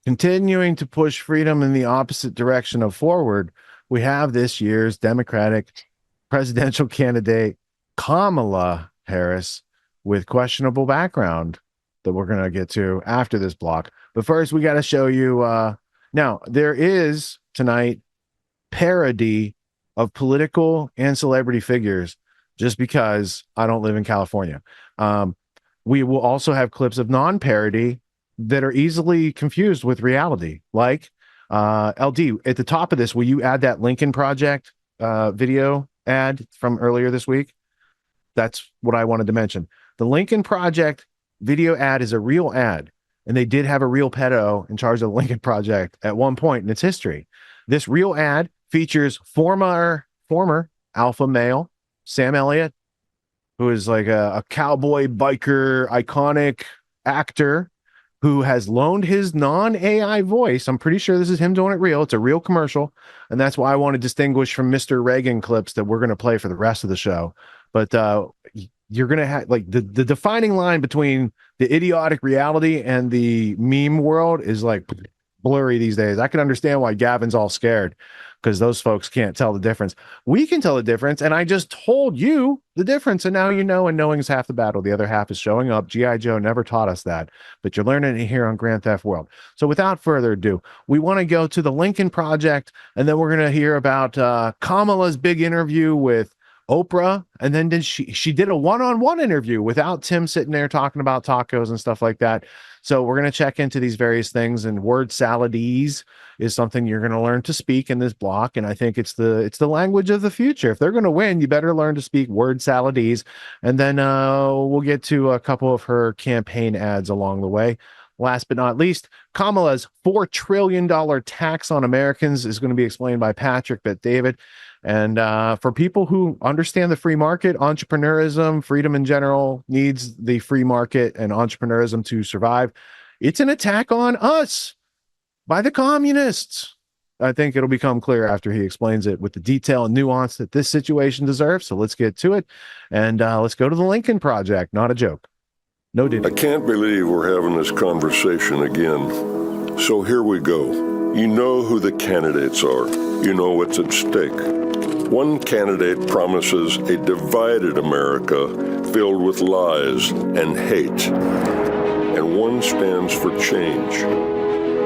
continuing to push freedom in the opposite direction of forward, we have this year's Democratic presidential candidate, Kamala Harris, with questionable background that we're going to get to after this block. But first, we got to show you. Now, there is tonight parody of political and celebrity figures just because I don't live in California. We will also have clips of non-parody that are easily confused with reality. Like LD, at the top of this, will you add that Lincoln Project video ad from earlier this week? That's what I wanted to mention. The Lincoln Project video ad is a real ad, and they did have a real pedo in charge of the Lincoln Project at one point in its history. This real ad features former alpha male Sam Elliott, who is like a cowboy biker iconic actor who has loaned his non-AI voice. I'm pretty sure this is him doing it real. It's a real commercial. And that's why I want to distinguish from Mr. Reagan clips that we're going to play for the rest of the show. But you're going to have like the defining line between the idiotic reality and the meme world is like blurry these days. I can understand why Gavin's all scared, because those folks can't tell the difference. We can tell the difference, and I just told you the difference, and now you know, and knowing is half the battle. The other half is showing up. G.I. Joe never taught us that, but you're learning it here on Grand Theft World. So without further ado, we want to go to the Lincoln Project, and then we're going to hear about Kamala's big interview with Oprah, and then she did a one-on-one interview without Tim sitting there talking about tacos and stuff like that. So we're going to check into these various things, and word saladese is something you're going to learn to speak in this block. And I think it's the language of the future. If they're going to win, you better learn to speak word saladese. And then we'll get to a couple of her campaign ads along the way. Last but not least, Kamala's $4 trillion tax on Americans is going to be explained by Patrick Bet-David. And for people who understand the free market, entrepreneurism, freedom in general needs the free market and entrepreneurism to survive. It's an attack on us by the communists. I think it'll become clear after he explains it with the detail and nuance that this situation deserves. So let's get to it. And let's go to the Lincoln Project. Not a joke. No diddy. I can't believe we're having this conversation again. So here we go. You know who the candidates are. You know what's at stake. One candidate promises a divided America filled with lies and hate. And one stands for change.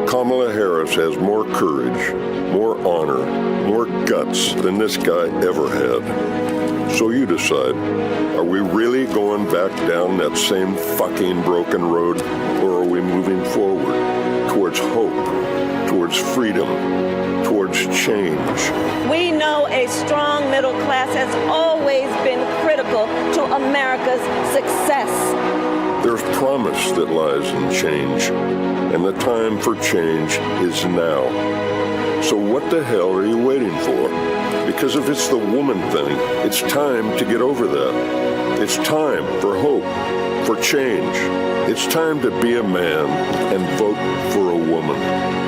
Kamala Harris has more courage, more honor, more guts than this guy ever had. So you decide, are we really going back down that same fucking broken road, or are we moving forward towards hope, towards freedom, towards change? We know a strong middle class has always been critical to America's success. There's promise that lies in change, and the time for change is now. So what the hell are you waiting for? Because if it's the woman thing, it's time to get over that. It's time for hope, for change. It's time to be a man and vote for a woman.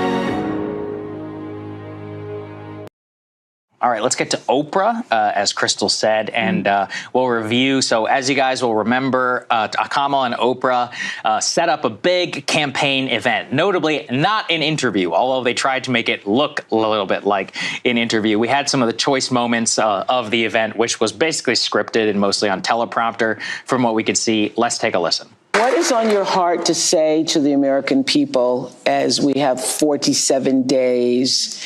All right, let's get to Oprah, as Crystal said, and we'll review. So as you guys will remember, Kamala and Oprah set up a big campaign event, notably not an interview, although they tried to make it look a little bit like an interview. We had some of the choice moments of the event, which was basically scripted and mostly on teleprompter from what we could see. Let's take a listen. What is on your heart to say to the American people as we have 47 days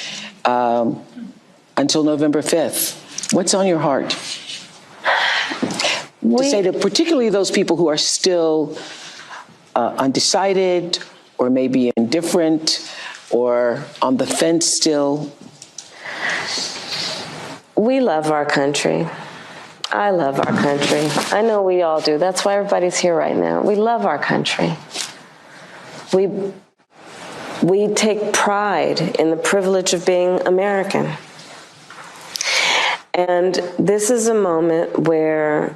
until November 5th? What's on your heart? To say to particularly those people who are still undecided or maybe indifferent or on the fence still. We love our country. I love our country. I know we all do. That's why everybody's here right now. We love our country. We take pride in the privilege of being American. And this is a moment where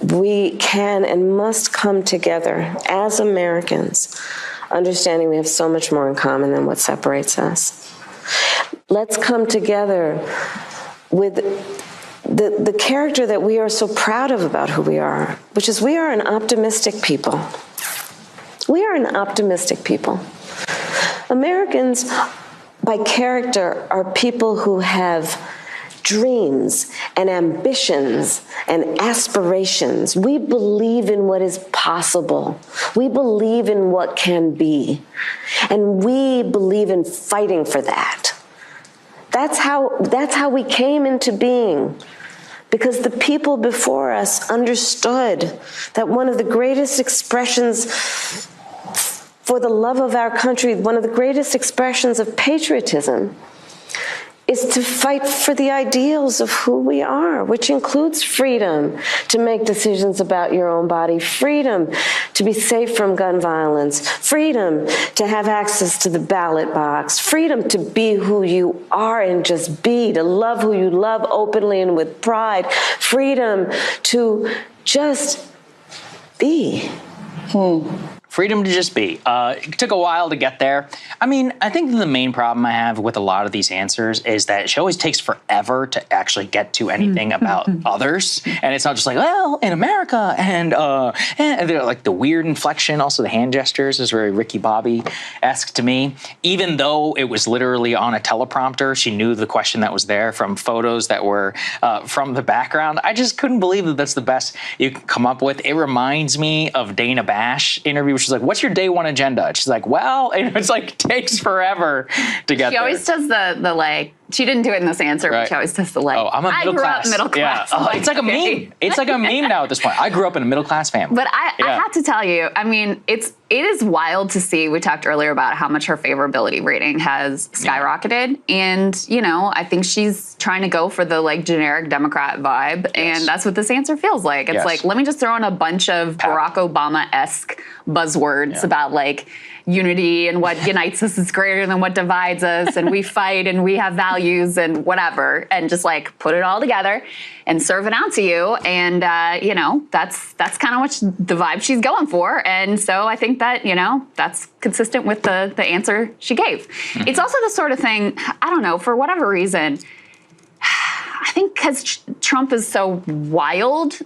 we can and must come together as Americans, understanding we have so much more in common than what separates us. Let's come together with the character that we are so proud of about who we are, which is we are an optimistic people. We are an optimistic people. Americans, by character, are people who have dreams and ambitions and aspirations. We believe in what is possible. We believe in what can be. And we believe in fighting for that. That's how we came into being. Because the people before us understood that one of the greatest expressions for the love of our country, one of the greatest expressions of patriotism, is to fight for the ideals of who we are, which includes freedom to make decisions about your own body, freedom to be safe from gun violence, freedom to have access to the ballot box, freedom to be who you are and just be, to love who you love openly and with pride, freedom to just be. Freedom to just be. It took a while to get there. I mean, I think the main problem I have with a lot of these answers is that it always takes forever to actually get to anything about others. And it's not just like, well, in America, and like the weird inflection, also the hand gestures is very Ricky Bobby-esque to me. Even though it was literally on a teleprompter, she knew the question that was there from photos that were from the background. I just couldn't believe that that's the best you could come up with. It reminds me of Dana Bash interview, which she's like, what's your day one agenda? And she's like, well, and it's like, takes forever to get there. She always does the like, she didn't do it in this answer, but she always does the like, oh, I'm a middle class. I grew up middle class. Yeah. It's like a meme. It's like a meme now at this point. I grew up in a middle class family. But I have to tell you, I mean, it is wild to see. We talked earlier about how much her favorability rating has skyrocketed. And, you know, I think she's trying to go for the like generic Democrat vibe. And that's what this answer feels like. It's like, let me just throw in a bunch of Barack Obama-esque buzzwords about like unity and what unites us is greater than what divides us, and we fight and we have values and whatever, and just like put it all together and serve it out to you. And you know, that's kind of what the vibe she's going for. And so I think that, you know, that's consistent with the answer she gave. It's also the sort of thing, I don't know, for whatever reason, I think because Trump is so wild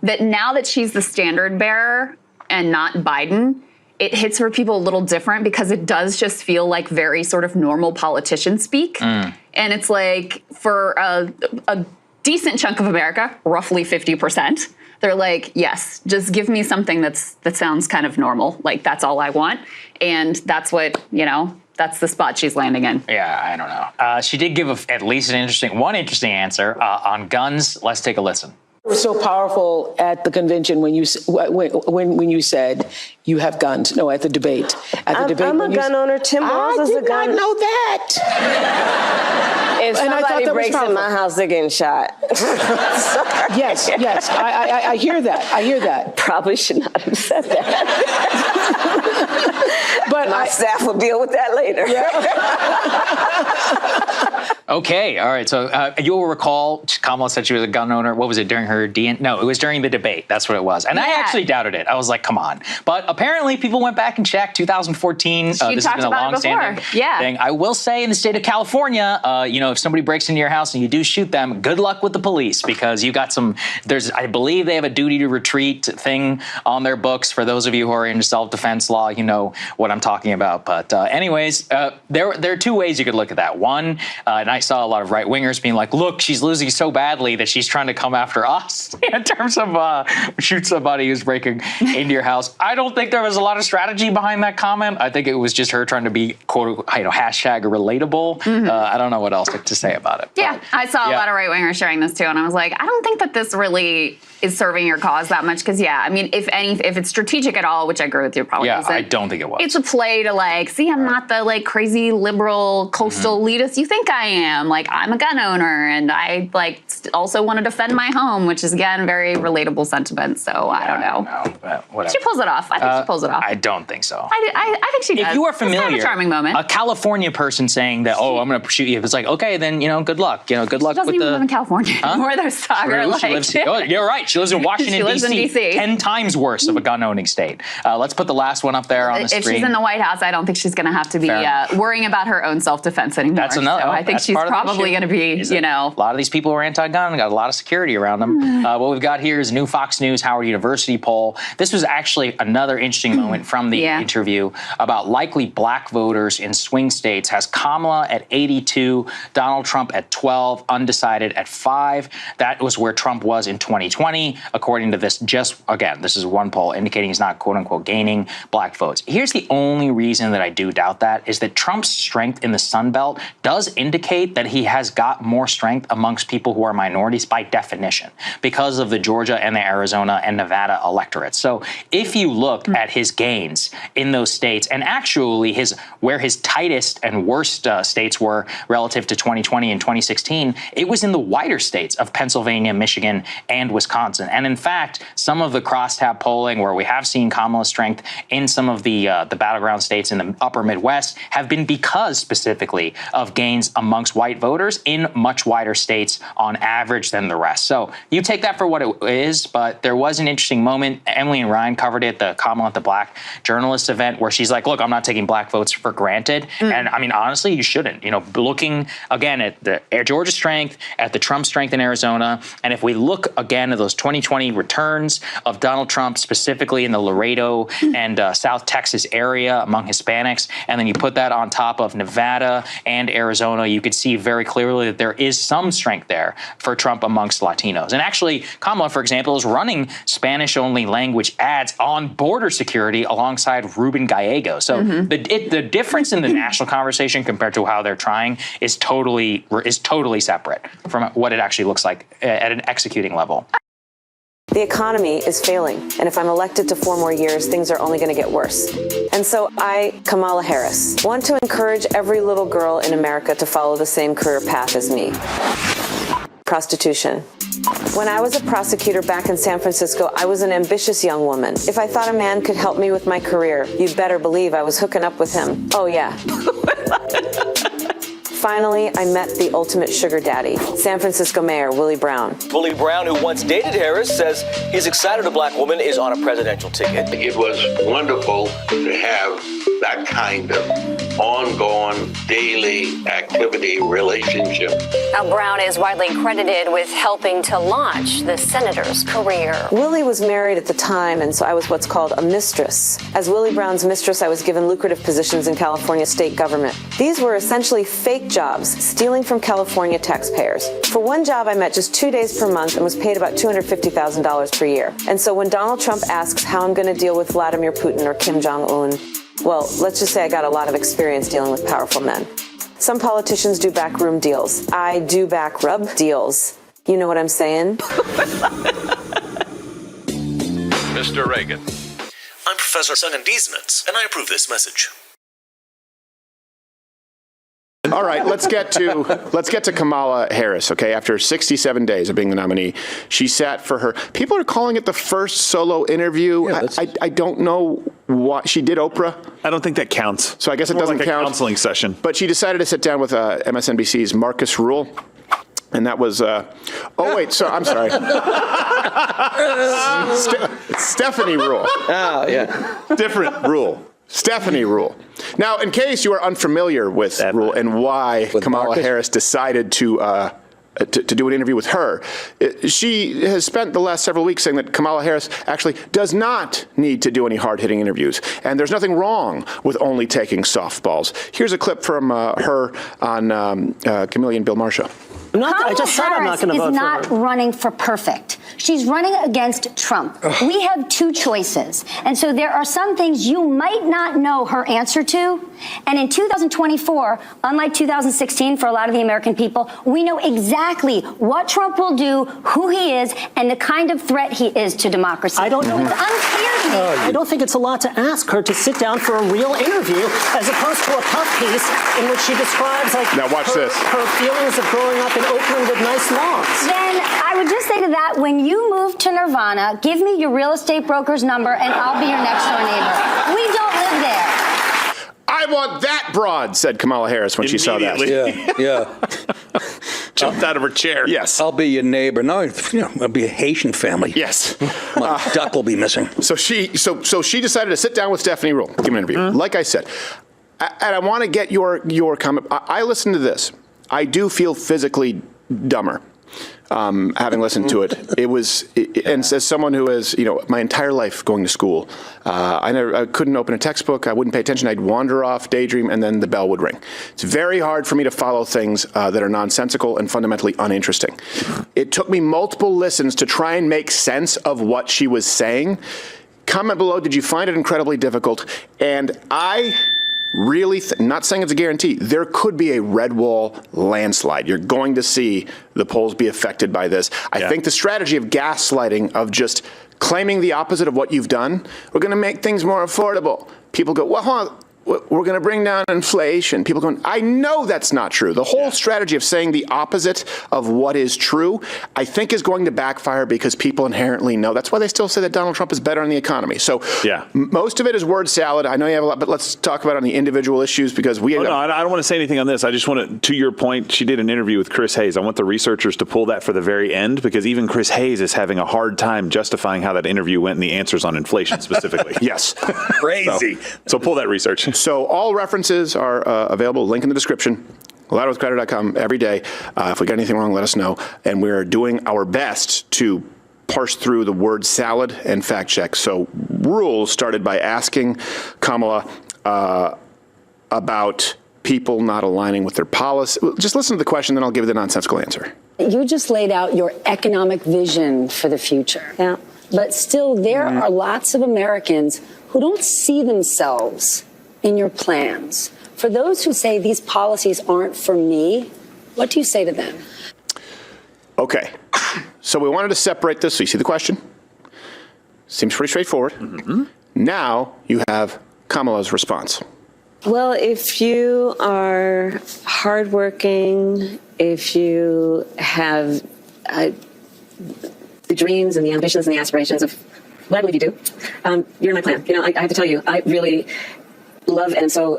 that now that she's the standard bearer and not Biden, it hits for people a little different because it does just feel like very sort of normal politician speak. And it's like for a decent chunk of America, roughly 50%, they're like, yes, just give me something that sounds kind of normal. Like that's all I want. And that's what, you know, that's the spot she's landing in. Yeah, I don't know. She did give at least one interesting answer on guns. Let's take a listen. It was so powerful at the convention when you said you have guns. No, at the debate. I'm a gun owner. Tim Walz is a gun. I did not know that. If somebody breaks in my house, they're getting shot. Yes. I hear that. I hear that. Probably should not have said that. But my staff will deal with that later. Okay, all right. So you'll recall Kamala said she was a gun owner. What was it, during her No, it was during the debate. That's what it was. And I actually doubted it. I was like, come on. But apparently people went back and checked 2014. This has been a long-standing thing. I will say in the state of California, you know, if somebody breaks into your house and you do shoot them, good luck with the police, because you got I believe they have a duty to retreat thing on their books. For those of you who are into self-defense law, you know what I'm talking about. But anyways, there are two ways you could look at that. One, and I saw a lot of right-wingers being like, look, she's losing so badly that she's trying to come after us in terms of shoot somebody who's breaking into your house. I don't think there was a lot of strategy behind that comment. I think it was just her trying to be, quote, hashtag relatable. I don't know what else to say about it. Yeah, I saw a lot of right-wingers sharing this too, and I was like, I don't think that this really is serving your cause that much, because I mean, if it's strategic at all, which I agree with you, probably isn't. I don't think it was. It's a play to like, see, I'm not the like crazy liberal coastal elitist you think I am. Like, I'm a gun owner, and I like also want to defend my home, which is again very relatable sentiment. So I don't know. But whatever. She pulls it off. I think she pulls it off. I don't think so. I think she does. If you are familiar, it's kind of a charming moment. A California person saying that, I'm going to shoot you. If it's like, okay, then good luck. Good luck she doesn't with even live in California anymore. There's soccer. You're right. She lives in Washington, She lives in D.C. 10 times worse of a gun-owning state. Let's put the last one up there on the screen. If she's in the White House, I don't think she's going to have to be worrying about her own self-defense anymore. That's another. So I think she's probably going to be, you know. A lot of these people are anti-gun, got a lot of security around them. What we've got here is a new Fox News Howard University poll. This was actually another interesting moment from the interview about likely black voters in swing states. Has Kamala at 82, Donald Trump at 12, undecided at 5. That was where Trump was in 2020, according to this. Just again, this is one poll indicating he's not, quote unquote, gaining black votes. Here's the only reason that I do doubt that is that Trump's strength in the Sun Belt does indicate that he has got more strength amongst people who are minorities by definition because of the Georgia and the Arizona and Nevada electorates. So if you look at his gains in those states and actually where his tightest and worst states were relative to 2020 and 2016, it was in the whiter states of Pennsylvania, Michigan, and Wisconsin. And in fact, some of the crosstab polling where we have seen Kamala's strength in some of the battleground states in the upper Midwest have been because specifically of gains amongst white voters in much wider states on average than the rest. So you take that for what it is, but there was an interesting moment. Emily and Ryan covered it, the Kamala at the Black Journalist event, where she's like, look, I'm not taking black votes for granted. And I mean, honestly, you shouldn't. You know, looking again at the Georgia strength, at the Trump strength in Arizona, and if we look again at those 2020 returns of Donald Trump, specifically in the Laredo and South Texas area among Hispanics, and then you put that on top of Nevada and Arizona, you could see very clearly that there is some strength there for Trump amongst Latinos. And actually, Kamala, for example, is running Spanish-only language ads on border security alongside Ruben Gallego. So the difference in the national conversation compared to how they're trying is totally separate from what it actually looks like at an executing level. The economy is failing, and if I'm elected to 4 more years, things are only going to get worse. And so I, Kamala Harris, want to encourage every little girl in America to follow the same career path as me. Prostitution. When I was a prosecutor back in San Francisco, I was an ambitious young woman. If I thought a man could help me with my career, you'd better believe I was hooking up with him. Oh, yeah. Finally, I met the ultimate sugar daddy, San Francisco Mayor Willie Brown. Willie Brown, who once dated Harris, says he's excited a black woman is on a presidential ticket. It was wonderful to have that kind of ongoing, daily activity relationship. Now, Brown is widely credited with helping to launch the senator's career. Willie was married at the time, and so I was what's called a mistress. As Willie Brown's mistress, I was given lucrative positions in California state government. These were essentially fake jobs, stealing from California taxpayers. For one job, I met just 2 days per month and was paid about $250,000 per year. And so when Donald Trump asks how I'm going to deal with Vladimir Putin or Kim Jong-un, well, let's just say I got a lot of experience dealing with powerful men. Some politicians do backroom deals. I do back rub deals. You know what I'm saying? Mr. Reagan. I'm Professor un-distort, and I approve this message. All right, let's get to Kamala Harris, okay? After 67 days of being the nominee, she sat for her. People are calling it the first solo interview. Yeah, I don't know what she did. Oprah. I don't think that counts. So I guess it doesn't like count. A counseling session. But she decided to sit down with MSNBC's Marcus Rule. And that was, oh, wait, so I'm sorry. Stephanie Rule. Oh, yeah. Different Rule. Stephanie Rule. Now, in case you are unfamiliar with Rule and why Kamala Harris decided to do an interview with her, she has spent the last several weeks saying that Kamala Harris actually does not need to do any hard-hitting interviews, and there's nothing wrong with only taking softballs. Here's a clip from her on Camille and Bill Marsha. I just said I'm not going to vote for her. Harris is not running for perfect. She's running against Trump. Ugh. We have 2 choices. And so there are some things you might not know her answer to. And in 2024, unlike 2016 for a lot of the American people, we know exactly what Trump will do, who he is, and the kind of threat he is to democracy. I don't know. It's unclear to me. I don't think it's a lot to ask her to sit down for a real interview as opposed to a puff piece in which she describes her feelings of growing up in Oakland with nice lawns. Then I would just say to that, when you move to Nirvana, give me your real estate broker's number and I'll be your next door neighbor. We don't live there. I want that broad, said Kamala Harris when she saw that. Yeah. jumped out of her chair. Yes. I'll be your neighbor. No, I'll be a Haitian family. Yes. My duck will be missing. So she decided to sit down with Stephanie Ruhle, give an interview. Like I said, and I want to get your comment. I listened to this. I do feel physically dumber. Having listened to it, and as someone who has, my entire life going to school, I couldn't open a textbook. I wouldn't pay attention. I'd wander off, daydream, and then the bell would ring. It's very hard for me to follow things that are nonsensical and fundamentally uninteresting. It took me multiple listens to try and make sense of what she was saying. Comment below, did you find it incredibly difficult? And I really, not saying it's a guarantee, there could be a red wall landslide. You're going to see the polls be affected by this. I think the strategy of gaslighting, of just claiming the opposite of what you've done, we're going to make things more affordable. People go, well, hold on, we're going to bring down inflation. People going, I know that's not true. The whole strategy of saying the opposite of what is true, I think is going to backfire because people inherently know. That's why they still say that Donald Trump is better on the economy. So most of it is word salad. I know you have a lot, but let's talk about it on the individual issues because we... No, I don't want to say anything on this. I just want to your point, she did an interview with Chris Hayes. I want the researchers to pull that for the very end because even Chris Hayes is having a hard time justifying how that interview went and the answers on inflation specifically. Yes. Crazy. So pull that research. So all references are available, link in the description, louderwithcrowder.com every day. If we got anything wrong, let us know. And we're doing our best to parse through the word salad and fact check. So Ruhle started by asking Kamala about people not aligning with their policy. Just listen to the question, then I'll give you the nonsensical answer. You just laid out your economic vision for the future. Yeah. But still, there are lots of Americans who don't see themselves in your plans. For those who say these policies aren't for me, what do you say to them? Okay, so we wanted to separate this. So you see the question? Seems pretty straightforward. Now you have Kamala's response. Well, if you are hardworking, if you have the dreams and the ambitions and the aspirations of what I believe you do, you're in my plan. I have to tell you, I really love and so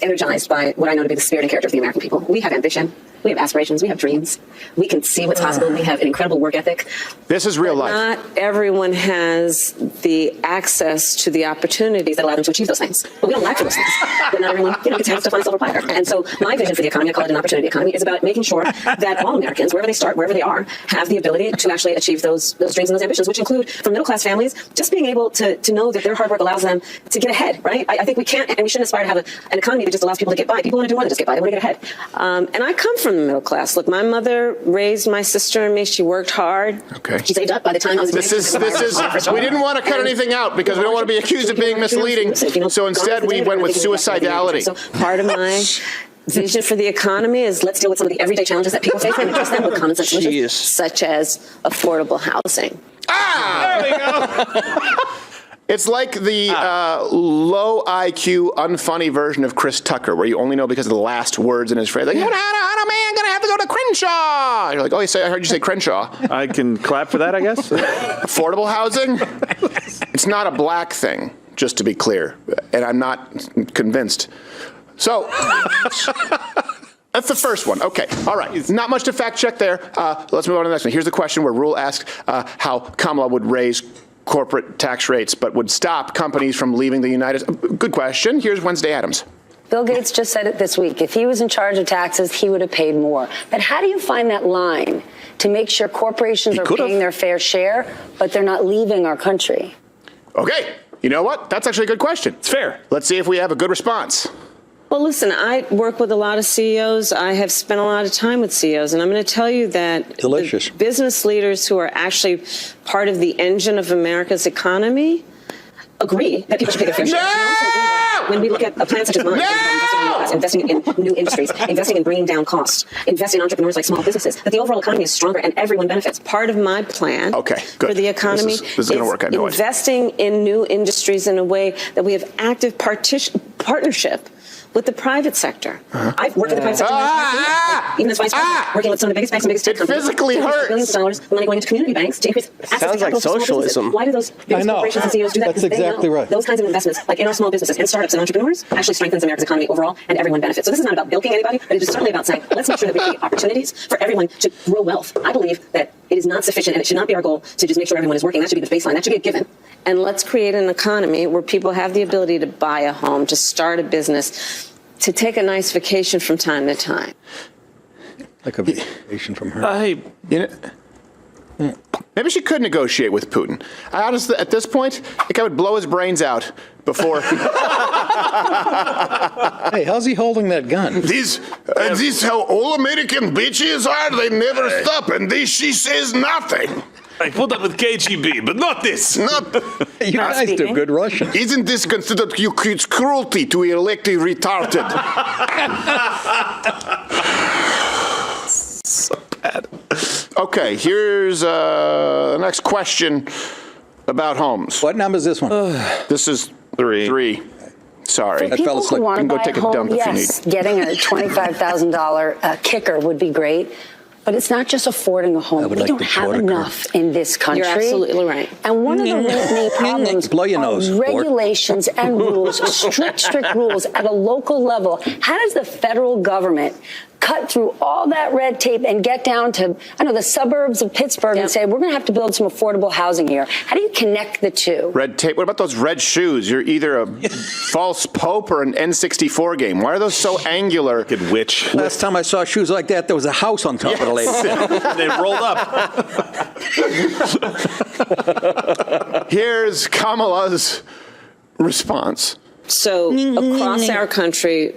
energized by what I know to be the spirit and character of the American people. We have ambition. We have aspirations. We have dreams. We can see what's possible. We have an incredible work ethic. This is real life. Not everyone has the access to the opportunities that allow them to achieve those things. But we don't lack for those things. But not everyone gets to have stuff on a silver platter. And so my vision for the economy, I call it an opportunity economy, is about making sure that all Americans, wherever they start, wherever they are, have the ability to actually achieve those dreams and those ambitions, which include, from middle-class families, just being able to know that their hard work allows them to get ahead, right? I think we can't and we shouldn't aspire to have an economy that just allows people to get by. People want to do more than just get by. They want to get ahead. And I come from the middle class. Look, my mother raised my sister and me. She worked hard. Okay. She saved up by the time I was... This is we didn't want to cut anything out because we don't want to be accused of being misleading. So instead we went with suicidality. So part of my vision for the economy is let's deal with some of the everyday challenges that people face and address them with common sense solutions, such as affordable housing. There we go. It's like the low IQ, unfunny version of Chris Tucker, where you only know because of the last words in his phrase. Like, how am I going to have to go to Crenshaw? You're like, oh, I heard you say Crenshaw. I can clap for that, I guess. Affordable housing? It's not a black thing, just to be clear. And I'm not convinced. So... That's the first one. Okay. All right. Not much to fact check there. Let's move on to the next one. Here's the question where Ruhle asked how Kamala would raise corporate tax rates but would stop companies from leaving the United States. Good question. Here's Wednesday Addams. Bill Gates just said it this week. If he was in charge of taxes, he would have paid more. But how do you find that line to make sure corporations are paying their fair share, but they're not leaving our country? Okay. You know what? That's actually a good question. It's fair. Let's see if we have a good response. Well, listen, I work with a lot of CEOs. I have spent a lot of time with CEOs, and I'm going to tell you that the business leaders who are actually part of the engine of America's economy agree that people should pay their fair share. No! When we look at a plan such as mine, investing in new industries, investing in bringing down costs, investing in entrepreneurs like small businesses, that the overall economy is stronger and everyone benefits. Part of my plan for the economy is investing in new industries in a way that we have active partnership with the private sector. I've worked with the private sector. Even as vice president, working with some of the biggest banks and biggest tech companies. It physically hurts. Billions of dollars of money going into community banks to increase access Sounds to like capital for small socialism. businesses. Why do those biggest corporations and CEOs do that? That's Because they exactly know right. those kinds of investments, like in our small businesses and startups and entrepreneurs, actually strengthens America's economy overall, and everyone benefits. So this is not about bilking anybody, but it is certainly about saying, let's make sure that we create opportunities for everyone to grow wealth. I believe that it is not sufficient, and it should not be our goal to just make sure everyone is working. That should be the baseline. That should be a given. And let's create an economy where people have the ability to buy a home, to start a business, to take a nice vacation from time to time. Like a vacation from her. Maybe she could negotiate with Putin. I honestly, at this point, I think I would blow his brains out before. Hey, how's he holding that gun? This how all American bitches are. They never stop, and this she says nothing. I put up with KGB, but not this. Not. You guys do good Russian. Isn't this considered it's cruelty to elect a retarded? So bad. Okay, here's the next question about homes. What number is this one? This is 3. Sorry. For people who want to buy a home, yes, getting a $25,000 kicker would be great. But it's not just affording a home. We don't have enough in this country. You're absolutely right. And one of the main problems are regulations and rules, strict rules at a local level. How does the federal government cut through all that red tape and get down to, the suburbs of Pittsburgh and say, we're going to have to build some affordable housing here? How do you connect the two? Red tape? What about those red shoes? You're either a false pope or an N64 game. Why are those so angular? Good witch. Last time I saw shoes like that, there was a house on top of the lady. They rolled up. Here's Kamala's response. So across our country,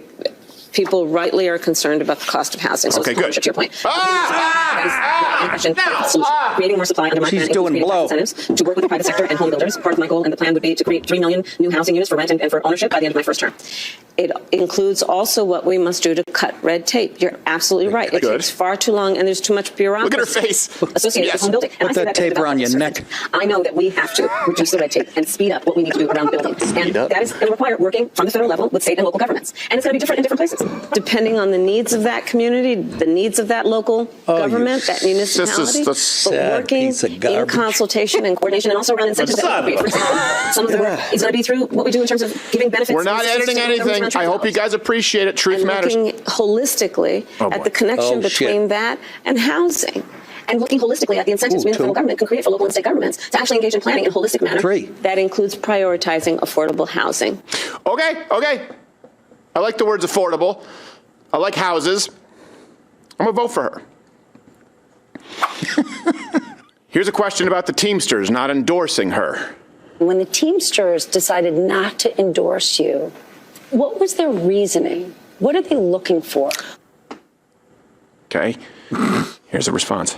people rightly are concerned about the cost of housing. So okay, good. To your point. Creating more supply under market incentives to work with the private sector and home builders. Part of my goal and the plan would be to create 3 million new housing units for rent and for ownership by the end of my first term. It includes also what we must do to cut red tape. You're absolutely right. It takes far too long, and there's too much bureaucracy. Look at her face. Associated with home building. And Put that tape around your neck. I know that we have to reduce the red tape and speed up what we need to do around building. And that is going to require working from the federal level with state and local governments. And it's going to be different in different places. Depending on the needs of that community, the needs of that local government, that municipality, but working in consultation and coordination, and also around incentives. For example, some of the work is going to be through what we do in terms of giving benefits. We're not editing anything. I hope you guys appreciate it. Truth matters. Looking holistically at the connection between that and housing. And looking holistically at the incentives we in the federal government can create for local and state governments to actually engage in planning in a holistic manner. That includes prioritizing affordable housing. Okay. I like the words affordable. I like houses. I'm going to vote for her. Here's a question about the Teamsters not endorsing her. When the Teamsters decided not to endorse you, what was their reasoning? What are they looking for? Okay. Here's a response.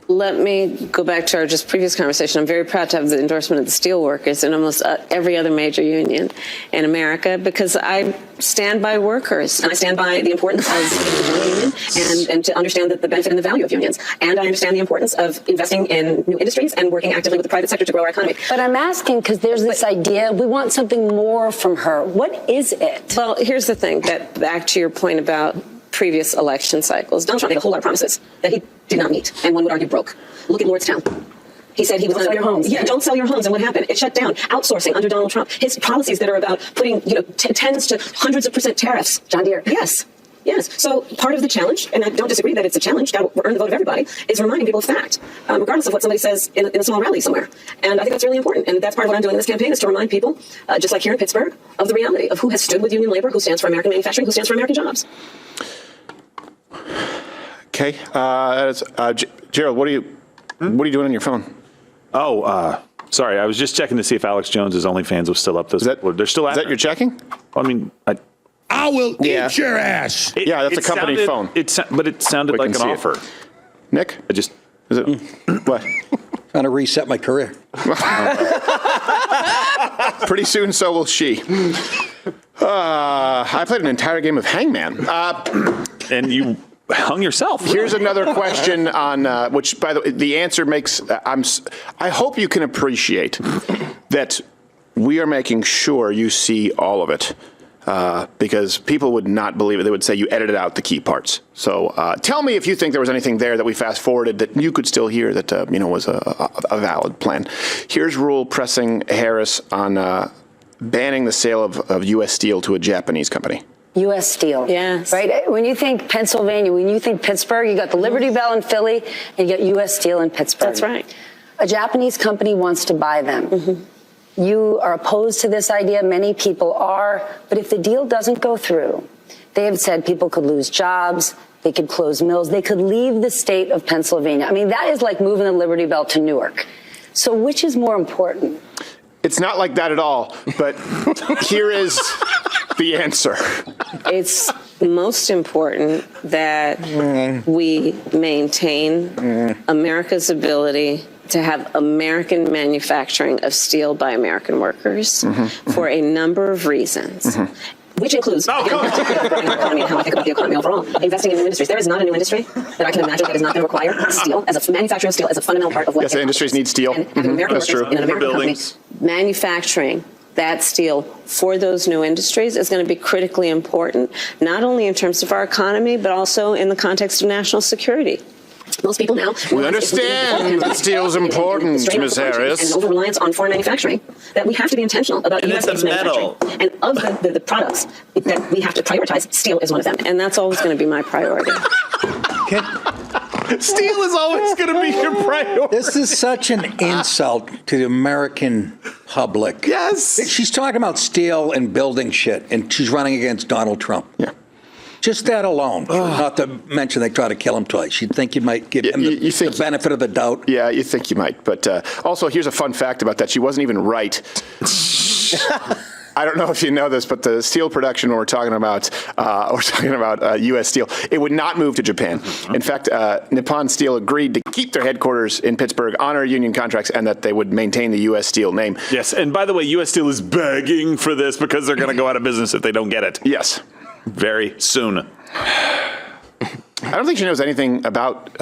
Let me go back to our just previous conversation. I'm very proud to have the endorsement of the steelworkers and almost every other major union in America, because I stand by workers and I stand by the importance of the union and to understand the benefit and the value of unions. And I understand the importance of investing in new industries and working actively with the private sector to grow our economy. But I'm asking because there's this idea we want something more from her. What is it? Well, here's the thing, that back to your point about previous election cycles, Donald Trump made a whole lot of promises that he did not meet, and one would argue broke. Look at Lordstown. He said he was going to sell your homes. Yeah, don't sell your homes. And what happened? It shut down. Outsourcing under Donald Trump. His policies that are about putting, tens to hundreds of % tariffs. John Deere. Yes. So part of the challenge, and I don't disagree that it's a challenge, got to earn the vote of everybody, is reminding people of fact, regardless of what somebody says in a small rally somewhere. And I think that's really important. And that's part of what I'm doing in this campaign, is to remind people, just like here in Pittsburgh, of the reality of who has stood with union labor, who stands for American manufacturing, who stands for American jobs. Okay. Gerald, what are you doing on your phone? Sorry. I was just checking to see if Alex Jones's OnlyFans was still up. They're still at Is that your checking? I mean, I will eat your ass. That's a company phone. But it sounded like an offer. Nick? Is it what? Trying to reset my career. Pretty soon, so will she. I played an entire game of Hangman. And you hung yourself. Here's another question on which, by the way, the answer makes. I hope you can appreciate that we are making sure you see all of it. because people would not believe it. They would say you edited out the key parts. So tell me if you think there was anything there that we fast forwarded that you could still hear that was a valid plan. Here's Rule pressing Harris on banning the sale of U.S. steel to a Japanese company. U.S. Steel. Yes. Right? When you think Pennsylvania, when you think Pittsburgh, you got the Liberty Bell in Philly, and you got U.S. Steel in Pittsburgh. That's right. A Japanese company wants to buy them. Mm-hmm. You are opposed to this idea. Many people are. But if the deal doesn't go through, they have said people could lose jobs. They could close mills. They could leave the state of Pennsylvania. I mean, that is like moving the Liberty Bell to Newark. So which is more important? It's not like that at all, but here is the answer. It's most important that we maintain America's ability to have American manufacturing of steel by American workers for a number of reasons. Which includes growing the economy and how I think about the economy overall. Investing in new industries. There is not a new industry that I can imagine that is not going to require steel as a manufacturing of steel as a fundamental part of what. Yes, the industries need steel. And having American That's workers true. in an American company manufacturing that steel for those new industries is going to be critically important, not only in terms of our economy, but also in the context of national security. Most people now we understand that steel is important, Ms. Harris. And over-reliance on foreign manufacturing, that we have to be intentional about U.S.-based manufacturing. And of the products that we have to prioritize, steel is one of them. And that's always going to be my priority. Steel is always going to be your priority. This is such an insult to the American public. Yes. She's talking about steel and building shit, and she's running against Donald Trump. Yeah. Just that alone. Not to mention they try to kill him twice. You'd think you might give him the benefit of the doubt. Yeah, you think you might. But also, here's a fun fact about that. She wasn't even right. I don't know if you know this, but the steel production, when we're talking about U.S. Steel, it would not move to Japan. In fact, Nippon Steel agreed to keep their headquarters in Pittsburgh, honor union contracts, and that they would maintain the U.S. Steel name. Yes, and by the way, U.S. Steel is begging for this because they're going to go out of business if they don't get it. Yes. Very soon. I don't think she knows anything about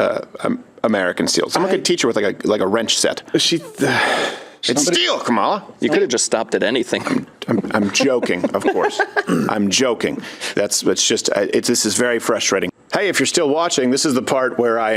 American steel. Someone could teach her with like a wrench set. It's steel, Kamala. You could have just stopped at anything. I'm joking, of course. I'm joking. This is very frustrating. Hey, if you're still watching, this is the part where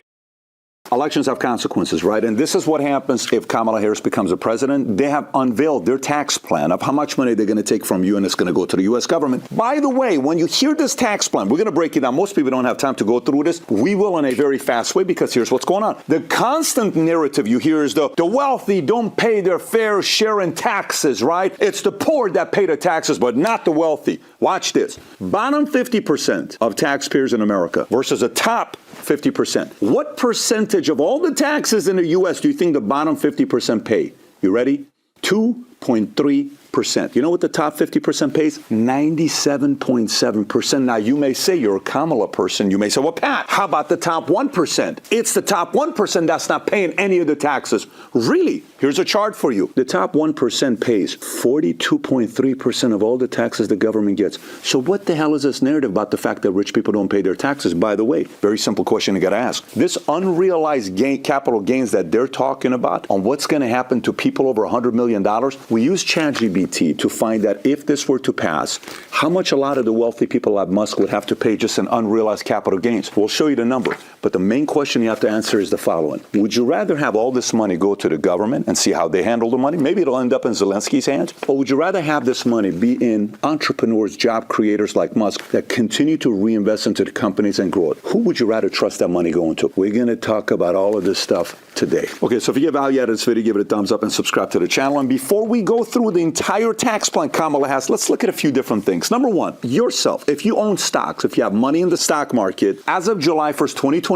Elections have consequences, right? And this is what happens if Kamala Harris becomes a president. They have unveiled their tax plan of how much money they're going to take from you and it's going to go to the U.S. government. By the way, when you hear this tax plan, we're going to break it down. Most people don't have time to go through this. We will in a very fast way because here's what's going on. The constant narrative you hear is the wealthy don't pay their fair share in taxes, right? It's the poor that pay the taxes, but not the wealthy. Watch this. Bottom 50% of taxpayers in America versus the top 50%. What percentage of all the taxes in the U.S. do you think the bottom 50% pay? You ready? 2.3%. You know what the top 50% pays? 97.7%. Now, you may say you're a Kamala person. You may say, well, Pat, how about the top 1%? It's the top 1% that's not paying any of the taxes. Really? Here's a chart for you. The top 1% pays 42.3% of all the taxes the government gets. So what the hell is this narrative about the fact that rich people don't pay their taxes? By the way, very simple question you got to ask. This unrealized capital gains that they're talking about on what's going to happen to people over $100 million, we use ChatGPT to find that if this were to pass, how much a lot of the wealthy people like Musk would have to pay just in unrealized capital gains. We'll show you the number. But the main question you have to answer is the following. Would you rather have all this money go to the government and see how they handle the money? Maybe it'll end up in Zelensky's hands. Or would you rather have this money be in entrepreneurs, job creators like Musk that continue to reinvest into the companies and grow it? Who would you rather trust that money going to? We're going to talk about all of this stuff today. Okay, so if you get value out of this video, give it a thumbs up and subscribe to the channel. And before we go through the entire tax plan Kamala has, let's look at a few different things. Number one, yourself. If you own stocks, if you have money in the stock market, as of July 1st, 2024,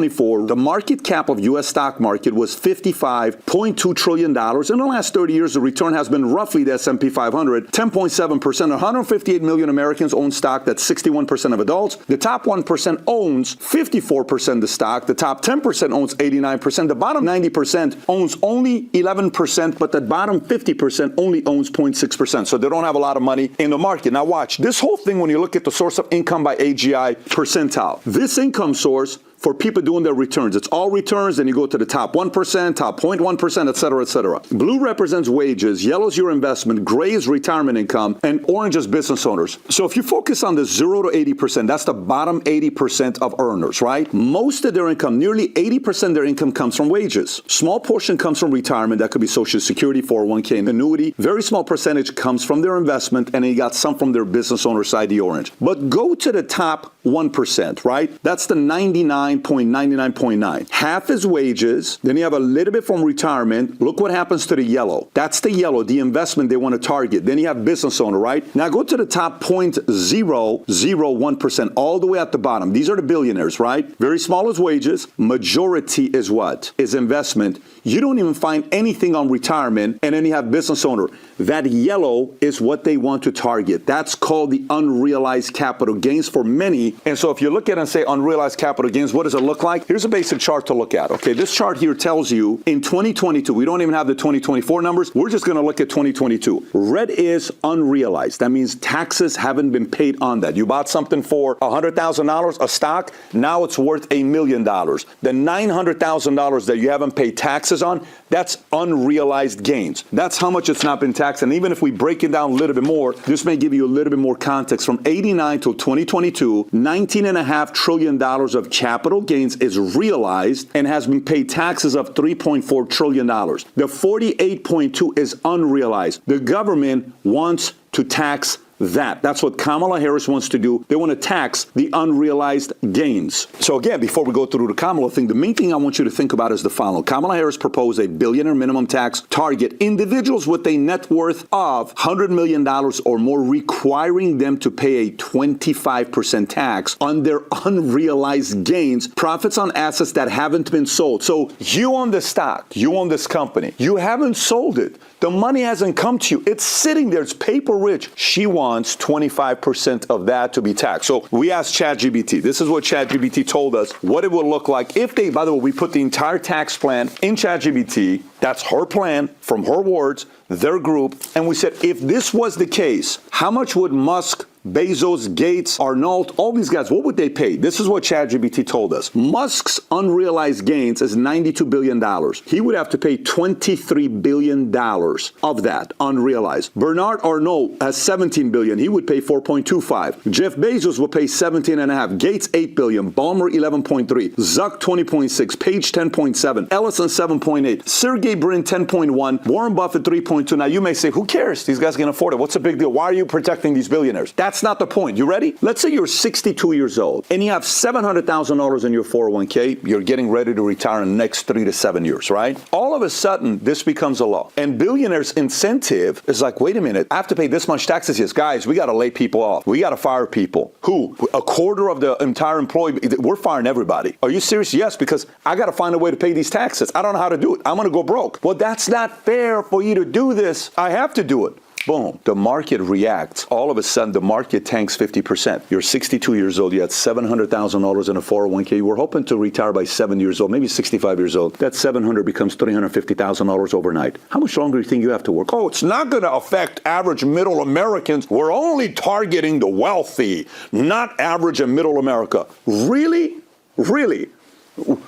the market cap of U.S. stock market was $55.2 trillion. In the last 30 years, the return has been roughly the S&P 500, 10.7%. 158 million Americans own stock. That's 61% of adults. The top 1% owns 54% of the stock. The top 10% owns 89%. The bottom 90% owns only 11%, but the bottom 50% only owns 0.6%. So they don't have a lot of money in the market. Now watch, this whole thing when you look at the source of income by AGI percentile. This income source for people doing their returns. It's all returns, then you go to the top 1%, top 0.1%, et cetera, et cetera. Blue represents wages, yellow is your investment, gray is retirement income, and orange is business owners. So if you focus on the 0 to 80%, that's the bottom 80% of earners, right? Most of their income, nearly 80% of their income comes from wages. Small portion comes from retirement. That could be Social Security, 401k, and annuity. Very small percentage comes from their investment, and then you got some from their business owner side, the orange. But go to the top 1%, right? That's the 99.99.9. Half is wages. Then you have a little bit from retirement. Look what happens to the yellow. That's the yellow, the investment they want to target. Then you have business owner, right? Now go to the top 0.001%, all the way at the bottom. These are the billionaires, right? Very small is wages. Majority is what? Is investment. You don't even find anything on retirement, and then you have business owner. That yellow is what they want to target. That's called the unrealized capital gains for many. And so if you look at it and say unrealized capital gains, what does it look like? Here's a basic chart to look at. Okay, this chart here tells you in 2022, we don't even have the 2024 numbers. We're just going to look at 2022. Red is unrealized. That means taxes haven't been paid on that. You bought something for $100,000, a stock. Now it's worth $1 million. The $900,000 that you haven't paid taxes on, that's unrealized gains. That's how much it's not been taxed. And even if we break it down a little bit more, this may give you a little bit more context. From 89 to 2022, $19.5 trillion of capital gains is realized and has been paid taxes of $3.4 trillion. The 48.2 is unrealized. The government wants to tax that. That's what Kamala Harris wants to do. They want to tax the unrealized gains. So again, before we go through the Kamala thing, the main thing I want you to think about is the following. Kamala Harris proposed a billionaire minimum tax target individuals with a net worth of $100 million or more, requiring them to pay a 25% tax on their unrealized gains, profits on assets that haven't been sold. So you own the stock, you own this company, you haven't sold it. The money hasn't come to you. It's sitting there. It's paper rich. She wants 25% of that to be taxed. So we asked ChatGPT. This is what ChatGPT told us what it would look like if they, by the way, we put the entire tax plan in ChatGPT. That's her plan from her words, their group. And we said, if this was the case, how much would Musk, Bezos, Gates, Arnault, all these guys, what would they pay? This is what ChatGPT told us. Musk's unrealized gains is $92 billion. He would have to pay $23 billion of that unrealized. Bernard Arnault has $17 billion. He would pay $4.25. Jeff Bezos will pay $17.5. Gates, $8 billion. Ballmer, $11.3. Zuck, $20.6. Page, $10.7. Ellison, $7.8. Sergey Brin, $10.1. Warren Buffett, $3.2. Now you may say, who cares? These guys can afford it. What's the big deal? Why are you protecting these billionaires? That's not the point. You ready? Let's say you're 62 years old and you have $700,000 in your 401k. You're getting ready to retire in the next 3 to 7 years, right? All of a sudden, this becomes a law. And billionaires' incentive is like, wait a minute, I have to pay this much taxes. Yes, guys, we got to lay people off. We got to fire people. Who? A quarter of the entire employee. We're firing everybody. Are you serious? Yes, because I got to find a way to pay these taxes. I don't know how to do it. I'm going to go broke. Well, that's not fair for you to do this. I have to do it. Boom. The market reacts. All of a sudden, the market tanks 50%. You're 62 years old. You had $700,000 in a 401k. You were hoping to retire by 7 years old, maybe 65 years old. That $700 becomes $350,000 overnight. How much longer do you think you have to work? Oh, it's not going to affect average middle Americans. We're only targeting the wealthy, not average and middle America. Really? Really?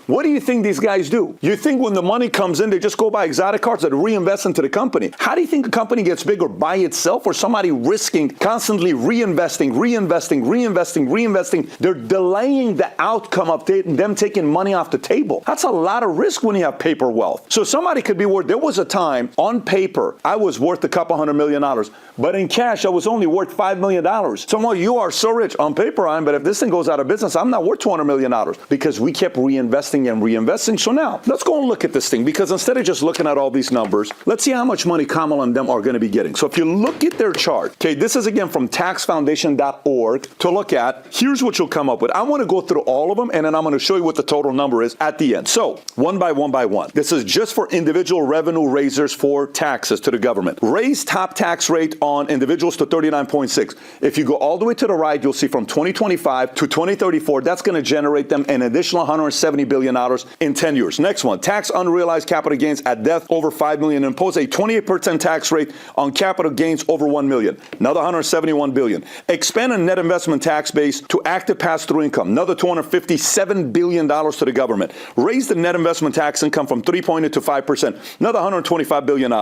What do you think these guys do? You think when the money comes in, they just go buy exotic cars that reinvest into the company? How do you think a company gets bigger by itself or somebody risking, constantly reinvesting? They're delaying the outcome of them taking money off the table. That's a lot of risk when you have paper wealth. So somebody could be worth, there was a time on paper, I was worth a couple $100 million, but in cash, I was only worth $5 million. Somehow you are so rich on paper, but if this thing goes out of business, I'm not worth $200 million because we kept reinvesting. So now, let's go and look at this thing, because instead of just looking at all these numbers, let's see how much money Kamala and them are going to be getting. So if you look at their chart, okay, this is again from taxfoundation.org to look at. Here's what you'll come up with. I want to go through all of them, and then I'm going to show you what the total number is at the end. So one by one. This is just for individual revenue raisers for taxes to the government. Raise top tax rate on individuals to 39.6. If you go all the way to the right, you'll see from 2025 to 2034, that's going to generate them an additional $170 billion. billion in 10 years. Next one, tax unrealized capital gains at death over $5 million. Impose a 28% tax rate on capital gains over $1 million. Another $171 billion. Expand a net investment tax base to active pass-through income. Another $257 billion to the government. Raise the net investment tax income from 3.8 to 5%. Another $125 billion.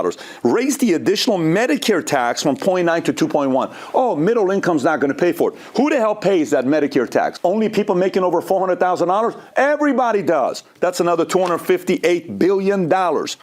Raise the additional Medicare tax from 0.9 to 2.1. Oh, middle income's not going to pay for it. Who the hell pays that Medicare tax? Only people making over $400,000? Everybody does. That's another $258 billion.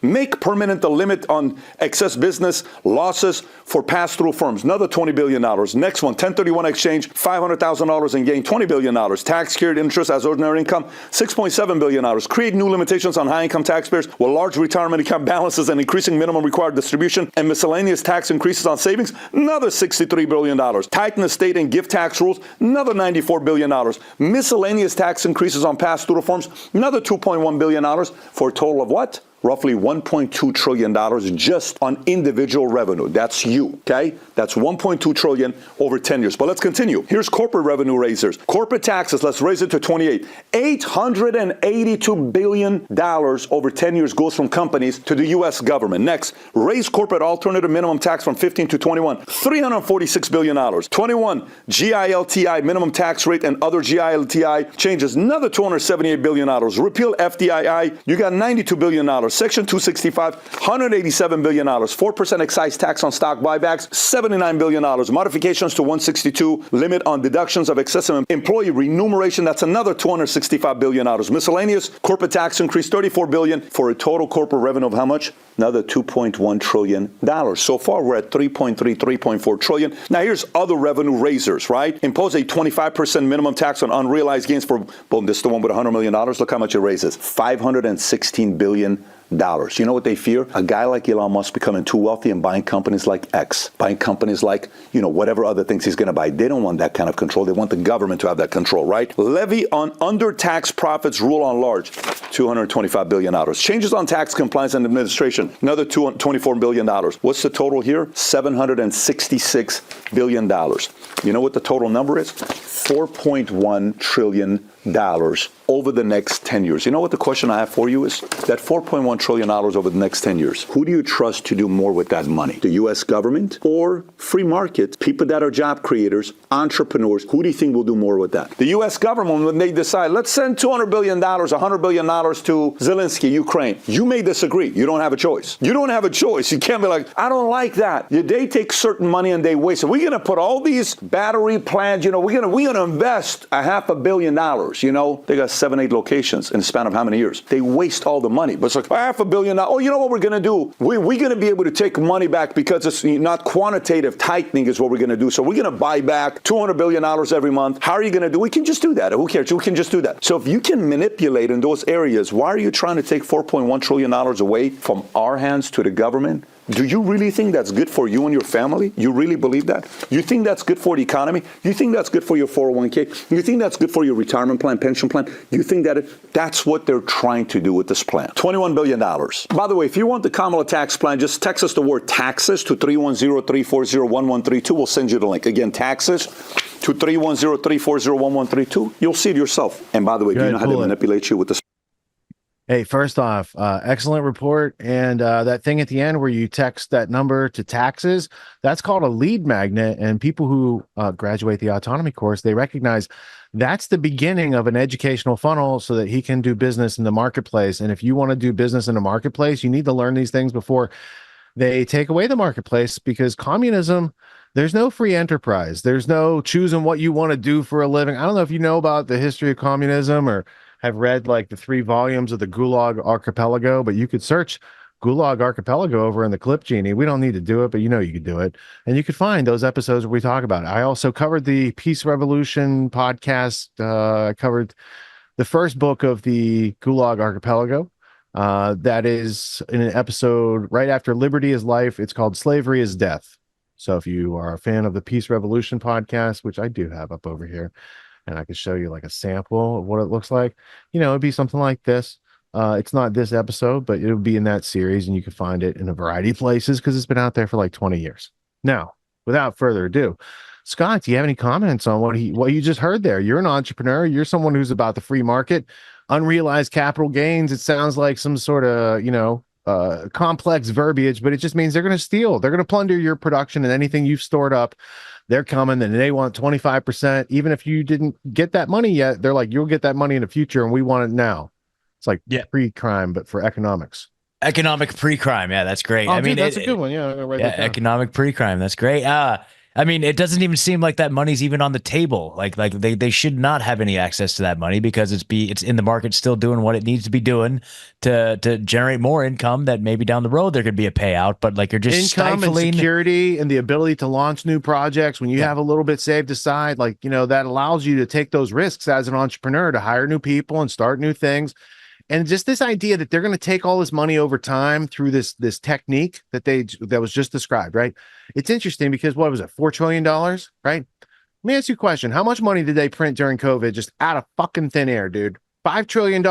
Make permanent the limit on excess business losses for pass-through firms. Another $20 billion. Next one, 1031 exchange, $500,000 in gain, $20 billion. Tax carried interest as ordinary income, $6.7 billion. Create new limitations on high-income taxpayers with large retirement account balances and increasing minimum required distribution and miscellaneous tax increases on savings, another $63 billion. Tighten estate and gift tax rules, another $94 billion. Miscellaneous tax increases on pass-through reforms, another $2.1 billion for a total of what? Roughly $1.2 trillion just on individual revenue. That's you, okay? That's $1.2 trillion over 10 years. But let's continue. Here's corporate revenue raisers. Corporate taxes, let's raise it to 28. $882 billion over 10 years goes from companies to the U.S. government. Next, raise corporate alternative minimum tax from 15 to 21. $346 billion. 21, GILTI minimum tax rate and other GILTI changes. Another $278 billion. Repeal FDII, you got $92 billion. Section 265, $187 billion. 4% excise tax on stock buybacks, $79 billion. Modifications to 162, limit on deductions of excessive employee remuneration, that's another $265 billion. Miscellaneous corporate tax increase, $34 billion, for a total corporate revenue of how much? Another $2.1 trillion. So far, we're at 3.4 trillion. Now, here's other revenue raisers, right? Impose a 25% minimum tax on unrealized gains for, boom, this is the one with $100 million. Look how much it raises. $516 billion. You know what they fear? A guy like Elon Musk becoming too wealthy and buying companies like X, buying companies like, whatever other things he's going to buy. They don't want that kind of control. They want the government to have that control, right? Levy on under-taxed profits, rule on large, $225 billion. Changes on tax compliance and administration, another $24 billion. What's the total here? $766 billion. You know what the total number is? $4.1 trillion over the next 10 years. You know what the question I have for you is? That $4.1 trillion over the next 10 years, who do you trust to do more with that money? The U.S. government or free market, people that are job creators, entrepreneurs? Who do you think will do more with that? The U.S. government, when they decide, let's send $200 billion, $100 billion to Zelensky, Ukraine, you may disagree. You don't have a choice. You don't have a choice. You can't be like, I don't like that. They take certain money and they waste it. We're going to put all these battery plants, we're going to invest $500 million. They got 7-8 locations in the span of how many years? They waste all the money. But it's like $500 million. Oh, you know what we're going to do? We're going to be able to take money back because it's not quantitative tightening is what we're going to do. So we're going to buy back $200 billion every month. How are you going to do? We can just do that. Who cares? We can just do that. So if you can manipulate in those areas, why are you trying to take $4.1 trillion away from our hands to the government? Do you really think that's good for you and your family? You really believe that? You think that's good for the economy? You think that's good for your 401k? You think that's good for your retirement plan, pension plan? You think that's what they're trying to do with this plan? $21 billion. By the way, if you want the Kamala tax plan, just text us the word taxes to 310-340-1132. We'll send you the link. Again, taxes to 310-340-1132. You'll see it yourself. And by the way, do you know how they manipulate you with this? Hey, first off, excellent report. And that thing at the end where you text that number to taxes, that's called a lead magnet. And people who graduate the autonomy course, they recognize that's the beginning of an educational funnel so that he can do business in the marketplace. And if you want to do business in the marketplace, you need to learn these things before they take away the marketplace, because communism, there's no free enterprise. There's no choosing what you want to do for a living. I don't know if you know about the history of communism or have read like the 3 volumes of the Gulag Archipelago, but you could search Gulag Archipelago over in the clip, Genie. We don't need to do it, but you could do it. And you could find those episodes where we talk about it. I also covered the Peace Revolution podcast. I covered the first book of the Gulag Archipelago. That is in an episode right after Liberty is Life. It's called Slavery is Death. So if you are a fan of the Peace Revolution podcast, which I do have up over here, and I could show you like a sample of what it looks like, it'd be something like this. It's not this episode, but it would be in that series, and you can find it in a variety of places because it's been out there for like 20 years. Now, without further ado, Scott, do you have any comments on what you just heard there? You're an entrepreneur. You're someone who's about the free market. unrealized capital gains. It sounds like some sort of, complex verbiage, but it just means they're going to steal. They're going to plunder your production, and anything you've stored up, they're coming and they want 25%. Even if you didn't get that money yet, they're like, you'll get that money in the future and we want it now. It's like pre-crime, but for economics. Economic pre-crime. Yeah, that's great. Oh, I mean, that's a good one. Yeah, economic pre-crime. That's great. I mean, it doesn't even seem like that money's even on the table. Like they should not have any access to that money because it's in the market still doing what it needs to be doing to generate more income that maybe down the road there could be a payout. But like you're just stifling and security and the ability to launch new projects when you have a little bit saved aside, like, that allows you to take those risks as an entrepreneur to hire new people and start new things. And just this idea that they're going to take all this money over time through this technique that was just described, right? It's interesting because what was it, $4 trillion, right? Let me ask you a question. How much money did they print during COVID just out of fucking thin air, dude? $5 trillion.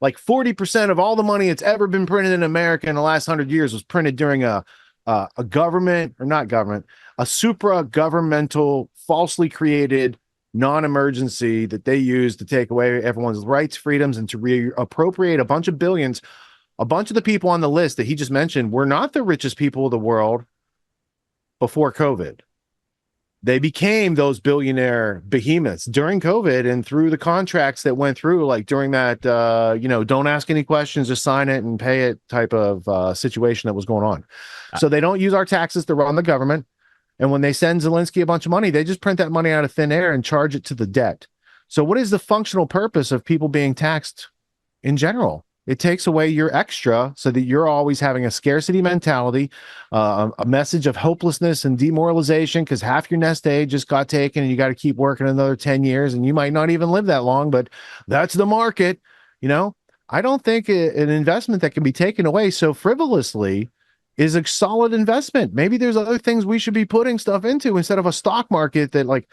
Like 40% of all the money that's ever been printed in America in the last 100 years was printed during a supra-governmental, falsely created non-emergency that they use to take away everyone's rights, freedoms, and to reappropriate a bunch of billions. A bunch of the people on the list that he just mentioned were not the richest people of the world before COVID. They became those billionaire behemoths during COVID and through the contracts that went through, like during that, don't ask any questions, just sign it and pay it type of situation that was going on. So they don't use our taxes to run the government. And when they send Zelensky a bunch of money, they just print that money out of thin air and charge it to the debt. So what is the functional purpose of people being taxed in general? It takes away your extra so that you're always having a scarcity mentality, a message of hopelessness and demoralization because half your nest egg just got taken and you got to keep working another 10 years and you might not even live that long, but that's the market. I don't think an investment that can be taken away so frivolously is a solid investment. Maybe there's other things we should be putting stuff into instead of a stock market that, like,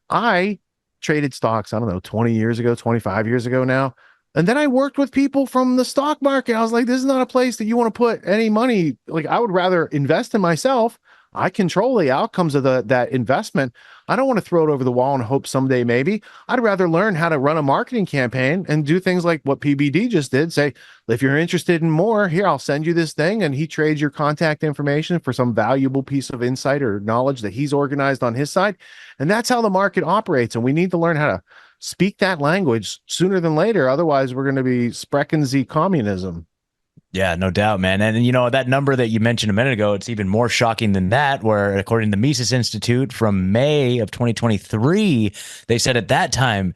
I traded stocks, I don't know, 20 years ago, 25 years ago now. And then I worked with people from the stock market. I was like, this is not a place that you want to put any money. Like, I would rather invest in myself. I control the outcomes of that investment. I don't want to throw it over the wall and hope someday maybe. I'd rather learn how to run a marketing campaign and do things like what PBD just did. Say, if you're interested in more, here, I'll send you this thing. And he trades your contact information for some valuable piece of insight or knowledge that he's organized on his side. And that's how the market operates. And we need to learn how to speak that language sooner than later. Otherwise, we're going to be sprechen Sie communism. Yeah, no doubt, man. And, that number that you mentioned a minute ago, it's even more shocking than that, where according to the Mises Institute from May of 2023, they said at that time,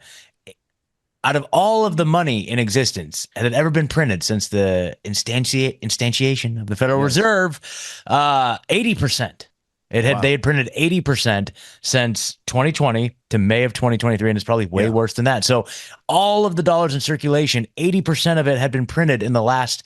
out of all of the money in existence that had ever been printed since the instantiation of the Federal Reserve, 80%. They had printed 80% since 2020 to May of 2023, and it's probably way worse than that. So all of the dollars in circulation, 80% of it had been printed in the last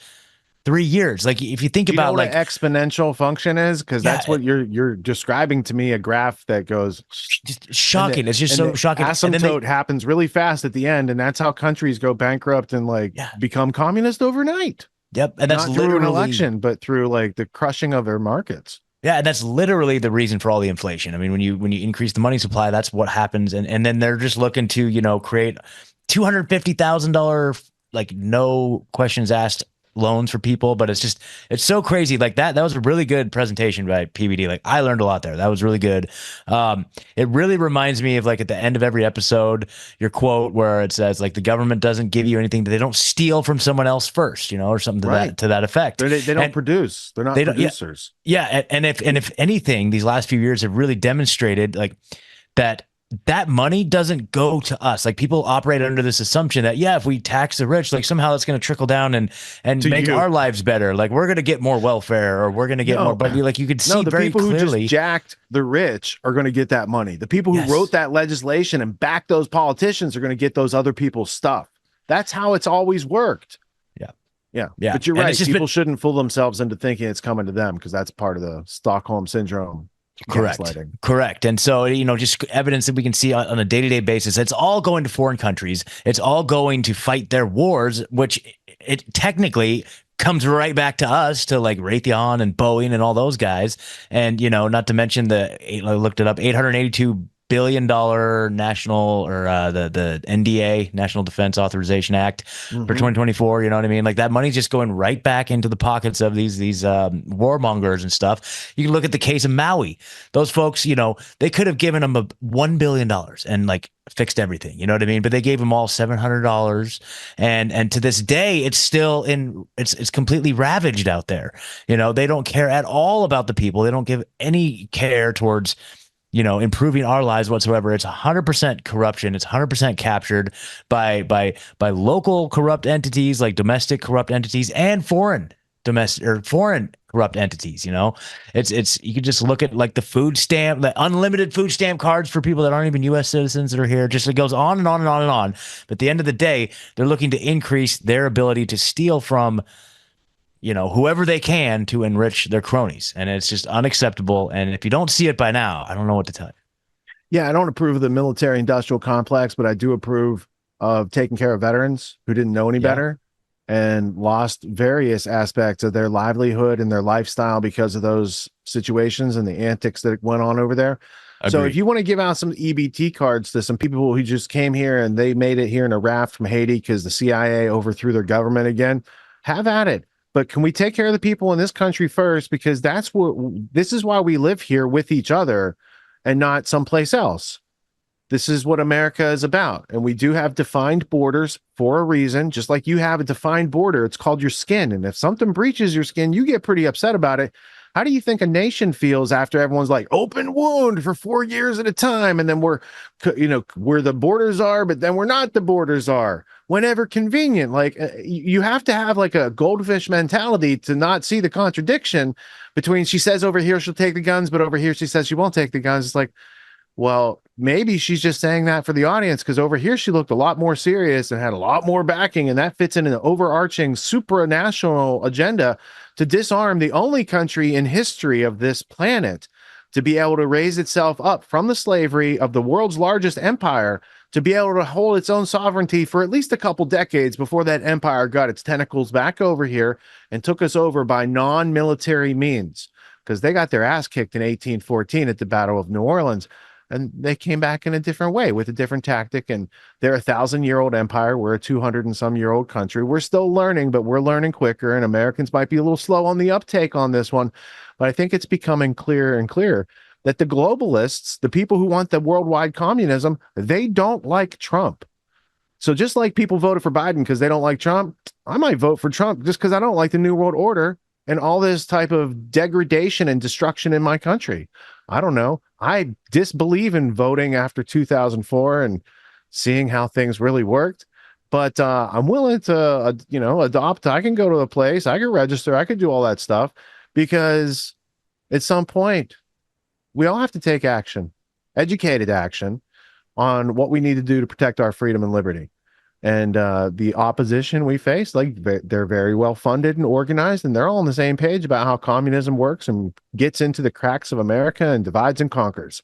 3 years. Like, if you think about what an exponential function is, because that's what you're describing to me, a graph that goes just shocking. It's just so shocking. Asymptote happens really fast at the end, and that's how countries go bankrupt and become communist overnight. Yep, and that's not literally through an election, but through the crushing of their markets. Yeah, and that's literally the reason for all the inflation. I mean, when you increase the money supply, that's what happens, and then they're just looking to create $250,000 no questions asked loans for people, but it's so crazy. Like that was a really good presentation by PBD. Like, I learned a lot there. That was really good. It really reminds me of, at the end of every episode, your quote where it says, the government doesn't give you anything, they don't steal from someone else first, or something to that effect. They don't produce. They're not producers. Yeah. And if anything, these last few years have really demonstrated that money doesn't go to us. People operate under this assumption that, if we tax the rich, somehow that's going to trickle down and make our lives better. We're going to get more welfare, or we're going to get more. But you could see very people clearly, who just jacked the rich are going to get that money. The people who wrote that legislation and backed those politicians are going to get those other people's stuff. That's how it's always worked. Yeah. But you're right. People shouldn't fool themselves into thinking it's coming to them, because that's part of the Stockholm syndrome. Correct. And so, just evidence that we can see on a day-to-day basis, it's all going to foreign countries. It's all going to fight their wars, which it technically comes right back to us, to Raytheon and Boeing and all those guys. And, not to mention I looked it up, $882 billion national or the NDA, National Defense Authorization Act for 2024. You know what I mean? Like that money's just going right back into the pockets of these warmongers and stuff. You can look at the case of Maui. Those folks, you know, they could have given them $1 billion and like fixed everything. You know what I mean? But they gave them all $700, and to this day, it's still it's completely ravaged out there. You know, they don't care at all about the people. They don't give any care towards, you know, improving our lives whatsoever. It's 100% corruption. It's 100% captured by local corrupt entities, like domestic corrupt entities, and foreign corrupt entities. You know, it's you can just look at like the food stamp, the unlimited food stamp cards for people that aren't even U.S. citizens that are here. Just it goes on and on and on and on. But at the end of the day, they're looking to increase their ability to steal from, you know, whoever they can to enrich their cronies. And it's just unacceptable. And if you don't see it by now, I don't know what to tell you. Yeah, I don't approve of the military industrial complex, but I do approve of taking care of veterans who didn't know any better and lost various aspects of their livelihood and their lifestyle because of those situations and the antics that went on over there. So Agreed. if you want to give out some EBT cards to some people who just came here and they made it here in a raft from Haiti because the CIA overthrew their government again, have at it. But can we take care of the people in this country first? Because this is why we live here with each other and not someplace else. This is what America is about. And we do have defined borders for a reason, just like you have a defined border. It's called your skin. And if something breaches your skin, you get pretty upset about it. How do you think a nation feels after everyone's like open wound for 4 years at a time? And then we're, you know, where the borders are, but then we're not the borders are whenever convenient. Like you have to have like a goldfish mentality to not see the contradiction between she says over here she'll take the guns, but over here she says she won't take the guns. It's like, well, maybe she's just saying that for the audience because over here she looked a lot more serious and had a lot more backing, and that fits in an overarching supranational agenda to disarm the only country in history of this planet to be able to raise itself up from the slavery of the world's largest empire to be able to hold its own sovereignty for at least a couple decades before that empire got its tentacles back over here and took us over by non-military means, because they got their ass kicked in 1814 at the Battle of New Orleans. And they came back in a different way with a different tactic. And they're a 1,000-year-old empire. We're a 200-and-some-year-old country. We're still learning, but we're learning quicker. And Americans might be a little slow on the uptake on this one. But I think it's becoming clearer and clearer that the globalists, the people who want the worldwide communism, they don't like Trump. So just like people voted for Biden because they don't like Trump, I might vote for Trump just because I don't like the New World Order and all this type of degradation and destruction in my country. I don't know. I disbelieve in voting after 2004 and seeing how things really worked. But I'm willing to, adopt. I can go to a place. I can register. I could do all that stuff because at some point we all have to take action, educated action on what we need to do to protect our freedom and liberty. And the opposition we face, like they're very well funded and organized, and they're all on the same page about how communism works and gets into the cracks of America and divides and conquers.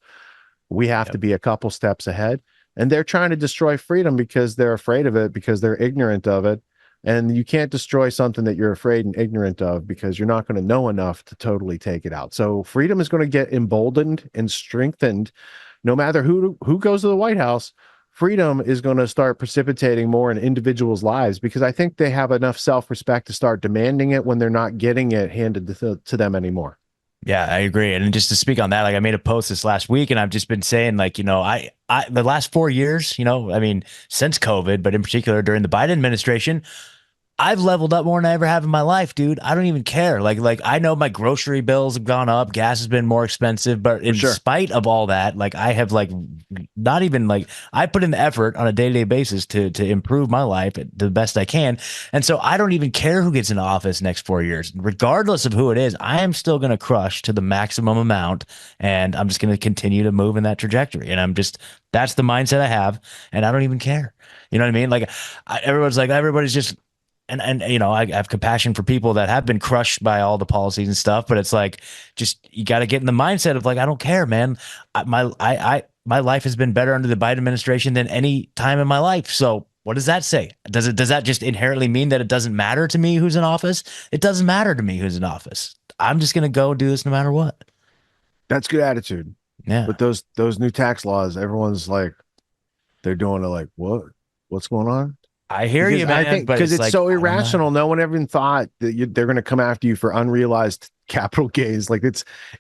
We have to be a couple steps ahead, and they're trying to destroy freedom because they're afraid of it, because they're ignorant of it. And you can't destroy something that you're afraid and ignorant of because you're not going to know enough to totally take it out. So freedom is going to get emboldened and strengthened no matter who goes to the White House. Freedom is going to start precipitating more in individuals' lives because I think they have enough self-respect to start demanding it when they're not getting it handed to them anymore. Yeah, I agree. And just to speak on that, like I made a post this last week and I've just been saying like, I the last 4 years, since COVID, but in particular during the Biden administration, I've leveled up more than I ever have in my life, dude. I don't even care. Like I know my grocery bills have gone up. Gas has been more expensive, but in spite of all that, like I have not even I put in the effort on a day-to-day basis to improve my life the best I can. And so I don't even care who gets into office next 4 years, regardless of who it is. I am still going to crush to the maximum amount. And I'm just going to continue to move in that trajectory. And that's the mindset I have. And I don't even care. You know what I mean? Like everybody's just, And I have compassion for people that have been crushed by all the policies and stuff, but it's like, just, you got to get in the mindset of like, I don't care, man. My life has been better under the Biden administration than any time in my life. So what does that say? Does that just inherently mean that it doesn't matter to me who's in office? It doesn't matter to me who's in office. I'm just going to go do this no matter what. That's good attitude. Yeah. With those new tax laws, everyone's like, they're doing it like, what's going on? I hear you, man. I think but because it's like, so I don't know. irrational. No one ever even thought that they're going to come after you for unrealized capital gains. Like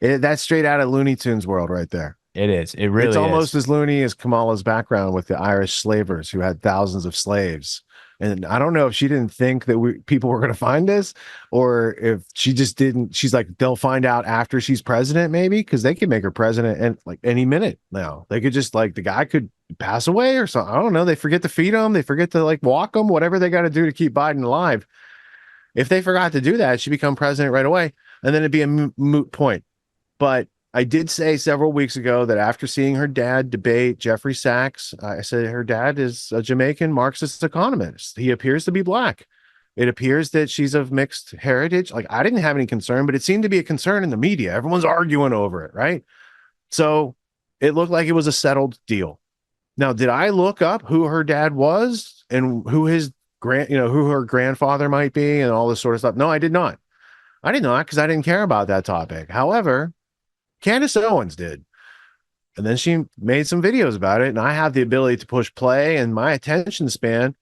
that's straight out of Looney Tunes world right there. It is. It really It's almost is. as loony as Kamala's background with the Irish slavers who had thousands of slaves. And I don't know if she didn't think that people were going to find this, or if she just didn't. She's like, they'll find out after she's president, maybe, because they can make her president and like any minute now. They could just like the guy could pass away or something. I don't know. They forget to feed him. They forget to like walk him. Whatever they got to do to keep Biden alive. If they forgot to do that, she'd become president right away, and then it'd be a moot point. But I did say several weeks ago that after seeing her dad debate Jeffrey Sachs, I said her dad is a Jamaican Marxist economist. He appears to be black. It appears that she's of mixed heritage. Like, I didn't have any concern, but it seemed to be a concern in the media. Everyone's arguing over it, right? So it looked like it was a settled deal. Now, did I look up who her dad was and who his who her grandfather might be and all this sort of stuff? No, I did not. I did not, because I didn't care about that topic. However, Candace Owens did. And then she made some videos about it. And I have the ability to push play, and my attention span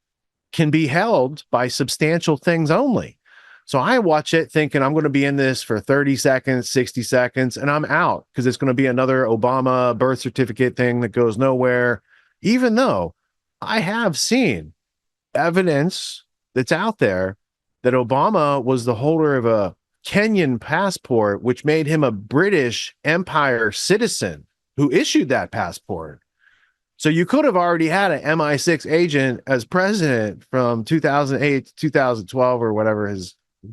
can be held by substantial things only. So I watch it thinking I'm going to be in this for 30 seconds, 60 seconds, and I'm out because it's going to be another Obama birth certificate thing that goes nowhere, even though I have seen evidence that's out there that Obama was the holder of a Kenyan passport, which made him a British Empire citizen who issued that passport. So you could have already had an MI6 agent as president from 2008 to 2012 or whatever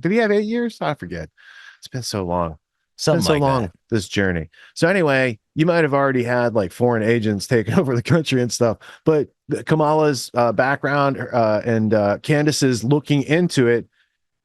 did he have 8 years? I forget. It's been so long. This journey. So anyway, you might have already had like foreign agents taking over the country and stuff, but Kamala's background and Candace's looking into it,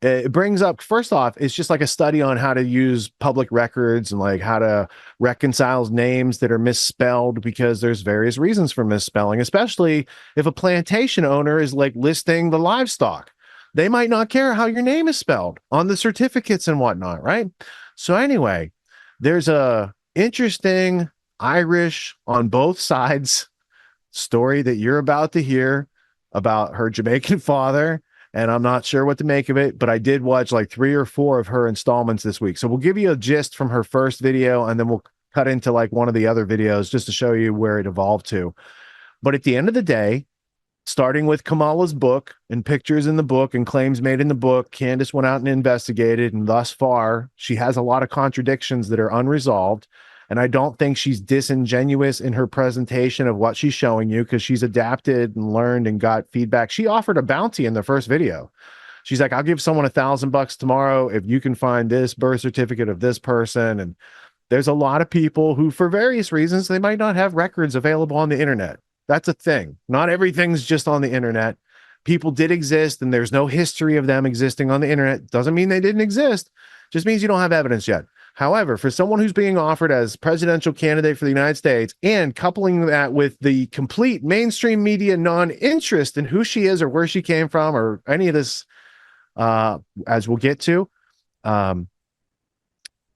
it brings up, first off, it's just like a study on how to use public records and like how to reconcile names that are misspelled, because there's various reasons for misspelling, especially if a plantation owner is like listing the livestock. They might not care how your name is spelled on the certificates and whatnot, right? So anyway, there's a interesting Irish on both sides story that you're about to hear about her Jamaican father. And I'm not sure what to make of it, but I did watch like 3 or 4 of her installments this week. So we'll give you a gist from her first video, and then we'll cut into like one of the other videos just to show you where it evolved to. But at the end of the day, starting with Kamala's book and pictures in the book and claims made in the book, Candace went out and investigated, and thus far, she has a lot of contradictions that are unresolved. And I don't think she's disingenuous in her presentation of what she's showing you, because she's adapted and learned and got feedback. She offered a bounty in the first video. She's like, I'll give someone $1,000 tomorrow if you can find this birth certificate of this person. And there's a lot of people who, for various reasons, they might not have records available on the internet. That's a thing. Not everything's just on the internet. People did exist, and there's no history of them existing on the internet. Doesn't mean they didn't exist. Just means you don't have evidence yet. However, for someone who's being offered as presidential candidate for the United States, and coupling that with the complete mainstream media non-interest in who she is or where she came from or any of this, as we'll get to,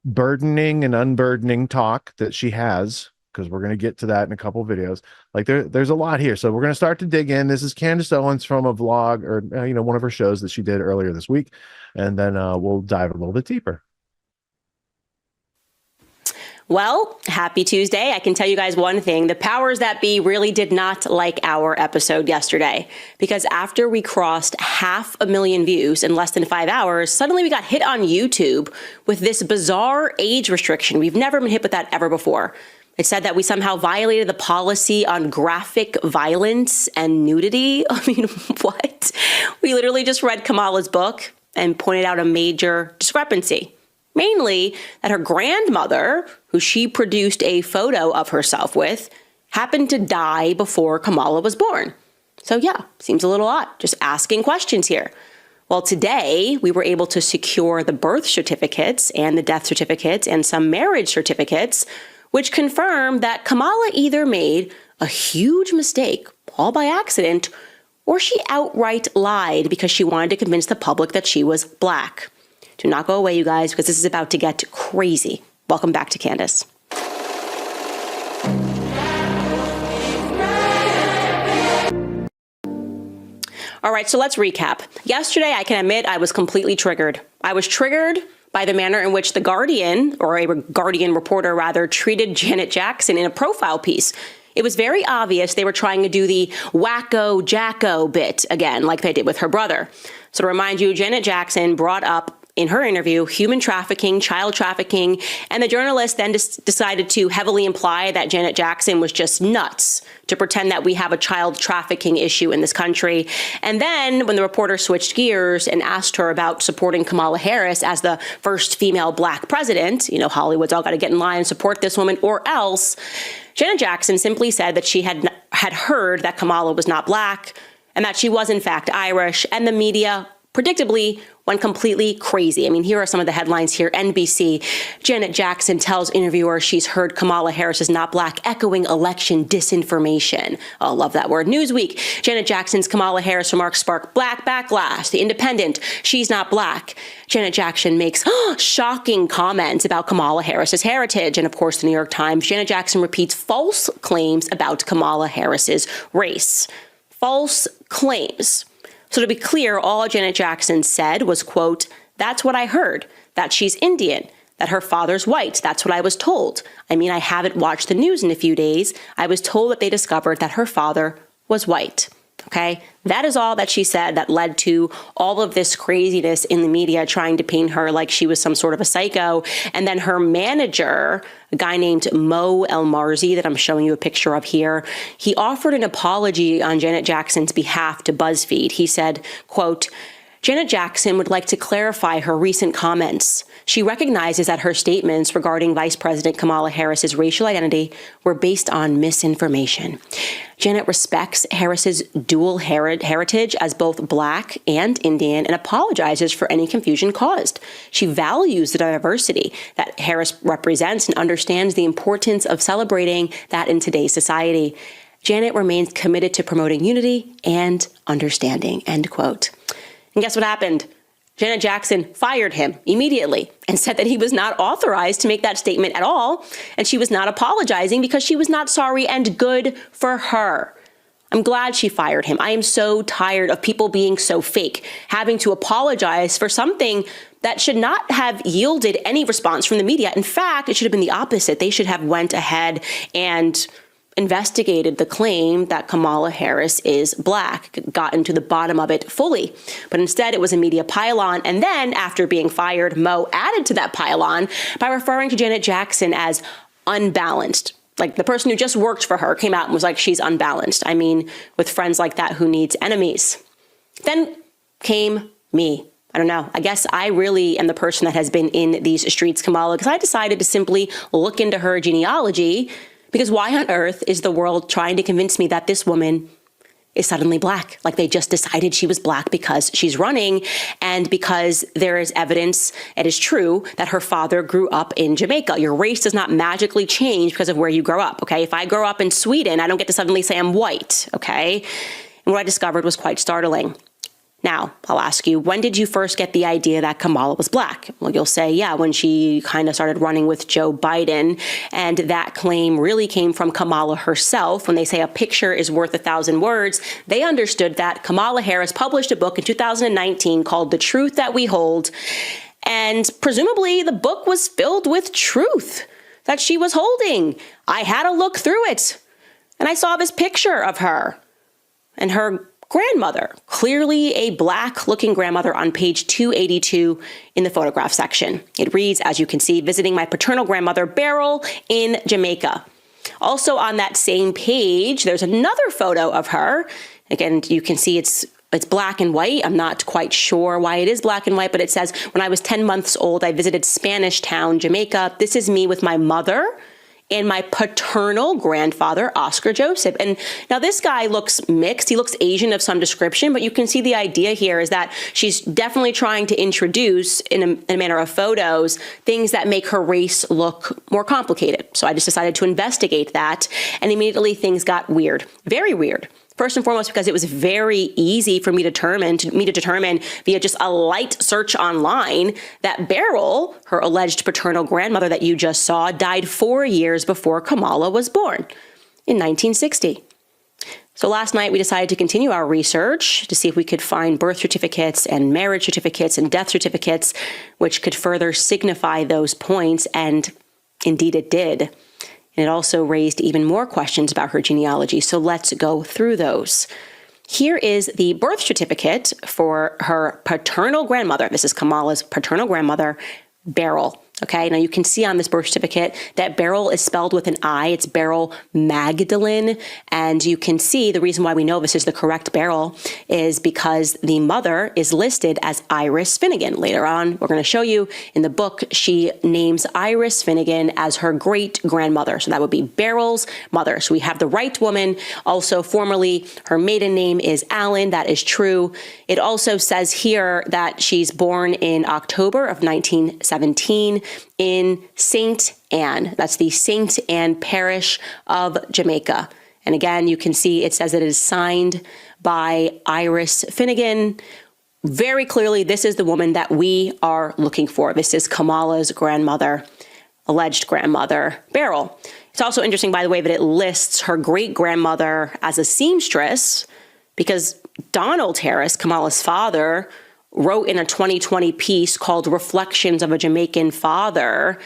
burdening and unburdening talk that she has, because we're going to get to that in a couple of videos. Like there's a lot here. So we're going to start to dig in. This is Candace Owens from a vlog, or one of her shows that she did earlier this week. And then we'll dive a little bit deeper. Well, happy Tuesday. I can tell you guys one thing. The powers that be really did not like our episode yesterday, because after we crossed 500,000 views in less than 5 hours, suddenly we got hit on YouTube with this bizarre age restriction. We've never been hit with that ever before. It said that we somehow violated the policy on graphic violence and nudity. I mean, what? We literally just read Kamala's book and pointed out a major discrepancy. Mainly that her grandmother, who she produced a photo of herself with, happened to die before Kamala was born. So yeah, seems a little odd. Just asking questions here. Well, today we were able to secure the birth certificates and the death certificates and some marriage certificates, which confirm that Kamala either made a huge mistake, all by accident, or she outright lied because she wanted to convince the public that she was black. Do not go away, you guys, because this is about to get crazy. Welcome back to Candace. All right, so let's recap. Yesterday, I can admit I was completely triggered. I was triggered by the manner in which the Guardian, or a Guardian reporter rather, treated Janet Jackson in a profile piece. It was very obvious they were trying to do the wacko jacko bit again, like they did with her brother. So to remind you, Janet Jackson brought up in her interview human trafficking, child trafficking, and the journalist then decided to heavily imply that Janet Jackson was just nuts to pretend that we have a child trafficking issue in this country. And then when the reporter switched gears and asked her about supporting Kamala Harris as the first female black president, you know, Hollywood's all got to get in line and support this woman or else, Janet Jackson simply said that she had heard that Kamala was not black and that she was in fact Irish, and the media predictably went completely crazy. I mean, here are some of the headlines here. NBC, Janet Jackson tells interviewer she's heard Kamala Harris is not black, echoing election disinformation. Oh, love that word. Newsweek, Janet Jackson's Kamala Harris remarks spark black backlash. The Independent, she's not black. Janet Jackson makes shocking comments about Kamala Harris's heritage. And of course, the New York Times, Janet Jackson repeats false claims about Kamala Harris's race. False claims. So to be clear, all Janet Jackson said was, quote, "That's what I heard, that she's Indian, that her father's white. That's what I was told. I mean, I haven't watched the news in a few days. I was told that they discovered that her father was white." Okay, that is all that she said that led to all of this craziness in the media trying to paint her like she was some sort of a psycho. And then her manager, a guy named Mo El-Marzi that I'm showing you a picture of here, he offered an apology on Janet Jackson's behalf to BuzzFeed. He said, quote, "Janet Jackson would like to clarify her recent comments. She recognizes that her statements regarding Vice President Kamala Harris's racial identity were based on misinformation. Janet respects Harris's dual heritage as both black and Indian and apologizes for any confusion caused. She values the diversity that Harris represents and understands the importance of celebrating that in today's society. Janet remains committed to promoting unity and understanding," end quote. And guess what happened? Janet Jackson fired him immediately and said that he was not authorized to make that statement at all, and she was not apologizing because she was not sorry, and good for her. I'm glad she fired him. I am so tired of people being so fake, having to apologize for something that should not have yielded any response from the media. In fact, it should have been the opposite. They should have went ahead and investigated the claim that Kamala Harris is black, gotten to the bottom of it fully. But instead, it was a media pylon. And then, after being fired, Mo added to that pylon by referring to Janet Jackson as unbalanced. Like, the person who just worked for her came out and was like, she's unbalanced. I mean, with friends like that, who needs enemies? Then came me. I don't know. I guess I really am the person that has been in these streets, Kamala, because I decided to simply look into her genealogy. Because why on earth is the world trying to convince me that this woman is suddenly black? Like, they just decided she was black because she's running and because there is evidence, it is true, that her father grew up in Jamaica. Your race does not magically change because of where you grow up, okay? If I grow up in Sweden, I don't get to suddenly say I'm white, okay? And what I discovered was quite startling. Now, I'll ask you, when did you first get the idea that Kamala was black? Well, you'll say, yeah, when she kind of started running with Joe Biden. And that claim really came from Kamala herself. When they say a picture is worth 1,000 words, they understood that Kamala Harris published a book in 2019 called The Truth That We Hold. And presumably the book was filled with truth that she was holding. I had a look through it and I saw this picture of her and her grandmother, clearly a black-looking grandmother, on page 282 in the photograph section. It reads, as you can see, visiting my paternal grandmother, Beryl, in Jamaica. Also on that same page, there's another photo of her. Again, you can see it's black and white. I'm not quite sure why it is black and white, but it says, when I was 10 months old, I visited Spanish Town, Jamaica. This is me with my mother and my paternal grandfather, Oscar Joseph. And now this guy looks mixed. He looks Asian of some description, but you can see the idea here is that she's definitely trying to introduce, in a manner of photos, things that make her race look more complicated. So I just decided to investigate that, and immediately things got weird, very weird. First and foremost, because it was very easy for me to determine via just a light search online that Beryl, her alleged paternal grandmother that you just saw, died 4 years before Kamala was born in 1960. So last night we decided to continue our research to see if we could find birth certificates and marriage certificates and death certificates, which could further signify those points, and indeed it did. And it also raised even more questions about her genealogy, so let's go through those. Here is the birth certificate for her paternal grandmother. This is Kamala's paternal grandmother, Beryl. Okay, now you can see on this birth certificate that Beryl is spelled with an I. It's Beryl Magdalene. And you can see the reason why we know this is the correct Beryl is because the mother is listed as Iris Finnegan. Later on, we're going to show you in the book, she names Iris Finnegan as her great grandmother. So that would be Beryl's mother. So we have the right woman. Also, formerly, her maiden name is Allen. That is true. It also says here that she's born in October of 1917. In St. Anne. That's the St. Anne parish of Jamaica. And again, you can see it says that it is signed by Iris Finnegan. Very clearly, this is the woman that we are looking for. This is Kamala's grandmother, alleged grandmother, Beryl. It's also interesting, by the way, that it lists her great-grandmother as a seamstress because Donald Harris, Kamala's father, wrote in a 2020 piece called Reflections of a Jamaican Father,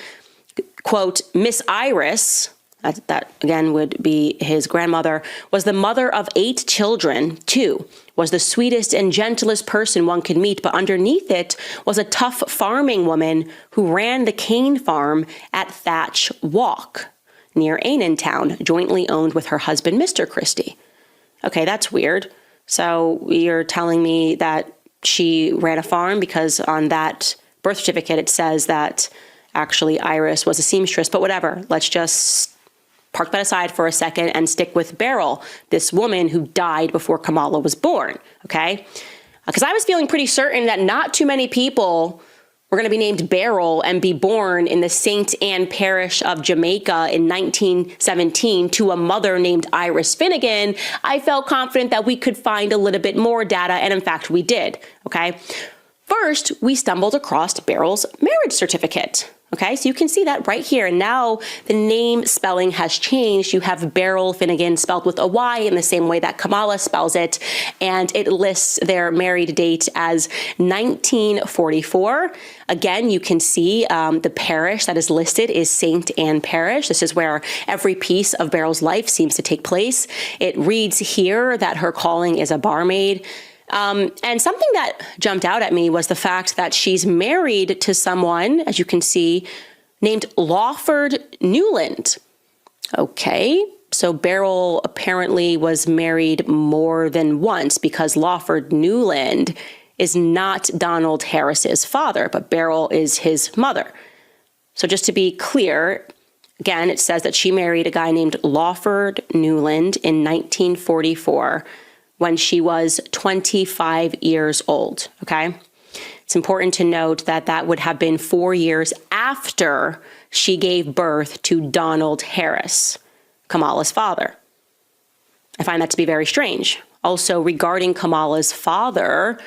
quote, Miss Iris, that again would be his grandmother, was the mother of 8 children, too, was the sweetest and gentlest person one could meet, but underneath it was a tough farming woman who ran the cane farm at Thatch Walk, near Annan Town, jointly owned with her husband, Mr. Christie. Okay, that's weird. So you're telling me that she ran a farm because on that birth certificate it says that actually Iris was a seamstress, but whatever. Let's just park that aside for a second and stick with Beryl, this woman who died before Kamala was born, okay? Because I was feeling pretty certain that not too many people were going to be named Beryl and be born in the St. Anne parish of Jamaica in 1917 to a mother named Iris Finnegan. I felt confident that we could find a little bit more data, and in fact, we did, okay? First, we stumbled across Beryl's marriage certificate. Okay, so you can see that right here. And now the name spelling has changed. You have Beryl Finnegan spelled with a Y in the same way that Kamala spells it. And it lists their married date as 1944. Again, you can see the parish that is listed is St. Anne Parish. This is where every piece of Beryl's life seems to take place. It reads here that her calling is a barmaid. And something that jumped out at me was the fact that she's married to someone, as you can see, named Lawford Newland. Okay, so Beryl apparently was married more than once because Lawford Newland is not Donald Harris's father, but Beryl is his mother. So just to be clear, again, it says that she married a guy named Lawford Newland in 1944. When she was 25 years old, okay? It's important to note that that would have been 4 years after she gave birth to Donald Harris, Kamala's father. I find that to be very strange. Also, regarding Kamala's father,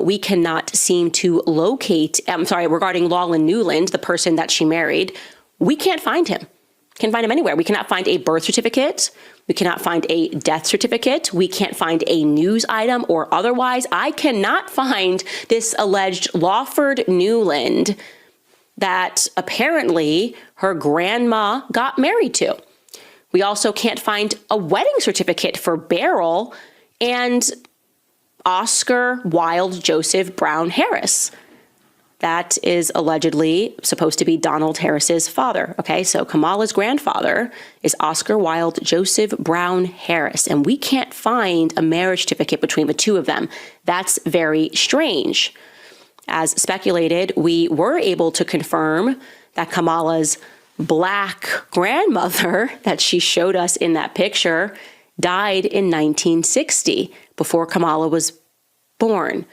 we cannot seem to locate, regarding Lawland Newland, the person that she married, we can't find him. Can't find him anywhere. We cannot find a birth certificate. We cannot find a death certificate. We can't find a news item or otherwise. I cannot find this alleged Lawford Newland that apparently her grandma got married to. We also can't find a wedding certificate for Beryl and Oscar Wilde Joseph Brown Harris. That is allegedly supposed to be Donald Harris's father. Okay, so Kamala's grandfather is Oscar Wilde Joseph Brown Harris, and we can't find a marriage certificate between the two of them. That's very strange. As speculated, we were able to confirm that Kamala's Black grandmother that she showed us in that picture died in 1960, before Kamala was born.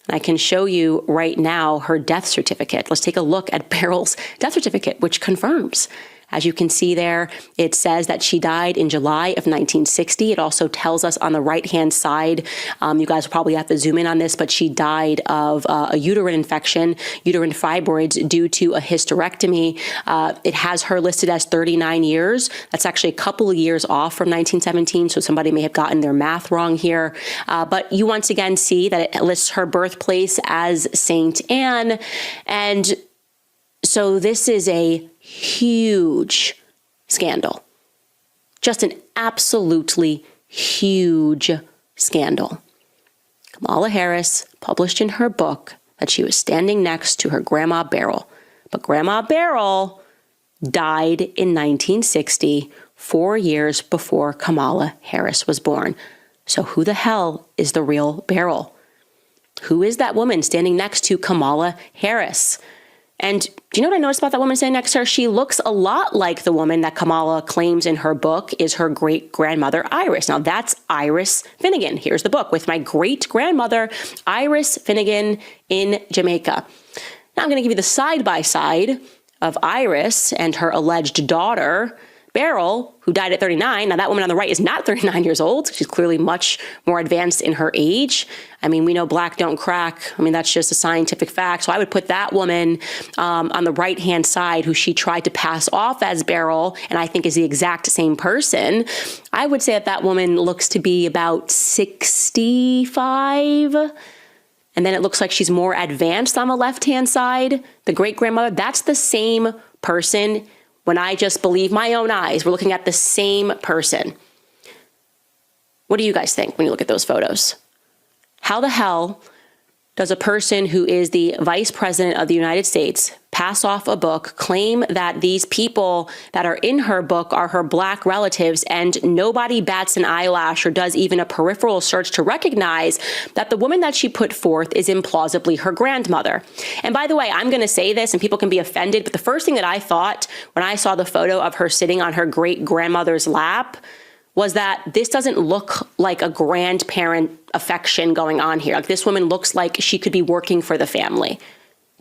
I can show you right now her death certificate. Let's take a look at Beryl's death certificate, which confirms. As you can see there, it says that she died in July of 1960. It also tells us on the right-hand side, you guys will probably have to zoom in on this, but she died of a uterine infection, uterine fibroids due to a hysterectomy. It has her listed as 39 years. That's actually a couple of years off from 1917, so somebody may have gotten their math wrong here. But you once again see that it lists her birthplace as St. Anne. And so this is a huge scandal. Just an absolutely huge scandal. Kamala Harris published in her book that she was standing next to her Grandma Beryl. But Grandma Beryl died in 1960, 4 years before Kamala Harris was born. So who the hell is the real Beryl? Who is that woman standing next to Kamala Harris? And do you know what I noticed about that woman standing next to her? She looks a lot like the woman that Kamala claims in her book is her great-grandmother, Iris. Now, that's Iris Finnegan. Here's the book with my great-grandmother, Iris Finnegan in Jamaica. Now, I'm going to give you the side-by-side of Iris and her alleged daughter, Beryl, who died at 39. Now, that woman on the right is not 39 years old. She's clearly much more advanced in her age. I mean, we know black don't crack. I mean, that's just a scientific fact. So I would put that woman on the right-hand side, who she tried to pass off as Beryl, and I think is the exact same person. I would say that woman looks to be about 65. And then it looks like she's more advanced on the left-hand side. The great-grandmother, that's the same person. When I just believe my own eyes, we're looking at the same person. What do you guys think when you look at those photos? How the hell does a person who is the vice president of the United States pass off a book, claim that these people that are in her book are her black relatives, and nobody bats an eyelash or does even a peripheral search to recognize that the woman that she put forth is implausibly her grandmother? And by the way, I'm going to say this and people can be offended, but the first thing that I thought when I saw the photo of her sitting on her great-grandmother's lap was that this doesn't look like a grandparent affection going on here. Like, this woman looks like she could be working for the family.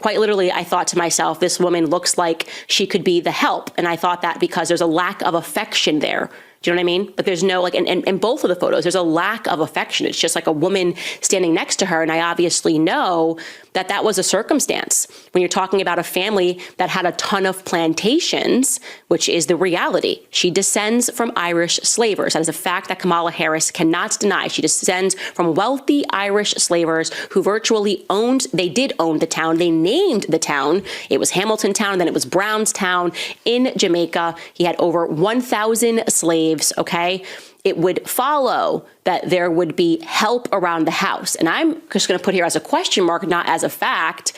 Quite literally, I thought to myself, this woman looks like she could be the help. And I thought that because there's a lack of affection there. Do you know what I mean? But there's no, like, in both of the photos, there's a lack of affection. It's just like a woman standing next to her. And I obviously know that that was a circumstance. When you're talking about a family that had a ton of plantations, which is the reality. She descends from Irish slavers. That is a fact that Kamala Harris cannot deny. She descends from wealthy Irish slavers who virtually they did own the town. They named the town. It was Hamilton Town, and then it was Brownstown in Jamaica. He had over 1,000 slaves, okay? It would follow that there would be help around the house. And I'm just going to put here as a question mark, not as a fact.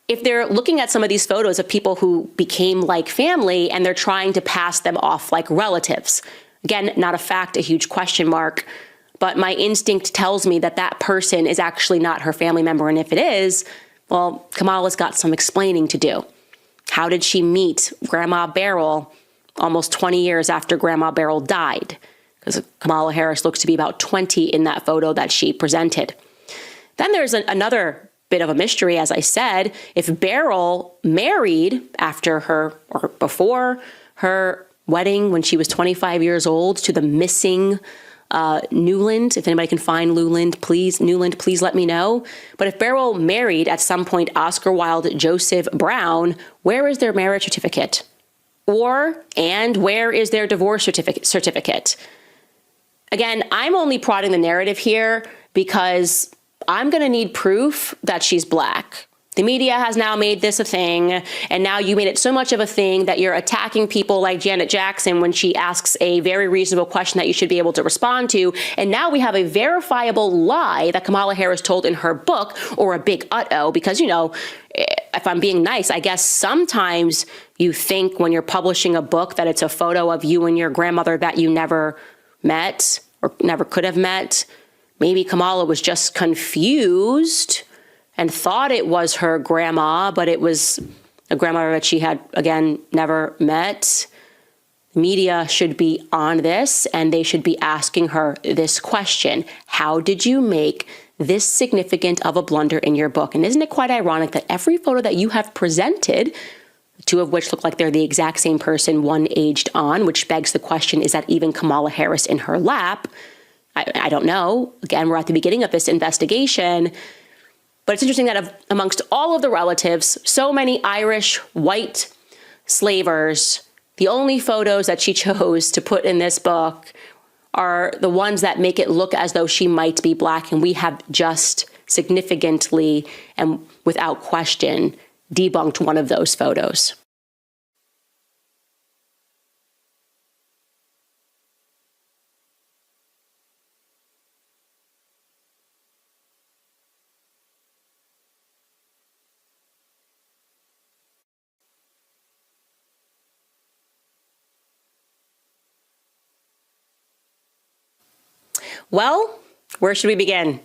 If they're looking at some of these photos of people who became like family and they're trying to pass them off like relatives, again, not a fact, a huge question mark. But my instinct tells me that that person is actually not her family member. And if it is, well, Kamala's got some explaining to do. How did she meet Grandma Beryl almost 20 years after Grandma Beryl died? Because Kamala Harris looks to be about 20 in that photo that she presented. Then there's another bit of a mystery, as I said. If Beryl married after her or before her wedding when she was 25 years old to the missing Newland, if anybody can find Newland, please let me know. But if Beryl married at some point Oscar Wilde Joseph Brown, where is their marriage certificate? And where is their divorce certificate? Again, I'm only prodding the narrative here because I'm going to need proof that she's black. The media has now made this a thing, and now you made it so much of a thing that you're attacking people like Janet Jackson when she asks a very reasonable question that you should be able to respond to. And now we have a verifiable lie that Kamala Harris told in her book, or a big uh-oh, because, you know, if I'm being nice, I guess sometimes you think when you're publishing a book that it's a photo of you and your grandmother that you never met or never could have met. Maybe Kamala was just confused and thought it was her grandma, but it was a grandmother that she had, again, never met. The media should be on this, and they should be asking her this question. How did you make this significant of a blunder in your book? And isn't it quite ironic that every photo that you have presented, two of which look like they're the exact same person, one aged on, which begs the question, is that even Kamala Harris in her lap? I don't know. Again, we're at the beginning of this investigation. But it's interesting that amongst all of the relatives, so many Irish white slavers, the only photos that she chose to put in this book are the ones that make it look as though she might be Black. And we have just significantly and without question debunked one of those photos. Well, where should we begin?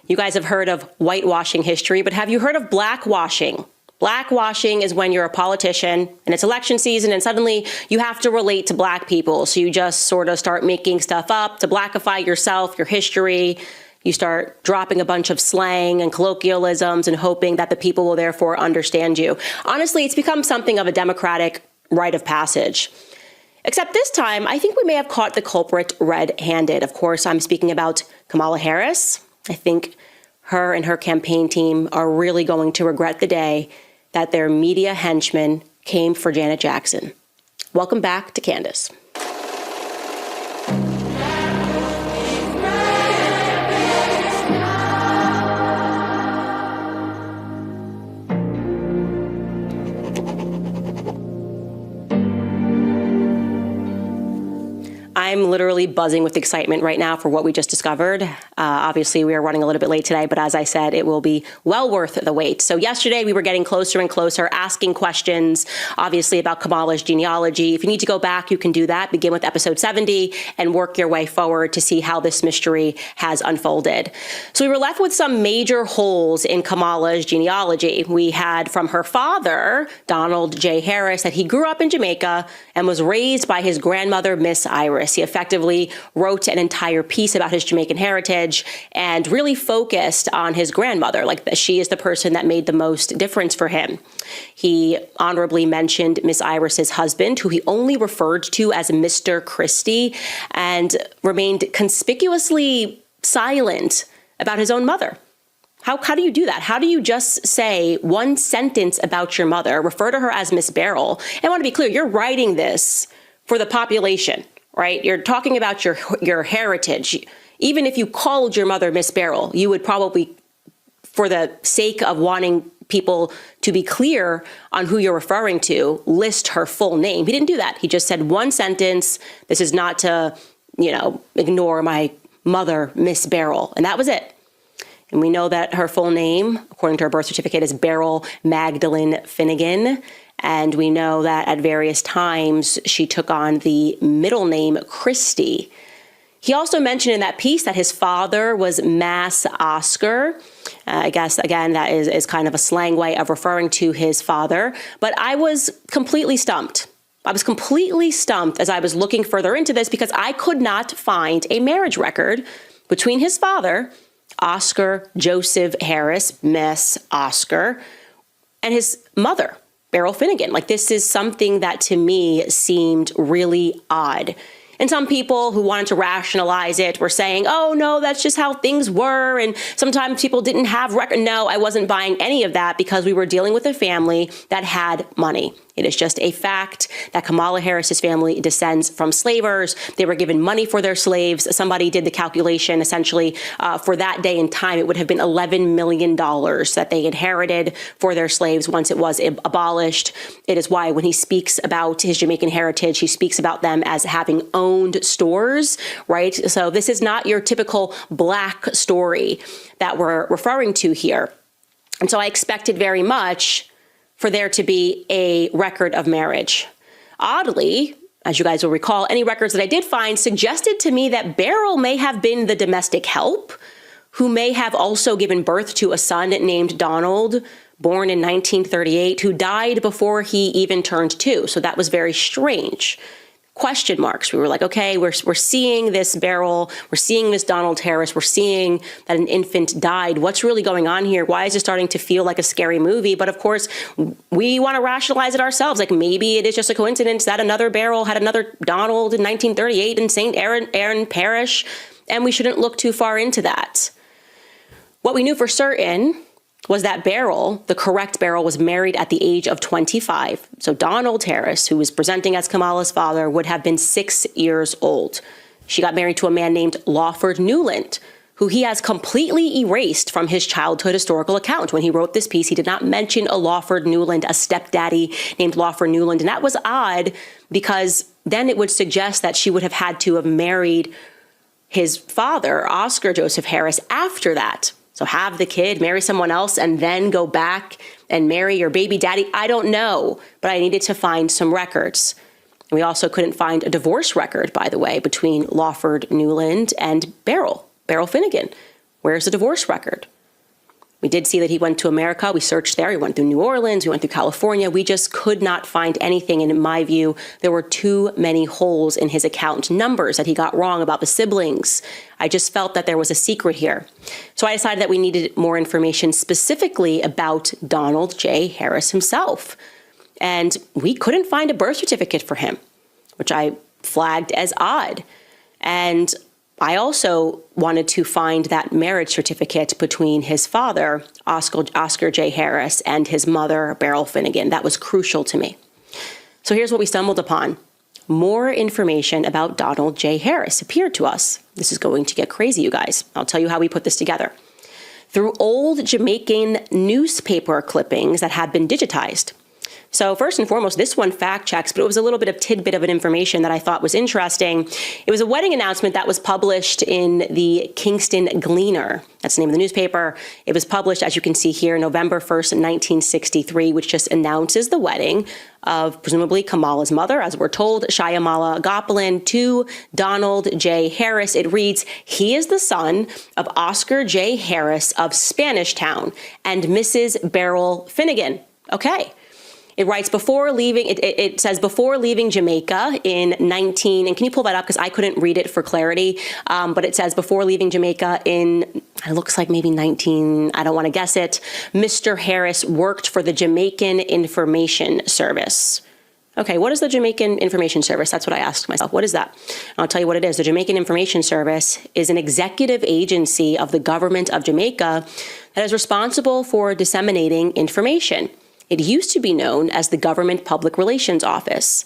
You guys have heard of whitewashing history, but have you heard of blackwashing? Blackwashing is when you're a politician and it's election season and suddenly you have to relate to Black people. So you just sort of start making stuff up to blackify yourself, your history. You start dropping a bunch of slang and colloquialisms and hoping that the people will therefore understand you. Honestly, it's become something of a democratic rite of passage. Except this time, I think we may have caught the culprit red-handed. Of course, I'm speaking about Kamala Harris. I think her and her campaign team are really going to regret the day that their media henchmen came for Janet Jackson. Welcome back to Candace. I'm literally buzzing with excitement right now for what we just discovered. Obviously, we are running a little bit late today, but as I said, it will be well worth the wait. So yesterday, we were getting closer and closer, asking questions, obviously, about Kamala's genealogy. If you need to go back, you can do that. Begin with episode 70 and work your way forward to see how this mystery has unfolded. So we were left with some major holes in Kamala's genealogy. We had from her father, Donald J. Harris, that he grew up in Jamaica and was raised by his grandmother, Miss Iris. He effectively wrote an entire piece about his Jamaican heritage and really focused on his grandmother, like she is the person that made the most difference for him. He honorably mentioned Miss Iris's husband, who he only referred to as Mr. Christie, and remained conspicuously silent about his own mother. How do you do that? How do you just say one sentence about your mother, refer to her as Miss Beryl? And I want to be clear, you're writing this for the population, right? You're talking about your heritage. Even if you called your mother Miss Beryl, you would probably, for the sake of wanting people to be clear on who you're referring to, list her full name. He didn't do that. He just said one sentence. This is not to, ignore my mother, Miss Beryl. And that was it. And we know that her full name, according to her birth certificate, is Beryl Magdalene Finnegan. And we know that at various times she took on the middle name Christie. He also mentioned in that piece that his father was Mass Oscar. I guess, again, that is kind of a slang way of referring to his father. But I was completely stumped. I was completely stumped as I was looking further into this because I could not find a marriage record between his father, Oscar Joseph Harris, Miss Oscar, and his mother, Beryl Finnegan. Like, this is something that to me seemed really odd. And some people who wanted to rationalize it were saying, oh, no, that's just how things were. And sometimes people didn't have record. No, I wasn't buying any of that because we were dealing with a family that had money. It is just a fact that Kamala Harris's family descends from slavers. They were given money for their slaves. Somebody did the calculation, essentially, for that day and time, it would have been $11 million that they inherited for their slaves once it was abolished. It is why when he speaks about his Jamaican heritage, he speaks about them as having owned stores, right? So this is not your typical Black story that we're referring to here. And so I expected very much for there to be a record of marriage. Oddly, as you guys will recall, any records that I did find suggested to me that Beryl may have been the domestic help, who may have also given birth to a son named Donald, born in 1938, who died before he even turned 2. So that was very strange. question marks. We were like, okay, we're seeing this Beryl, we're seeing this Donald Harris, we're seeing that an infant died. What's really going on here? Why is it starting to feel like a scary movie? But of course, we want to rationalize it ourselves. Like maybe it is just a coincidence that another Beryl had another Donald in 1938 in St. Aaron Parish, and we shouldn't look too far into that. What we knew for certain was that Beryl, the correct Beryl, was married at the age of 25. So Donald Harris, who was presenting as Kamala's father, would have been 6 years old. She got married to a man named Lawford Newland, who he has completely erased from his childhood historical account. When he wrote this piece, he did not mention a Lawford Newland, a stepdaddy named Lawford Newland. And that was odd because then it would suggest that she would have had to have married his father, Oscar Joseph Harris, after that. So have the kid, marry someone else, and then go back and marry your baby daddy. I don't know, but I needed to find some records. And we also couldn't find a divorce record, by the way, between Lawford Newland and Beryl Finnegan. Where's the divorce record? We did see that he went to America. We searched there. He went through New Orleans. We went through California. We just could not find anything. And in my view, there were too many holes in his account, numbers that he got wrong about the siblings. I just felt that there was a secret here. So I decided that we needed more information specifically about Donald J. Harris himself. And we couldn't find a birth certificate for him, which I flagged as odd. And I also wanted to find that marriage certificate between his father, Oscar J. Harris, and his mother, Beryl Finnegan. That was crucial to me. So here's what we stumbled upon. More information about Donald J. Harris appeared to us. This is going to get crazy, you guys. I'll tell you how we put this together. Through old Jamaican newspaper clippings that had been digitized. So first and foremost, this one fact checks, but it was a little bit of tidbit of an information that I thought was interesting. It was a wedding announcement that was published in the Kingston Gleaner. That's the name of the newspaper. It was published, as you can see here, November 1st, 1963, which just announces the wedding of presumably Kamala's mother, as we're told, Shyamala Gopalin, to Donald J. Harris. It reads, he is the son of Oscar J. Harris of Spanish Town and Mrs. Beryl Finnegan. Okay. It writes it says before leaving Jamaica in and can you pull that up because I couldn't read it for clarity, but it says before leaving Jamaica it looks like maybe I don't want to guess it, Mr. Harris worked for the Jamaican Information Service. Okay, what is the Jamaican Information Service? That's what I asked myself. What is that? I'll tell you what it is. The Jamaican Information Service is an executive agency of the government of Jamaica that is responsible for disseminating information. It used to be known as the Government Public Relations Office.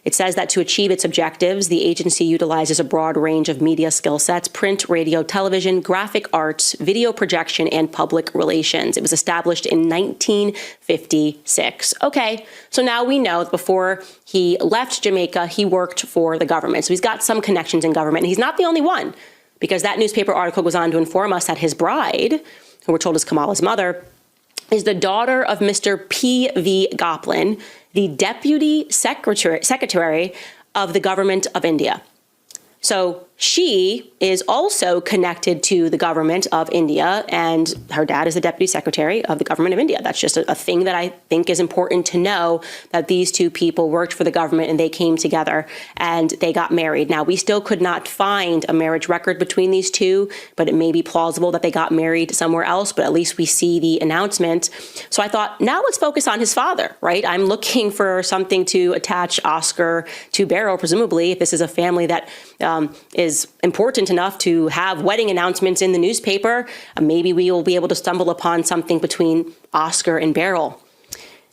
It says that to achieve its objectives, the agency utilizes a broad range of media skill sets: print, radio, television, graphic arts, video projection, and public relations. It was established in 1956. Okay, so now we know that before he left Jamaica, he worked for the government. So he's got some connections in government, and he's not the only one, because that newspaper article goes on to inform us that his bride, who we're told is Kamala's mother, is the daughter of Mr. P.V. Gopalin, the Deputy Secretary of the Government of India. So she is also connected to the government of India, and her dad is the Deputy Secretary of the Government of India. That's just a thing that I think is important to know, that these two people worked for the government and they came together and they got married. Now, we still could not find a marriage record between these two, but it may be plausible that they got married somewhere else, but at least we see the announcement. So I thought, now let's focus on his father, right? I'm looking for something to attach Oscar to Beryl, presumably, if this is a family that is important enough to have wedding announcements in the newspaper. Maybe we will be able to stumble upon something between Oscar and Beryl.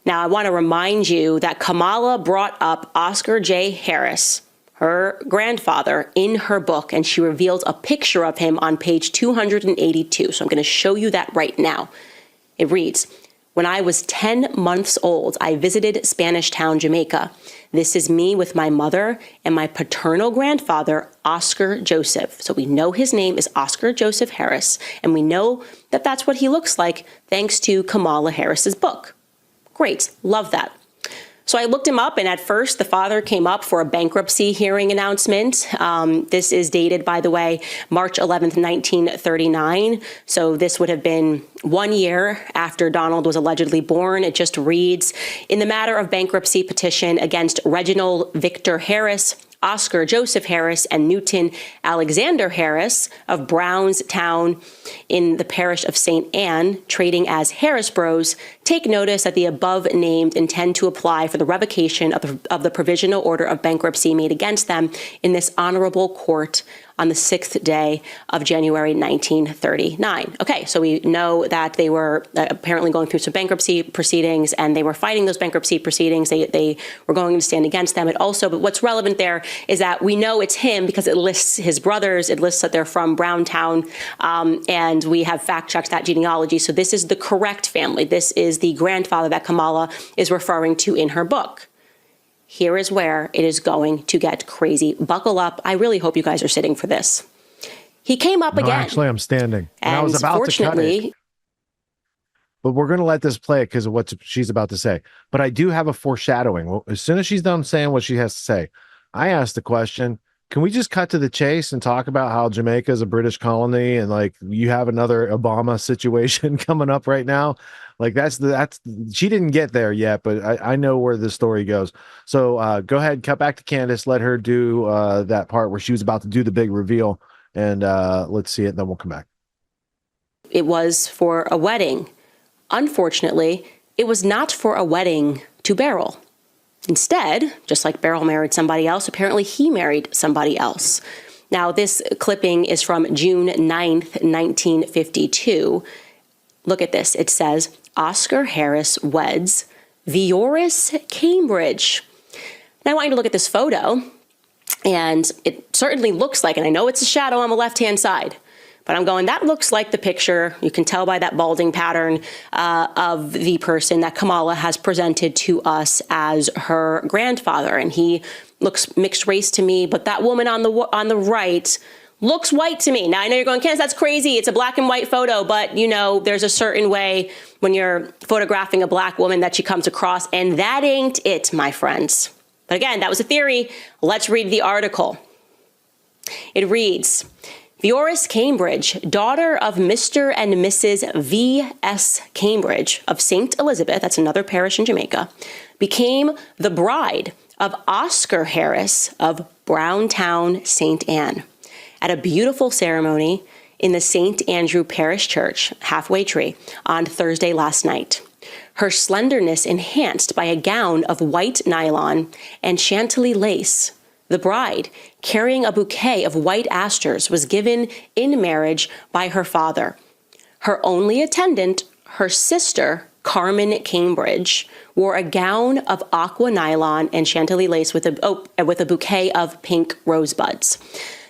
Now, I want to remind you that Kamala brought up Oscar J. Harris, her grandfather, in her book, and she reveals a picture of him on page 282. So I'm going to show you that right now. It reads, "When I was 10 months old, I visited Spanish Town, Jamaica. This is me with my mother and my paternal grandfather, Oscar Joseph." So we know his name is Oscar Joseph Harris, and we know that that's what he looks like thanks to Kamala Harris's book. Great, love that. So I looked him up, and at first the father came up for a bankruptcy hearing announcement. This is dated, by the way, March 11th, 1939. So this would have been 1 year after Donald was allegedly born. It just reads, "In the matter of bankruptcy petition against Reginald Victor Harris, Oscar Joseph Harris and Newton Alexander Harris of Brownstown in the parish of St. Anne, trading as Harris Bros, take notice that the above named intend to apply for the revocation of the provisional order of bankruptcy made against them in this honorable court on the 6th day of January 1939. Okay, so we know that they were apparently going through some bankruptcy proceedings, and they were fighting those bankruptcy proceedings. They were going to stand against them. But what's relevant there is that we know it's him because it lists his brothers. It lists that they're from Browntown, and we have fact-checked that genealogy. So this is the correct family. This is the grandfather that Kamala is referring to in her book. Here is where it is going to get crazy. Buckle up. I really hope you guys are sitting for this. He came up again. Actually, I'm standing. And I was about to cut it. But we're going to let this play because of what she's about to say. But I do have a foreshadowing. Well, as soon as she's done saying what she has to say, I asked the question, can we just cut to the chase and talk about how Jamaica is a British colony and like you have another Obama situation coming up right now? Like that's she didn't get there yet, but I know where the story goes. So go ahead, cut back to Candace, let her do that part where she was about to do the big reveal, and let's see it, and then we'll come back. It was for a wedding. Unfortunately, it was not for a wedding to Beryl. Instead, just like Beryl married somebody else, apparently he married somebody else. Now, this clipping is from June 9th, 1952. Look at this. It says, Oscar Harris weds Vioris Cambridge. Now I want you to look at this photo, and it certainly looks like, and I know it's a shadow on the left-hand side, but I'm going, that looks like the picture, you can tell by that balding pattern, of the person that Kamala has presented to us as her grandfather. And he looks mixed race to me, but that woman on the right looks white to me. Now, I know you're going, Candace, that's crazy. It's a black and white photo, but, you know, there's a certain way when you're photographing a black woman that she comes across, and that ain't it, my friends. But again, that was a theory. Let's read the article. It reads, Vioris Cambridge, daughter of Mr. and Mrs. V.S. Cambridge of St. Elizabeth, that's another parish in Jamaica, became the bride of Oscar Harris of Browntown, St. Anne, at a beautiful ceremony in the St. Andrew Parish Church, Halfway Tree, on Thursday last night. Her slenderness enhanced by a gown of white nylon and chantilly lace. The bride, carrying a bouquet of white asters, was given in marriage by her father. Her only attendant, her sister, Carmen Cambridge, wore a gown of aqua nylon and chantilly lace with a bouquet of pink rosebuds.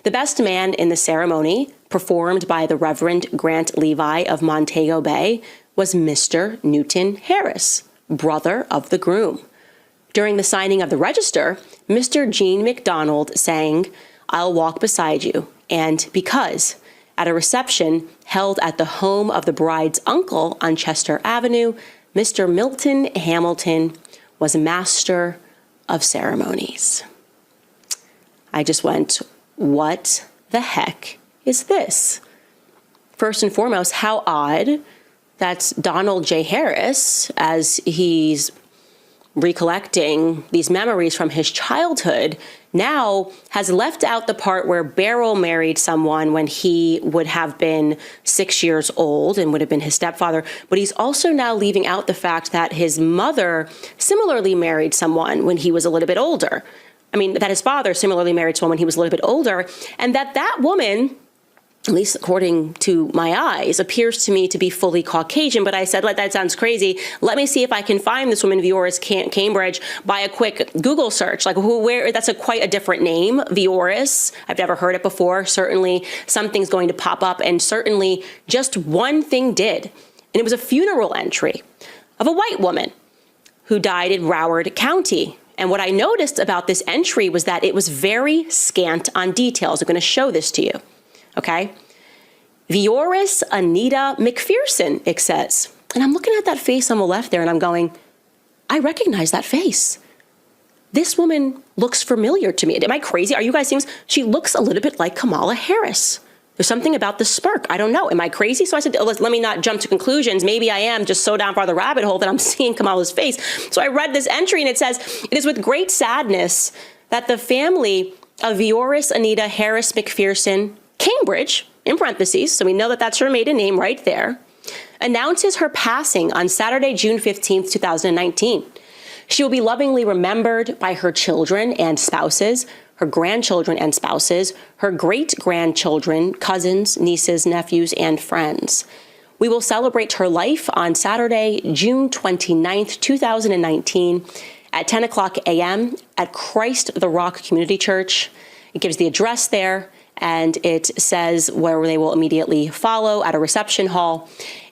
The best man in the ceremony, performed by the Reverend Grant Levi of Montego Bay, was Mr. Newton Harris, brother of the groom. During the signing of the register, Mr. Gene McDonald sang, I'll Walk Beside You, and Because, at a reception held at the home of the bride's uncle on Chester Avenue, Mr. Milton Hamilton was master of ceremonies. I just went, what the heck is this? First and foremost, how odd that Donald J. Harris, as he's recollecting these memories from his childhood, now has left out the part where Beryl married someone when he would have been 6 years old and would have been his stepfather. But he's also now leaving out the fact that his mother similarly married someone when he was a little bit older. I mean, that his father similarly married someone when he was a little bit older, and that woman, at least according to my eyes, appears to me to be fully Caucasian. But I said, that sounds crazy. Let me see if I can find this woman, Vioris Cambridge, by a quick Google search. Like, where? That's quite a different name, Vioris. I've never heard it before. Certainly something's going to pop up, and certainly just one thing did. And it was a funeral entry of a white woman who died in Broward County. And what I noticed about this entry was that it was very scant on details. I'm going to show this to you. Okay? Vioris Anita McPherson, it says. And I'm looking at that face on the left there, and I'm going, I recognize that face. This woman looks familiar to me. Am I crazy? Are you guys seeing this? She looks a little bit like Kamala Harris. There's something about the smirk. I don't know. Am I crazy? So I said, let me not jump to conclusions. Maybe I am just so down far the rabbit hole that I'm seeing Kamala's face. So I read this entry, and it says, it is with great sadness that the family of Vioris Anita Harris McPherson Cambridge, in parentheses, so we know that that's her maiden name right there, announces her passing on Saturday, June 15th, 2019. She will be lovingly remembered by her children and spouses, her grandchildren and spouses, her great-grandchildren, cousins, nieces, nephews, and friends. We will celebrate her life on Saturday, June 29th, 2019 at 10 o'clock a.m. at Christ the Rock Community Church. It gives the address there, and it says where they will immediately follow at a reception hall.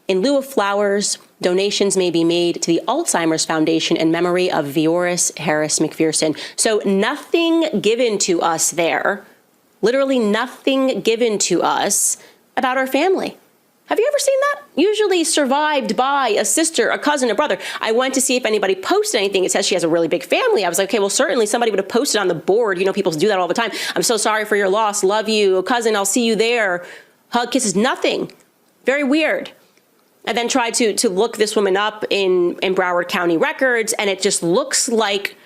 In lieu of flowers, donations may be made to the Alzheimer's Foundation in memory of Vioris Harris McPherson. So nothing given to us there, literally nothing given to us about our family. Have you ever seen that? Usually survived by a sister, a cousin, a brother. I went to see if anybody posted anything. It says she has a really big family. I was like, okay, well, certainly somebody would have posted on the board. You know, people do that all the time. I'm so sorry for your loss. Love you. Cousin, I'll see you there. Hug, kisses, nothing. Very weird. I then tried to look this woman up in Broward County records, and it just looks like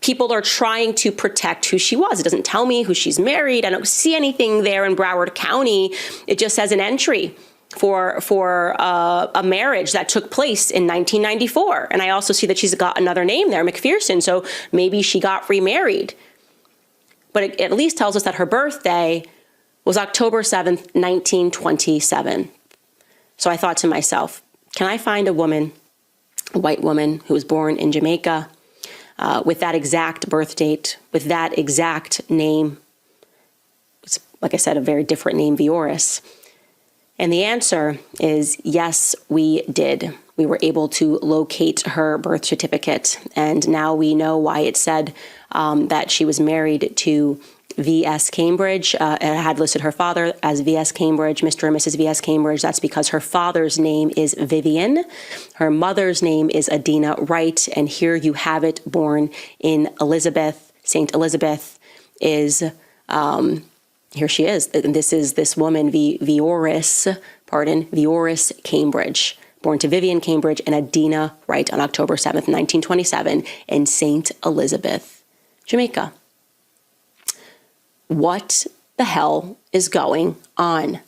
people are trying to protect who she was. It doesn't tell me who she's married. I don't see anything there in Broward County. It just says an entry for a marriage that took place in 1994. And I also see that she's got another name there, McPherson, so maybe she got remarried. But it at least tells us that her birthday was October 7th, 1927. So I thought to myself, can I find a woman, a white woman who was born in Jamaica with that exact birth date, with that exact name? It's, like I said, a very different name, Vioris. And the answer is yes, we did. We were able to locate her birth certificate. And now we know why it said that she was married to V.S. Cambridge. It had listed her father as V.S. Cambridge, Mr. and Mrs. V.S. Cambridge. That's because her father's name is Vivian. Her mother's name is Adina Wright. And here you have it, born in Elizabeth. St. Elizabeth is, here she is. And this is this woman, Vioris Cambridge, born to Vivian Cambridge and Adina Wright on October 7th, 1927 in St. Elizabeth, Jamaica. What the hell is going on?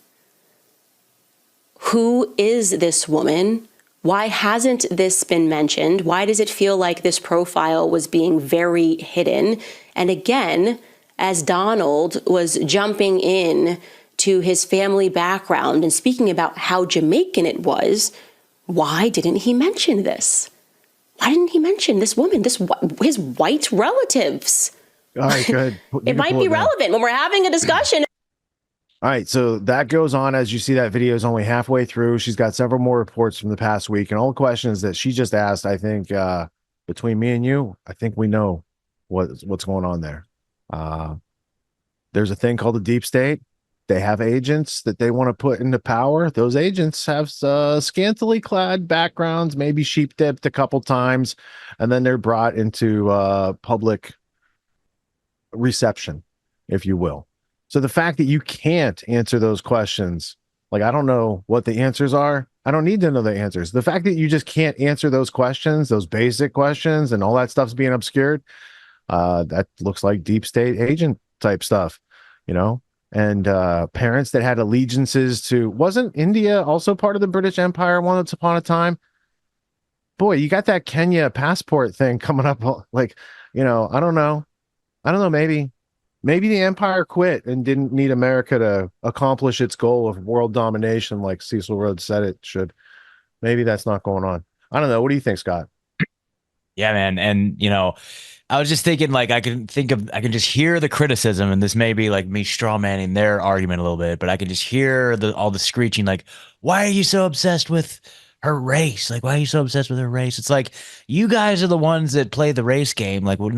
Who is this woman? Why hasn't this been mentioned? Why does it feel like this profile was being very hidden? And again, as Donald was jumping in to his family background and speaking about how Jamaican it was, why didn't he mention this? Why didn't he mention this woman, his white relatives? All right, good. It might be relevant when we're having a discussion. All right, so that goes on. As you see, that video is only halfway through. She's got several more reports from the past week, and all the questions that she just asked, I think, between me and you, I think we know what's going on there. There's a thing called the deep state. They have agents that they want to put into power. Those agents have scantily clad backgrounds, maybe sheep dipped a couple times, and then they're brought into public reception, if you will. So the fact that you can't answer those questions, like, I don't know what the answers are. I don't need to know the answers. The fact that you just can't answer those questions, those basic questions, and all that stuff's being obscured, that looks like deep state agent type stuff, you know? And parents that had allegiances to, wasn't India also part of the British Empire once upon a time? Boy, you got that Kenya passport thing coming up. Like, you know, I don't know. Maybe the empire quit and didn't need America to accomplish its goal of world domination like Cecil Rhodes said it should. Maybe that's not going on. I don't know. What do you think, Scott? Yeah, man. And, you know, I was just thinking, like, I can just hear the criticism, and this may be like me straw manning their argument a little bit, but I can just hear all the screeching, like, why are you so obsessed with her race? Like, why are you so obsessed with her race? It's like, you guys are the ones that play the race game. Like, we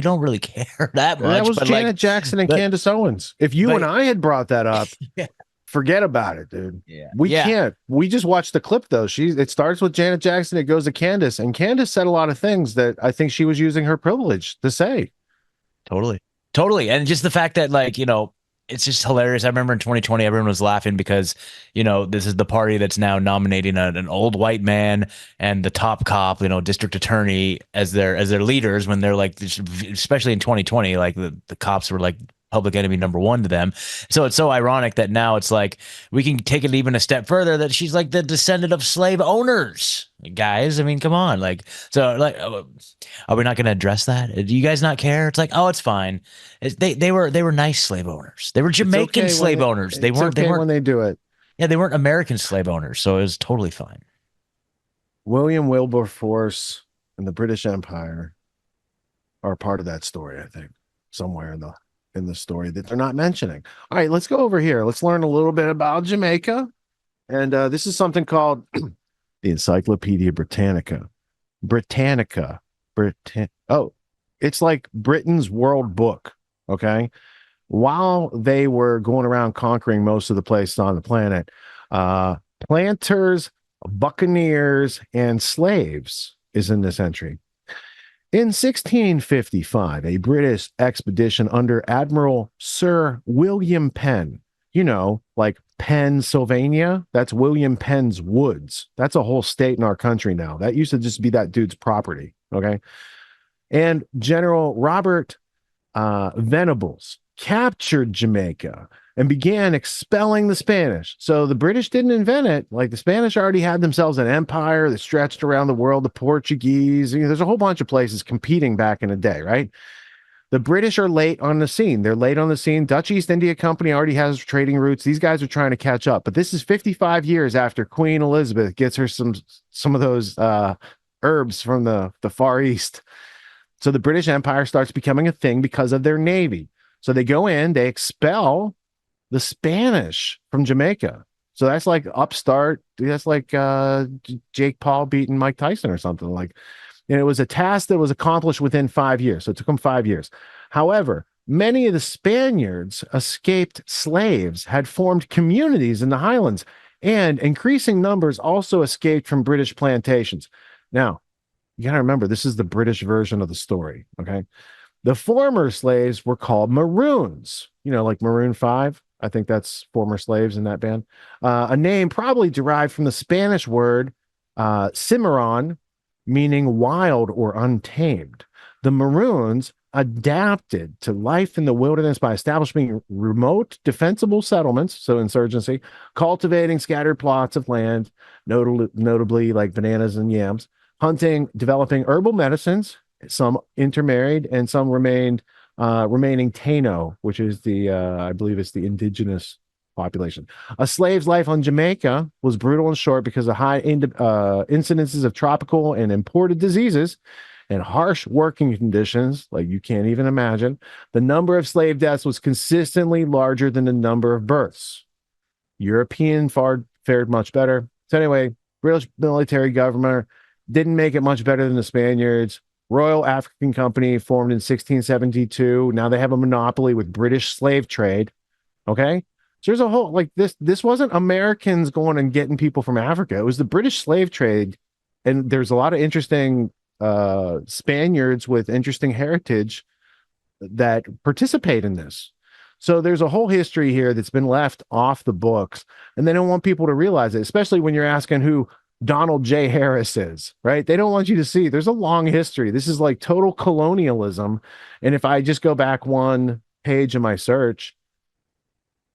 don't really care that much. That was Janet Jackson and Candace Owens. If you and I had brought that up, yeah. Forget about it, dude. Yeah. We can't. We just watched the clip, though. It starts with Janet Jackson. It goes to Candace. And Candace said a lot of things that I think she was using her privilege to say. Totally. And just the fact that, like, you know, it's just hilarious. I remember in 2020, everyone was laughing because, you know, this is the party that's now nominating an old white man and the top cop, you know, district attorney as their leaders, when they're like, especially in 2020, like the cops were like public enemy number one to them. So it's so ironic that now it's like we can take it even a step further that she's like the descendant of slave owners. Guys, I mean, come on. Like, so like, are we not going to address that? Do you guys not care? It's like, oh, it's fine. They were nice slave owners. They were Jamaican slave owners. They weren't when they do it. Yeah, they weren't American slave owners, so it was totally fine. William Wilberforce and the British Empire are part of that story, I think, somewhere in the story that they're not mentioning. All right, let's go over here. Let's learn a little bit about Jamaica. And this is something called the Encyclopedia Britannica. It's like Britain's World Book, okay? While they were going around conquering most of the places on the planet, planters, buccaneers, and slaves is in this entry. In 1655, a British expedition under Admiral Sir William Penn, like Pennsylvania, that's William Penn's woods. That's a whole state in our country now. That used to just be that dude's property, okay? And General Robert Venables captured Jamaica and began expelling the Spanish. So the British didn't invent it. Like the Spanish already had themselves an empire that stretched around the world. The Portuguese, there's a whole bunch of places competing back in the day, right? The British are late on the scene. They're late on the scene. Dutch East India Company already has trading routes. These guys are trying to catch up. But this is 55 years after Queen Elizabeth gets her some of those herbs from the Far East. So the British Empire starts becoming a thing because of their navy. So they go in, they expel the Spanish from Jamaica. So that's like upstart. That's like Jake Paul beating Mike Tyson or something. Like, and it was a task that was accomplished within 5 years. So it took them 5 years. However, many of the Spaniards, escaped slaves, had formed communities in the highlands, and increasing numbers also escaped from British plantations. Now, you got to remember, this is the British version of the story, okay? The former slaves were called Maroons, like Maroon 5. I think that's former slaves in that band. A name probably derived from the Spanish word cimarron, meaning wild or untamed. The Maroons adapted to life in the wilderness by establishing remote defensible settlements, so insurgency, cultivating scattered plots of land, notably like bananas and yams, hunting, developing herbal medicines, some intermarried, and some remaining Taino, which is I believe it's the indigenous population. A slave's life on Jamaica was brutal and short because of high incidences of tropical and imported diseases and harsh working conditions, like you can't even imagine. The number of slave deaths was consistently larger than the number of births. European fared much better. So anyway, British military governor didn't make it much better than the Spaniards. Royal African Company formed in 1672. Now they have a monopoly with British slave trade. Okay. So there's a whole, like this wasn't Americans going and getting people from Africa. It was the British slave trade. And there's a lot of interesting Spaniards with interesting heritage that participate in this. So there's a whole history here that's been left off the books. And they don't want people to realize it, especially when you're asking who Donald J. Harris is, right? They don't want you to see there's a long history. This is like total colonialism. And if I just go back one page in my search,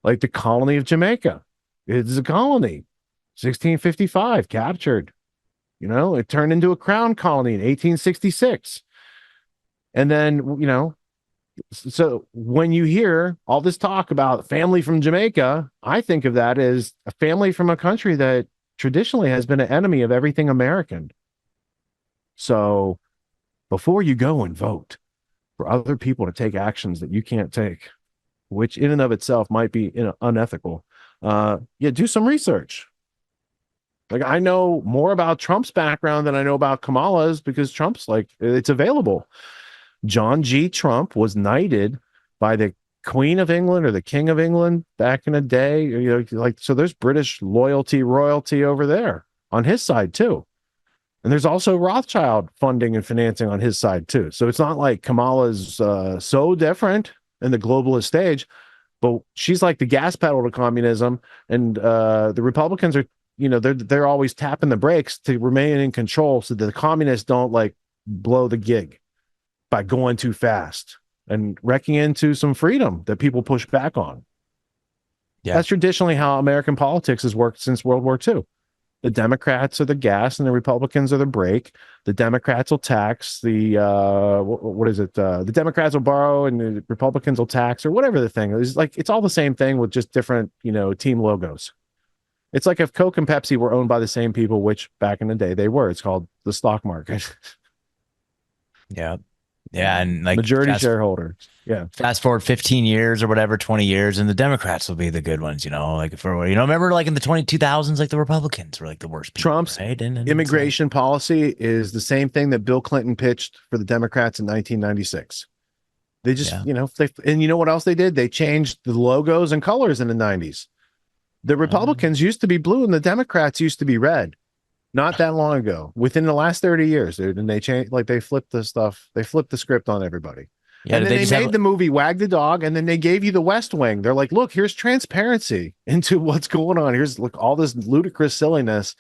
like the colony of Jamaica, it's a colony, 1655, captured. It turned into a crown colony in 1866. And then, so when you hear all this talk about family from Jamaica, I think of that as a family from a country that traditionally has been an enemy of everything American. So before you go and vote for other people to take actions that you can't take, which in and of itself might be unethical, do some research. Like, I know more about Trump's background than I know about Kamala's because Trump's it's available. John G. Trump was knighted by the Queen of England or the King of England back in the day. So there's British royalty over there on his side too. And there's also Rothschild funding and financing on his side too. So it's not like Kamala's so different in the globalist stage, but she's like the gas pedal to communism. And the Republicans are, they're always tapping the brakes to remain in control so that the communists don't blow the gig by going too fast. and wrecking into some freedom that people push back on. Yeah. That's traditionally how American politics has worked since World War II. The Democrats are the gas and the Republicans are the brake. The Democrats will tax the the Democrats will borrow and the Republicans will tax, or whatever the thing is. Like, it's all the same thing with just different, team logos. It's like if Coke and Pepsi were owned by the same people, which back in the day they were. It's called the stock market. Yeah. Yeah. And like majority shareholder. Yeah. Fast forward 15 years or whatever, 20 years, and the Democrats will be the good ones, remember like in the 2000s, like the Republicans were like the worst people. Trump's right? And immigration policy is the same thing that Bill Clinton pitched for the Democrats in 1996. They just, and you know what else they did? They changed the logos and colors in the 90s. The Republicans used to be blue and the Democrats used to be red. Not that long ago, within the last 30 years, dude. And they changed, like, they flipped the script on everybody. Yeah, and then they made the movie Wag the Dog, and then they gave you the West Wing. They're like, look, here's transparency into what's going on. Here's all this ludicrous silliness.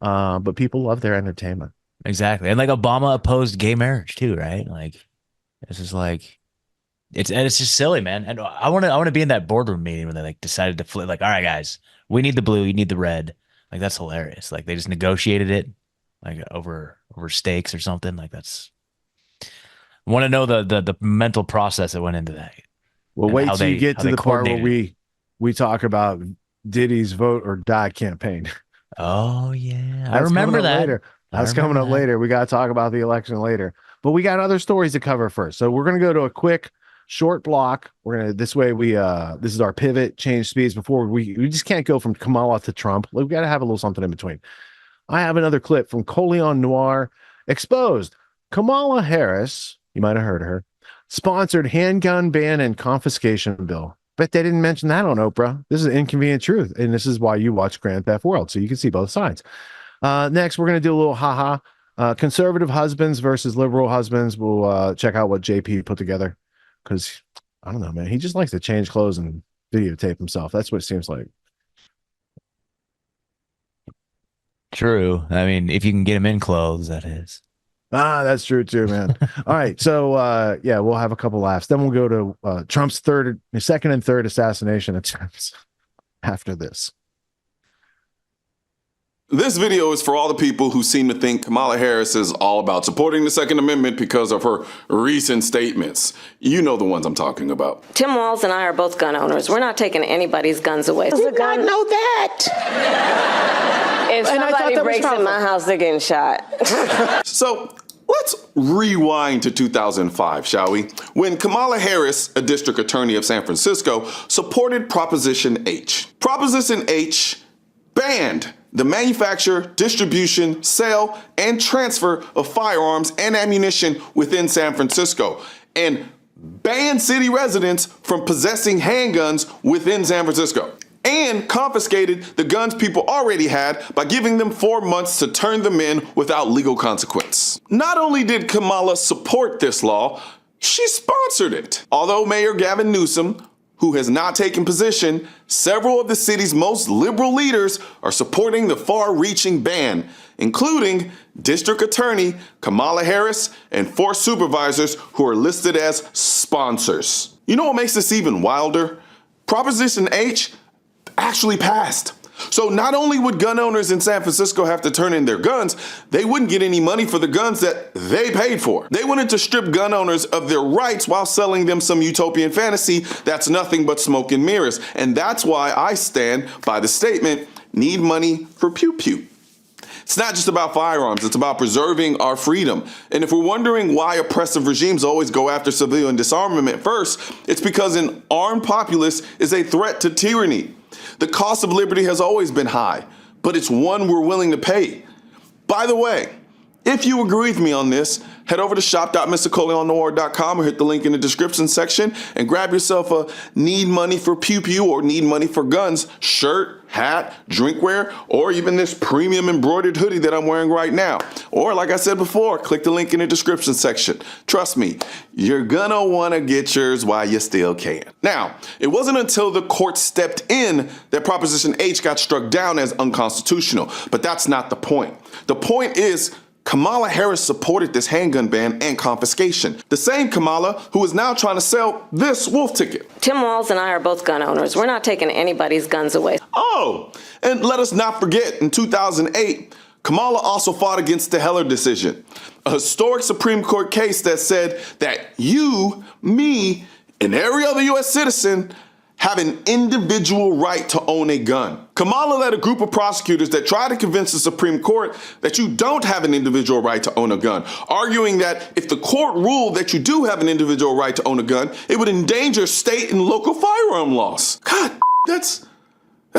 But people love their entertainment. Exactly. And like Obama opposed gay marriage too, right? Like, it's just like, it's just silly, man. And I want to be in that boardroom meeting when they like decided to flip, like, all right, guys, we need the blue, you need the red. Like, that's hilarious. Like, they just negotiated it like over stakes or something. Like, that's, I want to know the mental process that went into that. Well, wait till you get to the part where we talk about Diddy's vote or die campaign. Oh yeah. I remember that later. That's coming up later. We got to talk about the election later, but we got other stories to cover first. So we're going to go to a quick short block. This is our pivot, change speeds before we just can't go from Kamala to Trump. We got to have a little something in between. I have another clip from Coleon Noir. Exposed. Kamala Harris, you might have heard of her, sponsored handgun ban and confiscation bill. Bet they didn't mention that on Oprah. This is inconvenient truth. And this is why you watch Grand Theft World. So you can see both sides. Next, we're going to do a little conservative husbands versus liberal husbands. We'll check out what JP put together. Because, I don't know, man. He just likes to change clothes and videotape himself. That's what it seems like. True. I mean, if you can get him in clothes, that is. That's true too, man. All right. So, we'll have a couple laughs. Then we'll go to Trump's second and third assassination attempts after this. This video is for all the people who seem to think Kamala Harris is all about supporting the Second Amendment because of her recent statements. You know the ones I'm talking about. Tim Walz and I are both gun owners. We're not taking anybody's guns away. I did not know that. If somebody breaks in my house, they're getting shot. So let's rewind to 2005, shall we? When Kamala Harris, a district attorney of San Francisco, supported Proposition H. Proposition H banned the manufacture, distribution, sale, and transfer of firearms and ammunition within San Francisco, and banned city residents from possessing handguns within San Francisco, and confiscated the guns people already had by giving them 4 months to turn them in without legal consequence. Not only did Kamala support this law, she sponsored it. Although Mayor Gavin Newsom, who has not taken position, several of the city's most liberal leaders are supporting the far-reaching ban, including District Attorney Kamala Harris and 4 supervisors who are listed as sponsors. You know what makes this even wilder? Proposition H actually passed. So not only would gun owners in San Francisco have to turn in their guns, they wouldn't get any money for the guns that they paid for. They wanted to strip gun owners of their rights while selling them some utopian fantasy that's nothing but smoke and mirrors. And that's why I stand by the statement, need money for pew-pew. It's not just about firearms, it's about preserving our freedom. And if we're wondering why oppressive regimes always go after civilian disarmament first, it's because an armed populace is a threat to tyranny. The cost of liberty has always been high, but it's one we're willing to pay. By the way, if you agree with me on this, head over to shop.mrcoleonnoir.com or hit the link in the description section and grab yourself a need money for pew-pew or need money for guns shirt, hat, drinkware, or even this premium embroidered hoodie that I'm wearing right now. Or like I said before, click the link in the description section. Trust me, you're gonna wanna get yours while you still can. Now, it wasn't until the court stepped in that Proposition H got struck down as unconstitutional, but that's not the point. The point is, Kamala Harris supported this handgun ban and confiscation. The same Kamala who is now trying to sell this wolf ticket. Tim Walz and I are both gun owners. We're not taking anybody's guns away. Oh, and let us not forget, in 2008, Kamala also fought against the Heller decision, a historic Supreme Court case that said that you, me, and every other U.S. citizen have an individual right to own a gun. Kamala led a group of prosecutors that tried to convince the Supreme Court that you don't have an individual right to own a gun, arguing that if the court ruled that you do have an individual right to own a gun, it would endanger state and local firearm laws. God, that's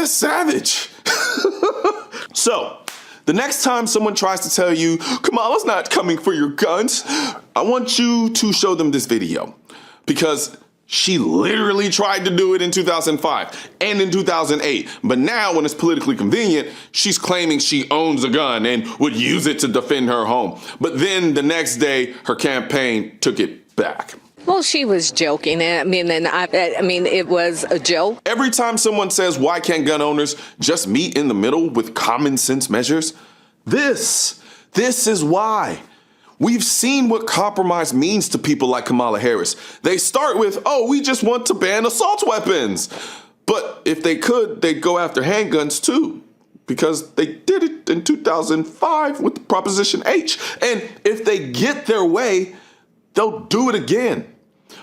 savage. So, the next time someone tries to tell you, Kamala's not coming for your guns, I want you to show them this video, because she literally tried to do it in 2005 and in 2008. But now, when it's politically convenient, she's claiming she owns a gun and would use it to defend her home. But then the next day, her campaign took it back. Well, she was joking. I mean, it was a joke. Every time someone says, why can't gun owners just meet in the middle with common sense measures? This is why. We've seen what compromise means to people like Kamala Harris. They start with, oh, we just want to ban assault weapons. But if they could, they'd go after handguns too, because they did it in 2005 with Proposition H. And if they get their way, they'll do it again.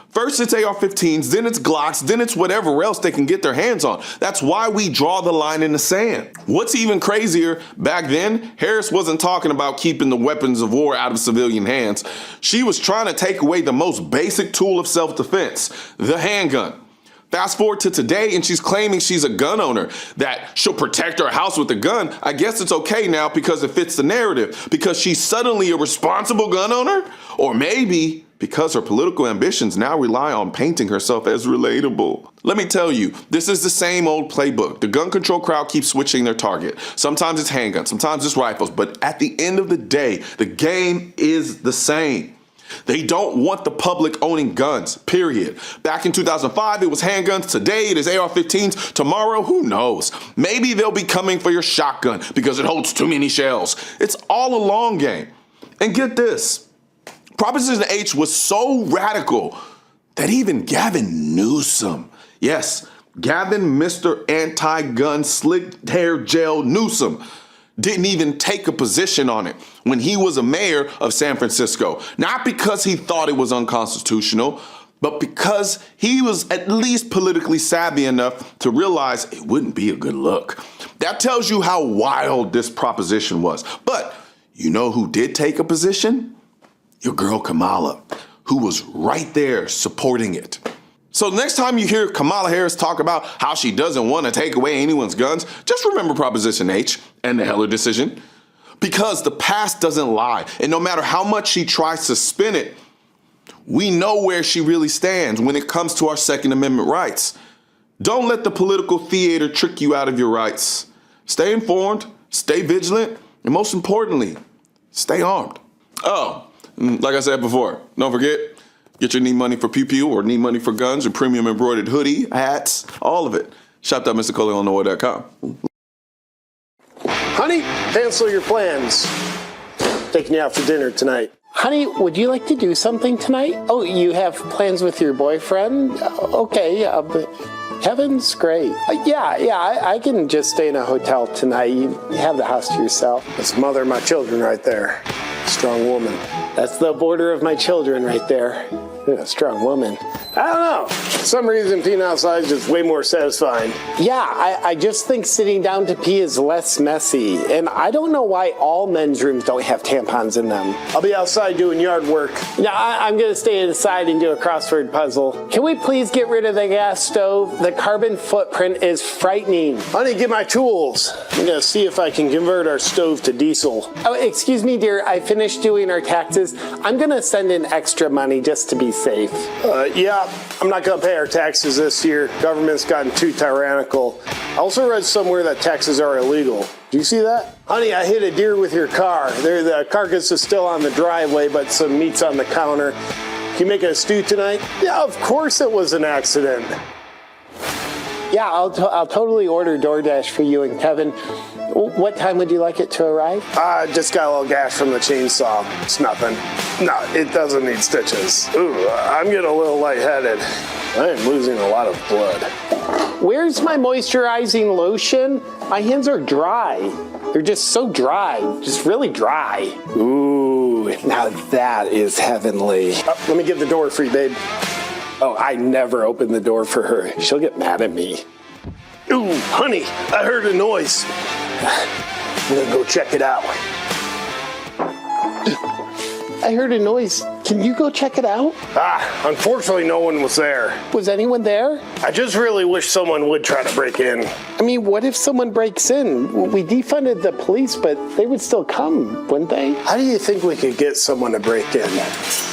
First it's AR-15s, then it's Glocks, then it's whatever else they can get their hands on. That's why we draw the line in the sand. What's even crazier, back then, Harris wasn't talking about keeping the weapons of war out of civilian hands. She was trying to take away the most basic tool of self-defense, the handgun. Fast forward to today, and she's claiming she's a gun owner, that she'll protect her house with a gun. I guess it's okay now because it fits the narrative, because she's suddenly a responsible gun owner? Or maybe because her political ambitions now rely on painting herself as relatable. Let me tell you, this is the same old playbook. The gun control crowd keeps switching their target. Sometimes it's handguns, sometimes it's rifles, but at the end of the day, the game is the same. They don't want the public owning guns, period. Back in 2005, it was handguns. Today, it is AR-15s. Tomorrow, who knows? Maybe they'll be coming for your shotgun because it holds too many shells. It's all a long game. And get this, Proposition H was so radical that even Gavin Newsom, yes, Gavin, Mr. Anti-Gun, Slick Hair Gel Newsom, didn't even take a position on it when he was a mayor of San Francisco. Not because he thought it was unconstitutional, but because he was at least politically savvy enough to realize it wouldn't be a good look. That tells you how wild this proposition was. But you know who did take a position? Your girl Kamala, who was right there supporting it. So next time you hear Kamala Harris talk about how she doesn't want to take away anyone's guns, just remember Proposition H and the Heller decision. Because the past doesn't lie, and no matter how much she tries to spin it, we know where she really stands when it comes to our Second Amendment rights. Don't let the political theater trick you out of your rights. Stay informed, stay vigilant, and most importantly, stay armed. Oh, like I said before, don't forget, get your need money for pew-pew or need money for guns or premium embroidered hoodie, hats, all of it. Shop.MrColeyOnTheWay.com. Honey, cancel your plans. Taking you out for dinner tonight. Honey, would you like to do something tonight? Oh, you have plans with your boyfriend? Okay, Kevin's great. I can just stay in a hotel tonight. You have the house to yourself. That's the mother of my children right there. Strong woman. That's the border of my children right there. Yeah, strong woman. I don't know. For some reason, peeing outside is just way more satisfying. Yeah, I just think sitting down to pee is less messy. And I don't know why all men's rooms don't have tampons in them. I'll be outside doing yard work. Yeah, I'm going to stay inside and do a crossword puzzle. Can we please get rid of the gas stove? The carbon footprint is frightening. Honey, get my tools. I'm going to see if I can convert our stove to diesel. Oh, excuse me, dear. I finished doing our taxes. I'm going to send in extra money just to be safe. Yeah, I'm not going to pay our taxes this year. Government's gotten too tyrannical. I also read somewhere that taxes are illegal. Do you see that? Honey, I hit a deer with your car. The carcass is still on the driveway, but some meat's on the counter. Can you make a stew tonight? Yeah, of course it was an accident. Yeah, I'll totally order DoorDash for you and Kevin. What time would you like it to arrive? Just got a little gas from the chainsaw. It's nothing. No, it doesn't need stitches. Ooh, I'm getting a little lightheaded. I am losing a lot of blood. Where's my moisturizing lotion? My hands are dry. They're just so dry, just really dry. Ooh, now that is heavenly. Let me give the door for you, babe. Oh, I never open the door for her. She'll get mad at me. Ooh, honey, I heard a noise. I'm gonna go check it out. I heard a noise. Can you go check it out? Unfortunately, no one was there. Was anyone there? I just really wish someone would try to break in. I mean, what if someone breaks in? We defunded the police, but they would still come, wouldn't they? How do you think we could get someone to break in?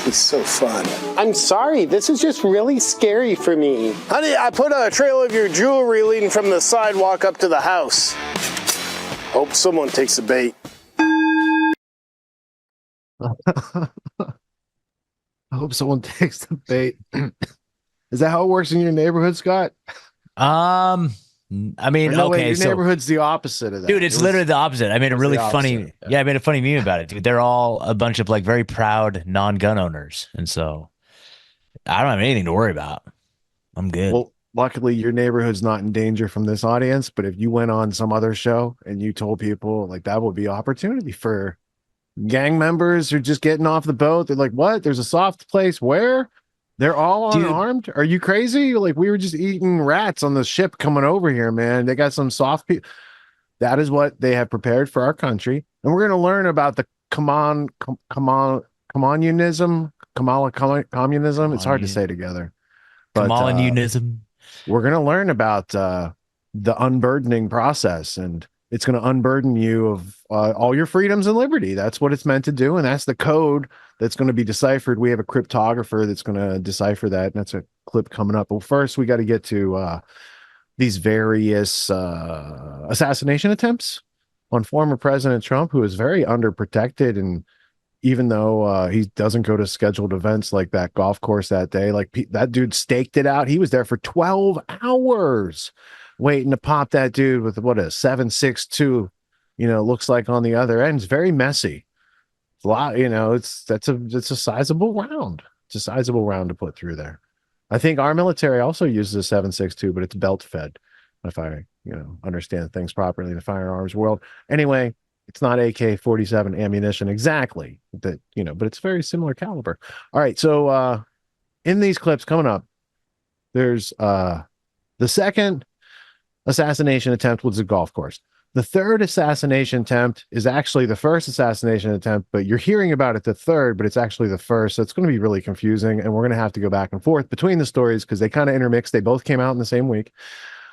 It's so fun. I'm sorry, this is just really scary for me. Honey, I put a trail of your jewelry leading from the sidewalk up to the house. Hope someone takes the bait. I hope someone takes the bait. Is that how it works in your neighborhood, Scott? I mean, no, okay, wait, your so neighborhood's the opposite of that. dude, it's literally the opposite. I made a really funny, I made a funny meme about it, dude. They're all a bunch of like very proud non-gun owners, and so I don't have anything to worry about. I'm good. Well, luckily your neighborhood's not in danger from this audience, but if you went on some other show and you told people, like, that would be opportunity for gang members who are just getting off the boat. They're like, what? There's a soft place where? They're all unarmed? Are you crazy? Like, we were just eating rats on the ship coming over here, man. They got some soft people. That is what they have prepared for our country. And we're going to learn about the communism. It's hard to say together. Communism. We're going to learn about the unburdening process, and it's going to unburden you of all your freedoms and liberty. That's what it's meant to do. And that's the code that's going to be deciphered. We have a cryptographer that's going to decipher that. And that's a clip coming up. Well, first we got to get to these various assassination attempts on former President Trump, who is very underprotected. And even though he doesn't go to scheduled events like that golf course that day, like that dude staked it out. He was there for 12 hours waiting to pop that dude with what a 7.62, looks like on the other end. It's very messy. It's a lot, it's a sizable round. It's a sizable round to put through there. I think our military also uses a 7.62, but it's belt fed, if I, understand things properly in the firearms world. Anyway, it's not AK-47 ammunition exactly, but it's very similar caliber. All right, so in these clips coming up, there's the second assassination attempt was a golf course. The third assassination attempt is actually the first assassination attempt, but you're hearing about it the third, but it's actually the first. So it's going to be really confusing, and we're going to have to go back and forth between the stories because they kind of intermix. They both came out in the same week.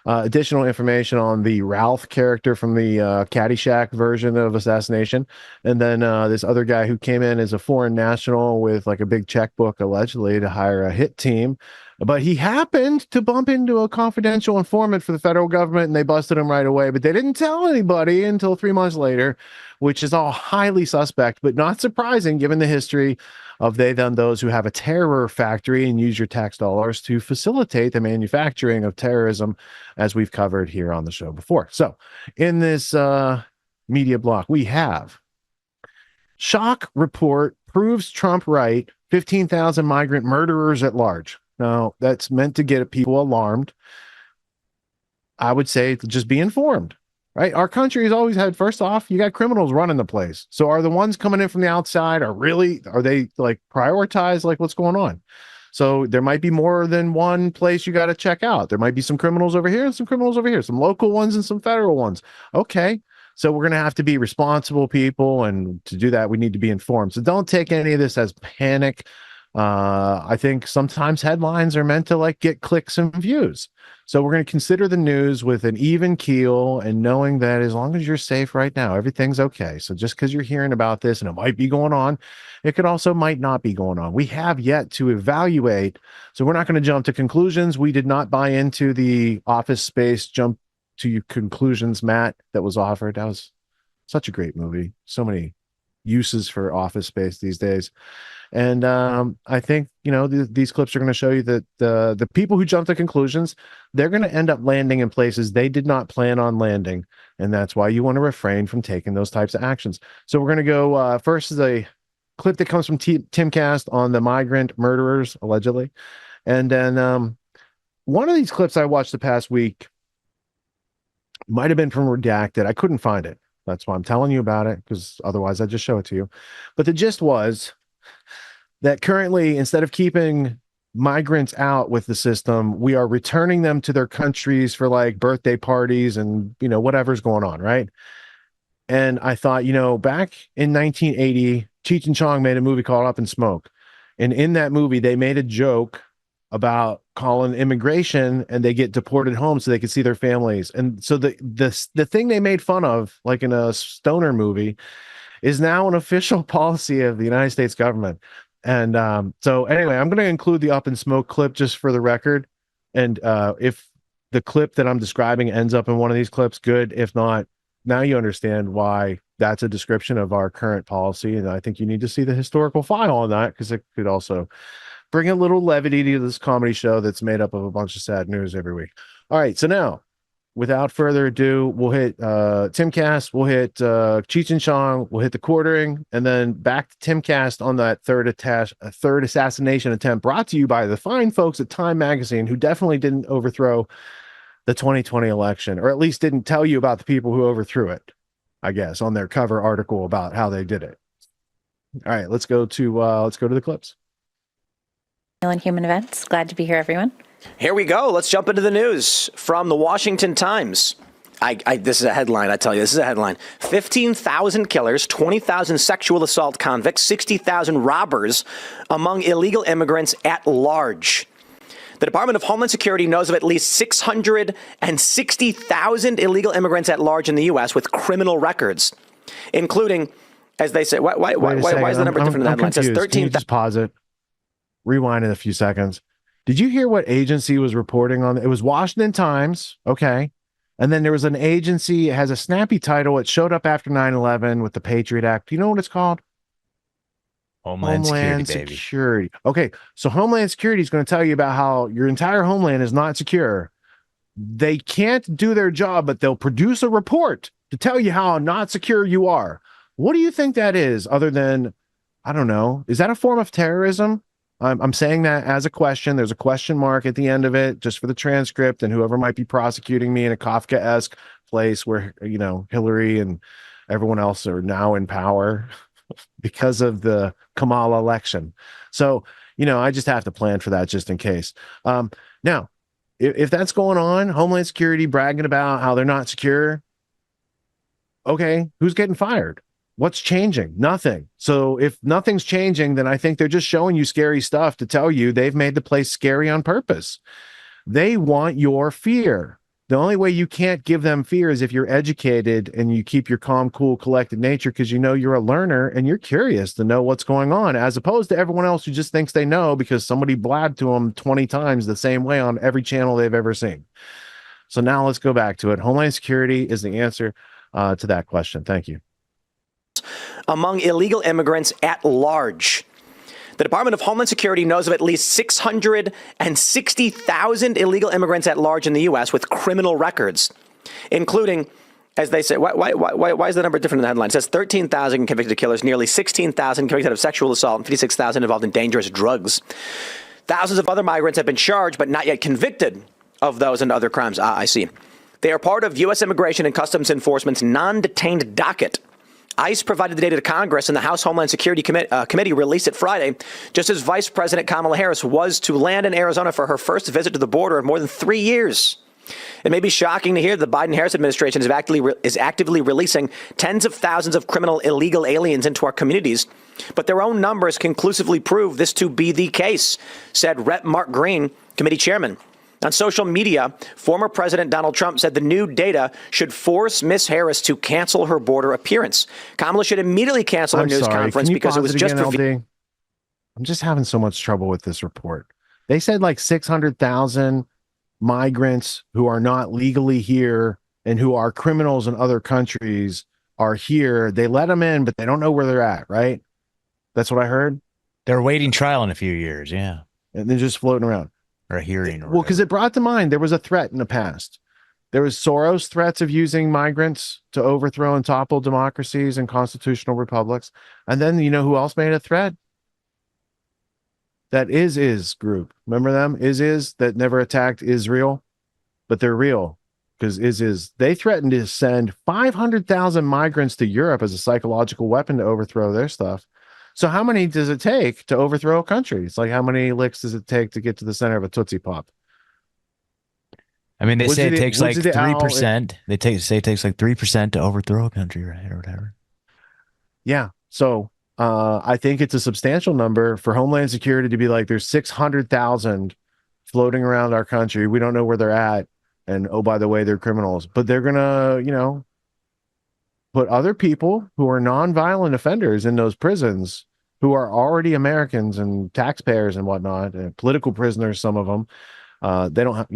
Additional information on the Ralph character from the Caddyshack version of assassination. And then this other guy who came in as a foreign national with like a big checkbook, allegedly, to hire a hit team. But he happened to bump into a confidential informant for the federal government, and they busted him right away. But they didn't tell anybody until 3 months later, which is all highly suspect, but not surprising given the history of they, them, those who have a terror factory and use your tax dollars to facilitate the manufacturing of terrorism, as we've covered here on the show before. So in this media block, we have shock report proves Trump right, 15,000 migrant murderers at large. Now, that's meant to get people alarmed. I would say just be informed, right? Our country has always had, first off, you got criminals running the place. So are the ones coming in from the outside, are they like prioritized, like what's going on? So there might be more than one place you got to check out. There might be some criminals over here and some criminals over here, some local ones and some federal ones. Okay. So we're going to have to be responsible people. And to do that, we need to be informed. So don't take any of this as panic. I think sometimes headlines are meant to like get clicks and views. So we're going to consider the news with an even keel and knowing that as long as you're safe right now, everything's okay. So just because you're hearing about this and it might be going on, it could also might not be going on. We have yet to evaluate. So we're not going to jump to conclusions. We did not buy into the Office Space jump to conclusions, Matt, that was offered. That was such a great movie. So many uses for office space these days. And I think, these clips are going to show you that the people who jump to conclusions, they're going to end up landing in places they did not plan on landing. And that's why you want to refrain from taking those types of actions. So we're going to go first is a clip that comes from Timcast on the migrant murderers, allegedly. And then one of these clips I watched the past week might have been from Redacted. I couldn't find it. That's why I'm telling you about it, because otherwise I'd just show it to you. But the gist was that currently, instead of keeping migrants out with the system, we are returning them to their countries for like birthday parties and, whatever's going on, right? And I thought, back in 1980, Cheech and Chong made a movie called Up in Smoke. And in that movie, they made a joke about calling immigration and they get deported home so they could see their families. And so the thing they made fun of, like in a stoner movie, is now an official policy of the United States government. And so anyway, I'm going to include the Up in Smoke clip just for the record. And if the clip that I'm describing ends up in one of these clips, good. If not, now you understand why that's a description of our current policy. And I think you need to see the historical file on that, because it could also bring a little levity to this comedy show that's made up of a bunch of sad news every week. All right. So now, without further ado, we'll hit Timcast, we'll hit Cheech and Chong, we'll hit the quartering, and then back to Timcast on that third assassination attempt, brought to you by the fine folks at Time Magazine, who definitely didn't overthrow the 2020 election, or at least didn't tell you about the people who overthrew it, I guess, on their cover article about how they did it. All right, let's go to the clips. In Human Events. Glad to be here, everyone. Here we go. Let's jump into the news from the Washington Times. This is a headline, I tell you. This is a headline. 15,000 killers, 20,000 sexual assault convicts, 60,000 robbers among illegal immigrants at large. The Department of Homeland Security knows of at least 660,000 illegal immigrants at large in the U.S. with criminal records, including, as they say, why is the number different in the headline? It says 13,000. Can you just pause it? Rewind in a few seconds. Did you hear what agency was reporting on? It was Washington Times. Okay. And then there was an agency, it has a snappy title. It showed up after 9/11 with the Patriot Act. Do you know what it's called? Homeland Security. Okay. So Homeland Security is going to tell you about how your entire homeland is not secure. They can't do their job, but they'll produce a report to tell you how not secure you are. What do you think that is, other than, I don't know, is that a form of terrorism? I'm saying that as a question. There's a question mark at the end of it, just for the transcript, and whoever might be prosecuting me in a Kafka-esque place where, Hillary and everyone else are now in power because of the Kamala election. So, I just have to plan for that just in case. Now, if that's going on, Homeland Security bragging about how they're not secure, okay, who's getting fired? What's changing? Nothing. So if nothing's changing, then I think they're just showing you scary stuff to tell you they've made the place scary on purpose. They want your fear. The only way you can't give them fear is if you're educated and you keep your calm, cool, collected nature, because you're a learner and you're curious to know what's going on, as opposed to everyone else who just thinks they know because somebody blabbed to them 20 times the same way on every channel they've ever seen. So now let's go back to it. Homeland Security is the answer to that question. Thank you. Among illegal immigrants at large. The Department of Homeland Security knows of at least 660,000 illegal immigrants at large in the U.S. with criminal records, including, as they say, why is the number different in the headline? It says 13,000 convicted killers, nearly 16,000 convicted of sexual assault, and 56,000 involved in dangerous drugs. Thousands of other migrants have been charged but not yet convicted of those and other crimes. I see. They are part of U.S. Immigration and Customs Enforcement's non-detained docket. ICE provided the data to Congress, and the House Homeland Security Committee released it Friday, just as Vice President Kamala Harris was to land in Arizona for her first visit to the border in more than 3 years. It may be shocking to hear the Biden-Harris administration is actively releasing tens of thousands of criminal illegal aliens into our communities, but their own numbers conclusively prove this to be the case, said Rep. Mark Green, committee chairman. On social media, former President Donald Trump said the new data should force Ms. Harris to cancel her border appearance. Kamala should immediately cancel her news conference because it was just revealed. I'm just having so much trouble with this report. They said like 600,000 migrants who are not legally here and who are criminals in other countries are here. They let them in, but they don't know where they're at, right? That's what I heard. They're waiting trial in a few years, yeah. And they're just floating around. Or a hearing. Well, because it brought to mind there was a threat in the past. There was Soros threats of using migrants to overthrow and topple democracies and constitutional republics. And then you know who else made a threat? That is group. Remember them? Is that never attacked Israel, but they're real because is they threatened to send 500,000 migrants to Europe as a psychological weapon to overthrow their stuff. So how many does it take to overthrow a country? It's like how many licks does it take to get to the center of a Tootsie Pop? I mean, they say it takes like 3%. They say it takes like 3% to overthrow a country, right, or whatever. Yeah. So I think it's a substantial number for Homeland Security to be like, there's 600,000 floating around our country. We don't know where they're at. And oh, by the way, they're criminals. But they're going to, put other people who are nonviolent offenders in those prisons who are already Americans and taxpayers and whatnot, and political prisoners, some of them. They don't have,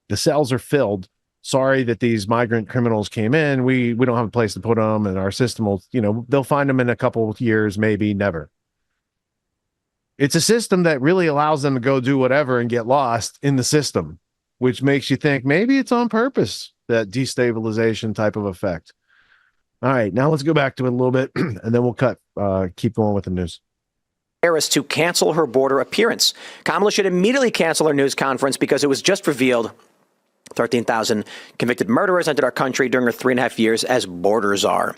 the cells are filled. Sorry that these migrant criminals came in. We don't have a place to put them, and our system will, they'll find them in a couple of years, maybe never. It's a system that really allows them to go do whatever and get lost in the system, which makes you think maybe it's on purpose, that destabilization type of effect. All right, now let's go back to it a little bit, and then we'll keep going with the news. Harris to cancel her border appearance. Kamala should immediately cancel her news conference because it was just revealed 13,000 convicted murderers entered our country during her 3.5 years as border czar.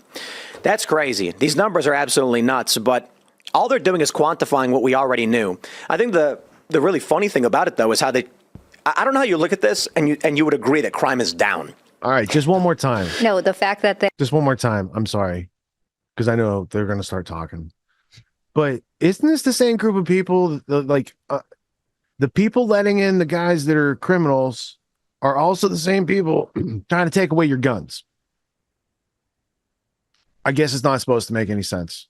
That's crazy. These numbers are absolutely nuts, but all they're doing is quantifying what we already knew. I think the really funny thing about it, though, is how I don't know how you look at this and you would agree that crime is down. All right, just one more time. No, the fact that just one more time. I'm sorry, because I know they're going to start talking. But isn't this the same group of people? The people letting in the guys that are criminals are also the same people trying to take away your guns. I guess it's not supposed to make any sense.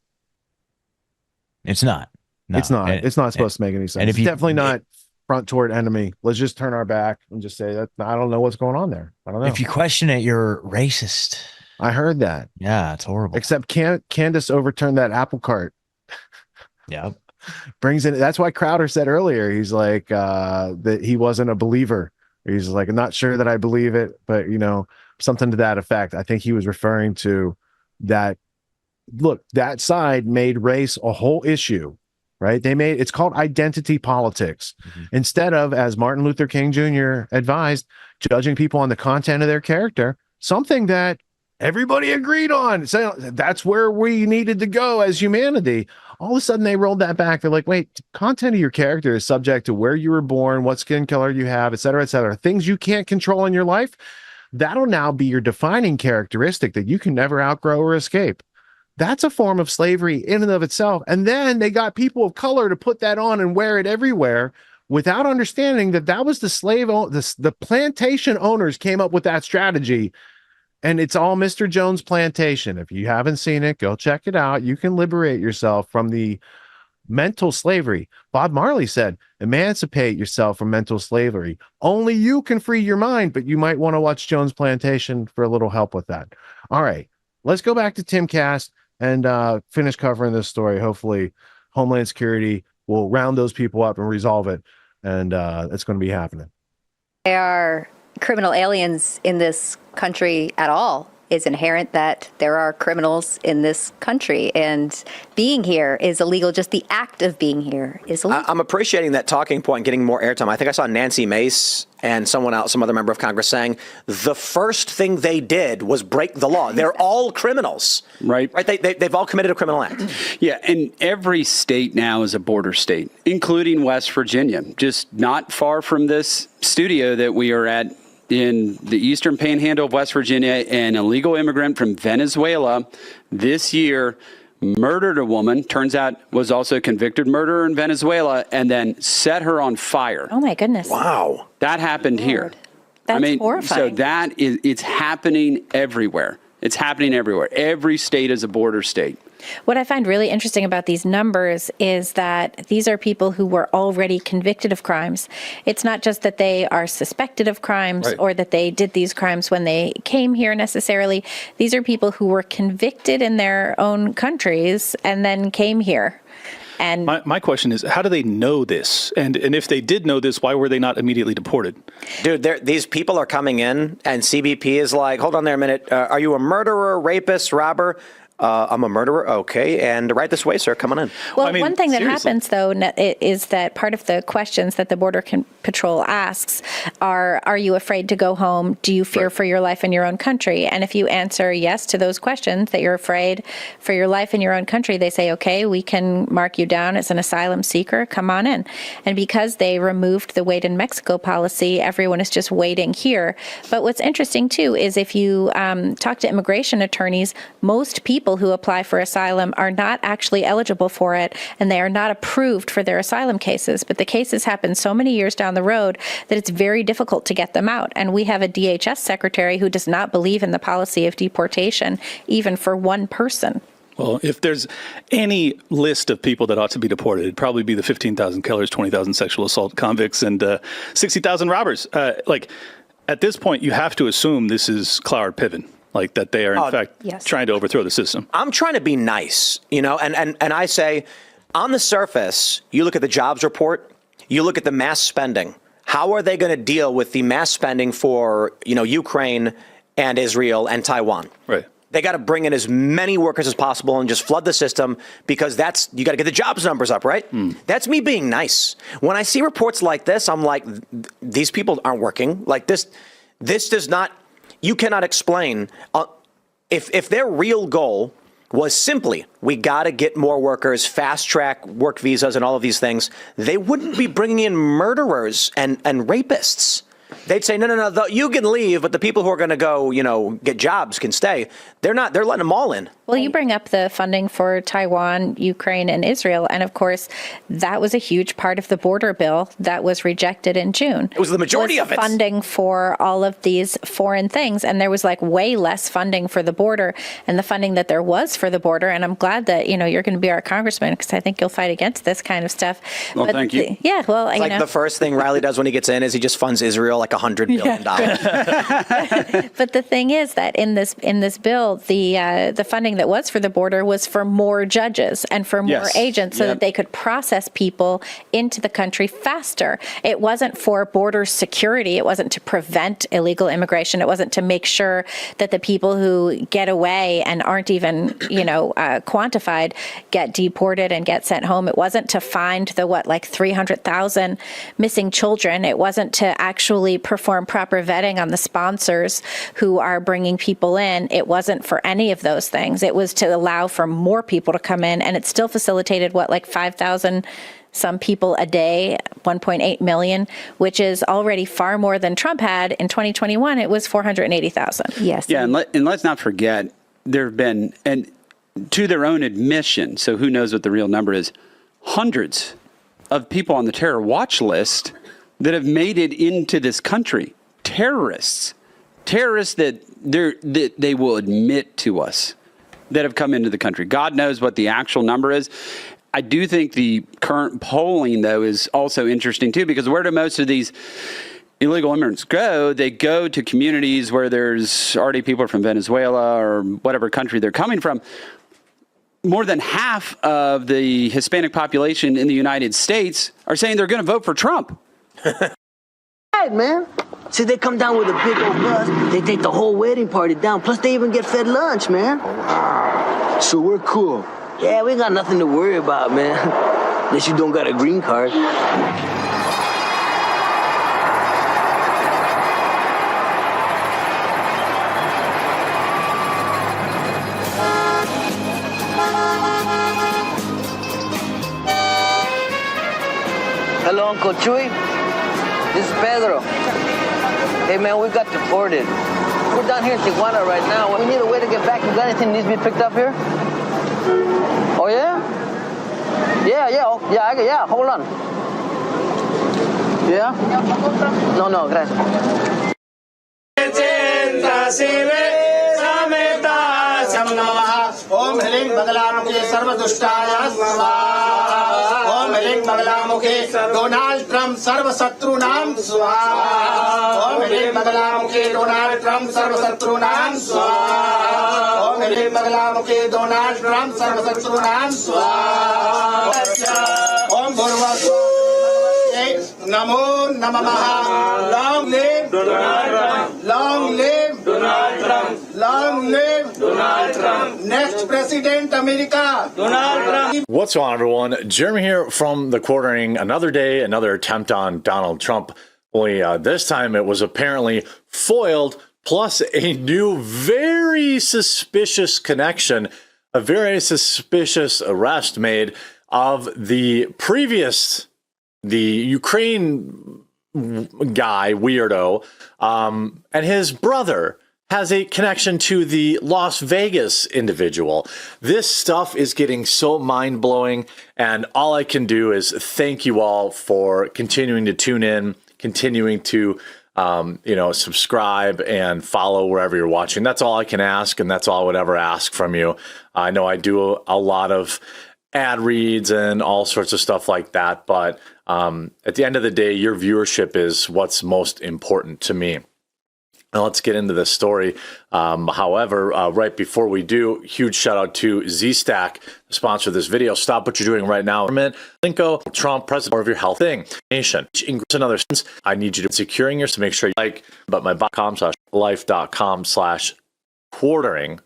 It's not. No. It's not. It's not supposed to make any sense. And it's definitely not front toward enemy. Let's just turn our back and just say that I don't know what's going on there. I don't know. If you question it, you're racist. I heard that. Yeah, it's horrible. Except Candace overturned that apple cart. Yeah. Brings in. That's why Crowder said earlier, he's like that he wasn't a believer. He's like, I'm not sure that I believe it, but something to that effect. I think he was referring to that. Look, that side made race a whole issue. Right? It's called identity politics. Mm-hmm. Instead of, as Martin Luther King Jr. advised, judging people on the content of their character, something that everybody agreed on. So that's where we needed to go as humanity. All of a sudden they rolled that back. They're like, wait, content of your character is subject to where you were born, what skin color you have, et cetera, et cetera. Things you can't control in your life. That'll now be your defining characteristic that you can never outgrow or escape. That's a form of slavery in and of itself. And then they got people of color to put that on and wear it everywhere without understanding that was the plantation owners came up with that strategy. And it's all Mr. Jones' plantation. If you haven't seen it, go check it out. You can liberate yourself from the mental slavery. Bob Marley said, emancipate yourself from mental slavery. Only you can free your mind, but you might want to watch Jones' Plantation for a little help with that. All right, let's go back to Timcast and finish covering this story. Hopefully Homeland Security will round those people up and resolve it. And it's going to be happening. there are criminal aliens in this country at all. It's inherent that there are criminals in this country, and being here is illegal. Just the act of being here is illegal. I'm appreciating that talking point getting more airtime. I think I saw Nancy Mace and someone else, some other member of Congress, saying the first thing they did was break the law. They're all criminals. Right. They've all committed a criminal act. Yeah, and every state now is a border state, including West Virginia, just not far from this studio that we are at. In the eastern panhandle of West Virginia, an illegal immigrant from Venezuela this year murdered a woman, turns out was also a convicted murderer in Venezuela, and then set her on fire. Oh, my goodness. Wow. That happened here. That's horrifying. So it's happening everywhere. It's happening everywhere. Every state is a border state. What I find really interesting about these numbers is that these are people who were already convicted of crimes. It's not just that they are suspected of crimes or that they did these crimes when they came here necessarily. These are people who were convicted in their own countries and then came here. And my question is, how do they know this? And if they did know this, why were they not immediately deported? Dude, these people are coming in, and CBP is like, hold on there a minute. Are you a murderer, rapist, robber? I'm a murderer. Okay. And right this way, sir. Come on in. Well, one thing that happens, though, is that part of the questions that the Border Patrol asks are you afraid to go home? Do you fear for your life in your own country? And if you answer yes to those questions, that you're afraid for your life in your own country, they say, okay, we can mark you down as an asylum seeker. Come on in. And because they removed the wait in Mexico policy, everyone is just waiting here. But what's interesting, too, is if you talk to immigration attorneys, most people who apply for asylum are not actually eligible for it, and they are not approved for their asylum cases. But the cases happen so many years down the road that it's very difficult to get them out. And we have a DHS secretary who does not believe in the policy of deportation, even for one person. Well, if there's any list of people that ought to be deported, it'd probably be the 15,000 killers, 20,000 sexual assault convicts, and 60,000 robbers. At this point, you have to assume this is Cloward Piven. Like that they are, in fact, trying to overthrow the system. I'm trying to be nice, and I say, on the surface, you look at the jobs report, you look at the mass spending. How are they going to deal with the mass spending for, Ukraine and Israel and Taiwan? Right. They got to bring in as many workers as possible and just flood the system because you got to get the jobs numbers up, right? That's me being nice. When I see reports like this, I'm like, these people aren't working. Like this does not. You cannot explain if their real goal was simply, we got to get more workers, fast track work visas and all of these things, they wouldn't be bringing in murderers and rapists. They'd say, no, you can leave, but the people who are going to go, get jobs can stay. They're not. They're letting them all in. Well, you bring up the funding for Taiwan, Ukraine, and Israel. And of course, that was a huge part of the border bill that was rejected in June. It was the majority of it. Funding for all of these foreign things. And there was way less funding for the border, and the funding that there was for the border. And I'm glad that, you're going to be our congressman, because I think you'll fight against this kind of stuff. Well, thank you. It's the first thing Riley does when he gets in is he just funds Israel like $100 billion. But the thing is that in this bill, the funding that was for the border was for more judges and for more agents so that they could process people into the country faster. It wasn't for border security. It wasn't to prevent illegal immigration. It wasn't to make sure that the people who get away and aren't even, quantified get deported and get sent home. It wasn't to find the 300,000 missing children. It wasn't to actually perform proper vetting on the sponsors who are bringing people in. It wasn't for any of those things. It was to allow for more people to come in, and it still facilitated 5,000 some people a day, 1.8 million, which is already far more than Trump had. In 2021, it was 480,000. Yes. Yeah, and let's not forget, there have been, and to their own admission, so who knows what the real number is, hundreds of people on the terror watch list that have made it into this country. Terrorists that they will admit to us that have come into the country. God knows what the actual number is. I do think the current polling, though, is also interesting, too, because where do most of these illegal immigrants go? They go to communities where there's already people from Venezuela or whatever country they're coming from. More than half of the Hispanic population in the United States are saying they're going to vote for Trump. Right, man. See, they come down with a big old bus. They take the whole wedding party down. Plus, they even get fed lunch, man. Wow. So we're cool. Yeah, we ain't got nothing to worry about, man. Unless you don't got a green card. Hello, Uncle Chuy. This is Pedro. Hey, man, we got deported. We're down here in Tijuana right now. We need a way to get back. You got anything that needs to be picked up here? Oh, yeah? Yeah, hold on. Yeah? No, gracias. मंगलामुखे सर्वदुष्टाय स्वाहा ओम ह्रीं मंगलामुखे Donald Trump सर्वशत्रूणां स्वाहा ओम ह्रीं मंगलामुखे Donald Trump सर्वशत्रूणां स्वाहा ओम ह्रीं मंगलामुखे Donald Trump सर्वशत्रूणां स्वाहा ओम भूर्भुवः नमो नमः long live Donald Trump long live Donald Trump long live Donald Trump next president America Donald Trump. What's going on, everyone? Jeremy here from the Quartering. Another day, another attempt on Donald Trump. Only this time it was apparently foiled, plus a new very suspicious connection, a very suspicious arrest made of the previous, the Ukraine guy, weirdo, and his brother has a connection to the Las Vegas individual. This stuff is getting so mind-blowing, and all I can do is thank you all for continuing to tune in, continuing to subscribe and follow wherever you're watching. That's all I can ask, and that's all I would ever ask from you. I know I do a lot of ad reads and all sorts of stuff like that, but at the end of the day, your viewership is what's most important to me. Now let's get into this story. However, right before we do, huge shout out to ZStack, the sponsor of this video. Stop what you're doing right now. Linko, Trump, president of your health thing. Nation. Another sentence. I need you to securing yours to make sure you like, but my life.com/quartering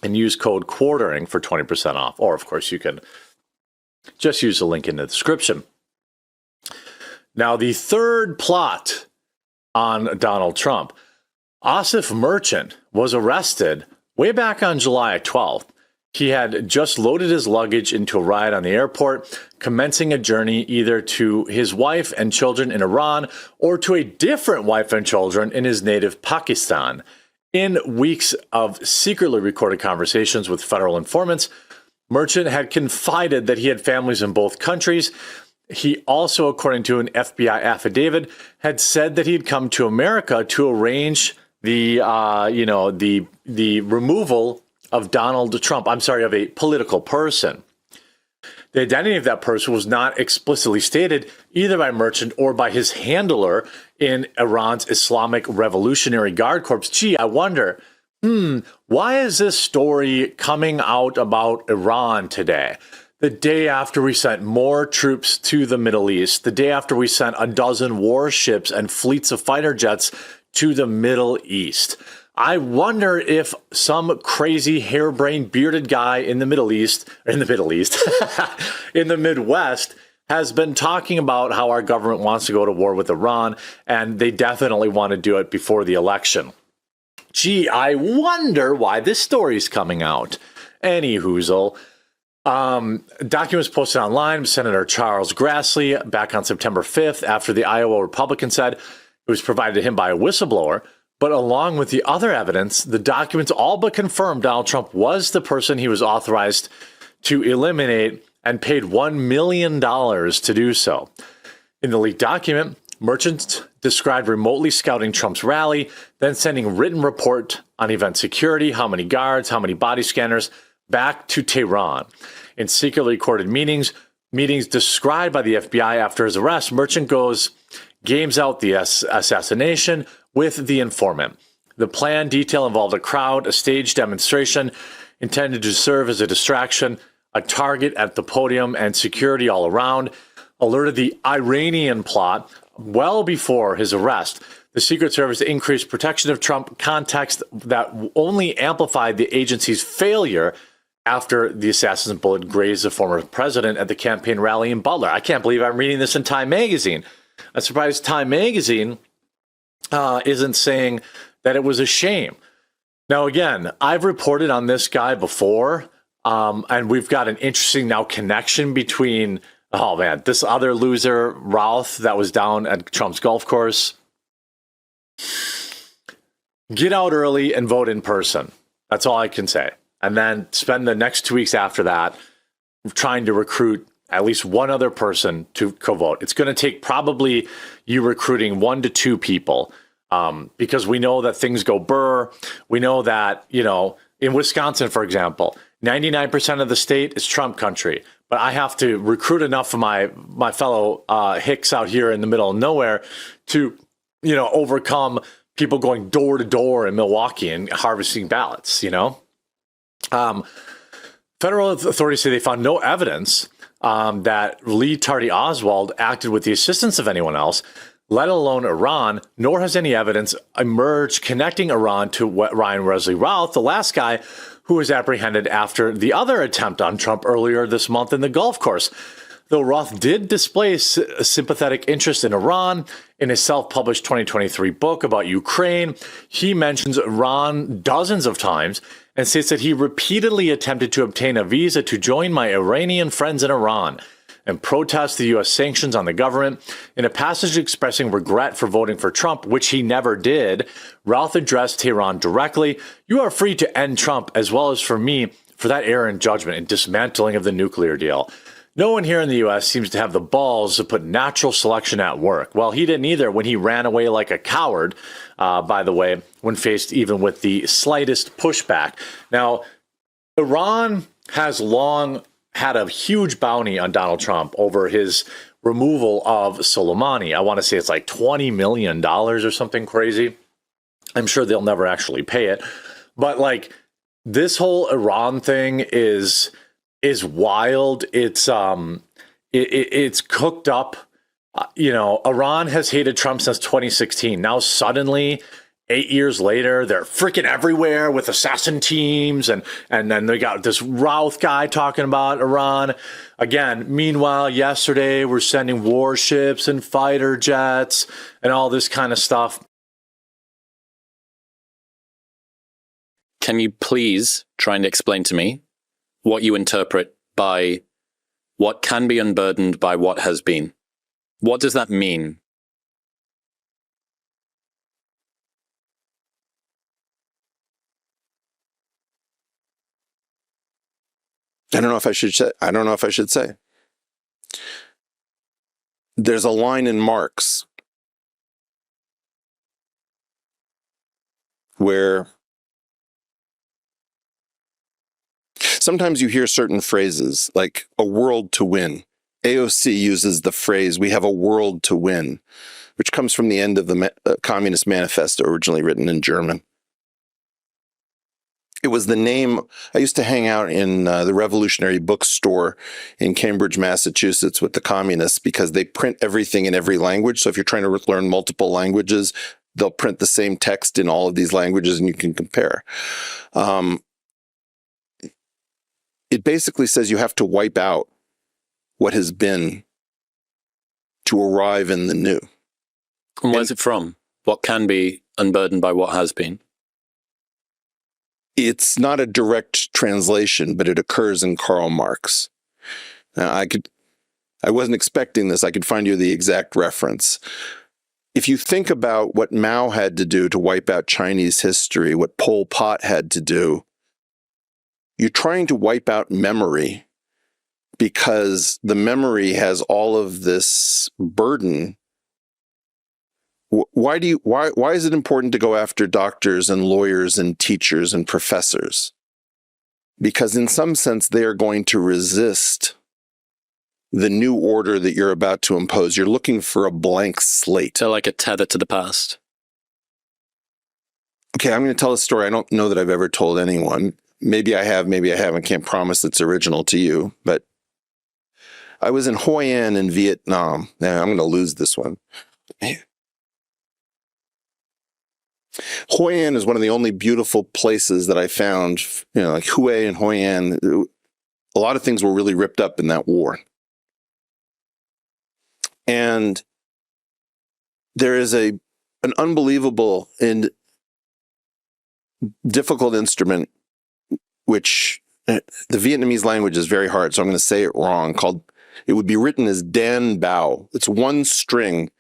and use code quartering for 20% off. Or of course you can just use the link in the description. Now the third plot on Donald Trump. Asif Merchant was arrested way back on July 12th. He had just loaded his luggage into a ride on the airport, commencing a journey either to his wife and children in Iran or to a different wife and children in his native Pakistan. In weeks of secretly recorded conversations with federal informants, Merchant had confided that he had families in both countries. He also, according to an FBI affidavit, had said that he had come to America to arrange the removal of Donald Trump. I'm sorry, of a political person. The identity of that person was not explicitly stated either by Merchant or by his handler in Iran's Islamic Revolutionary Guard Corps. Gee, I wonder, why is this story coming out about Iran today? The day after we sent more troops to the Middle East, the day after we sent a dozen warships and fleets of fighter jets to the Middle East. I wonder if some crazy harebrained bearded guy in the Midwest, has been talking about how our government wants to go to war with Iran, and they definitely want to do it before the election. Gee, I wonder why this story's coming out. Any hoozle. Documents posted online, Senator Charles Grassley back on September 5th after the Iowa Republican said it was provided to him by a whistleblower. But along with the other evidence, the documents all but confirmed Donald Trump was the person he was authorized to eliminate and paid $1 million to do so. In the leaked document, Merchant described remotely scouting Trump's rally, then sending written report on event security, how many guards, how many body scanners, back to Tehran. In secretly recorded meetings described by the FBI after his arrest, Merchant games out the assassination with the informant. The plan detail involved a crowd, a staged demonstration intended to serve as a distraction, a target at the podium, and security all around, alerted the Iranian plot well before his arrest. The Secret Service increased protection of Trump, context that only amplified the agency's failure after the assassin's bullet grazed the former president at the campaign rally in Butler. I can't believe I'm reading this in Time Magazine. I'm surprised Time Magazine isn't saying that it was a shame. Now, again, I've reported on this guy before, and we've got an interesting now connection between, this other loser, Routh, that was down at Trump's golf course. Get out early and vote in person. That's all I can say. And then spend the next 2 weeks after that trying to recruit at least one other person to co-vote. It's going to take probably you recruiting 1 to 2 people because we know that things go burr. We know that, in Wisconsin, for example, 99% of the state is Trump country. But I have to recruit enough of my fellow hicks out here in the middle of nowhere to, overcome people going door to door in Milwaukee and harvesting ballots, Federal authorities say they found no evidence that Lee Tardy Oswald acted with the assistance of anyone else, let alone Iran, nor has any evidence emerged connecting Iran to Ryan Wesley Routh, the last guy who was apprehended after the other attempt on Trump earlier this month in the Gulf course. Though Roth did display sympathetic interest in Iran in his self-published 2023 book about Ukraine, he mentions Iran dozens of times and states that he repeatedly attempted to obtain a visa to join my Iranian friends in Iran and protest the U.S. sanctions on the government. In a passage expressing regret for voting for Trump, which he never did, Routh addressed Tehran directly. You are free to end Trump as well as for me for that error in judgment and dismantling of the nuclear deal. No one here in the U.S. seems to have the balls to put natural selection at work. Well, he didn't either when he ran away like a coward, by the way, when faced even with the slightest pushback. Now, Iran has long had a huge bounty on Donald Trump over his removal of Soleimani. I want to say it's like $20 million or something crazy. I'm sure they'll never actually pay it. But like this whole Iran thing is wild. It's cooked up. Iran has hated Trump since 2016. Now suddenly, 8 years later, they're freaking everywhere with assassin teams, and then they got this Routh guy talking about Iran. Again, meanwhile, yesterday we're sending warships and fighter jets and all this kind of stuff. Can you please try and explain to me what you interpret by what can be unburdened by what has been? What does that mean? I don't know if I should say. There's a line in Marx where sometimes you hear certain phrases like a world to win. AOC uses the phrase, we have a world to win, which comes from the end of the Communist Manifesto, originally written in German. It was the name. I used to hang out in the Revolutionary bookstore in Cambridge, Massachusetts with the communists because they print everything in every language. So if you're trying to learn multiple languages, they'll print the same text in all of these languages and you can compare. It basically says you have to wipe out what has been to arrive in the new. And where's it from? What can be unburdened by what has been? It's not a direct translation, but it occurs in Karl Marx. Now, I wasn't expecting this. I could find you the exact reference. If you think about what Mao had to do to wipe out Chinese history, what Pol Pot had to do, you're trying to wipe out memory because the memory has all of this burden. Why is it important to go after doctors and lawyers and teachers and professors? Because in some sense, they are going to resist the new order that you're about to impose. You're looking for a blank slate. So like a tether to the past. Okay, I'm going to tell a story I don't know that I've ever told anyone. Maybe I have, maybe I haven't. Can't promise it's original to you. But I was in Hoi An in Vietnam. Now, I'm going to lose this one. Hoi An is one of the only beautiful places that I found, like Hue and Hoi An. A lot of things were really ripped up in that war. And there is an unbelievable and difficult instrument, which the Vietnamese language is very hard, so I'm going to say it wrong, it would be written as Dan Bao. It's one string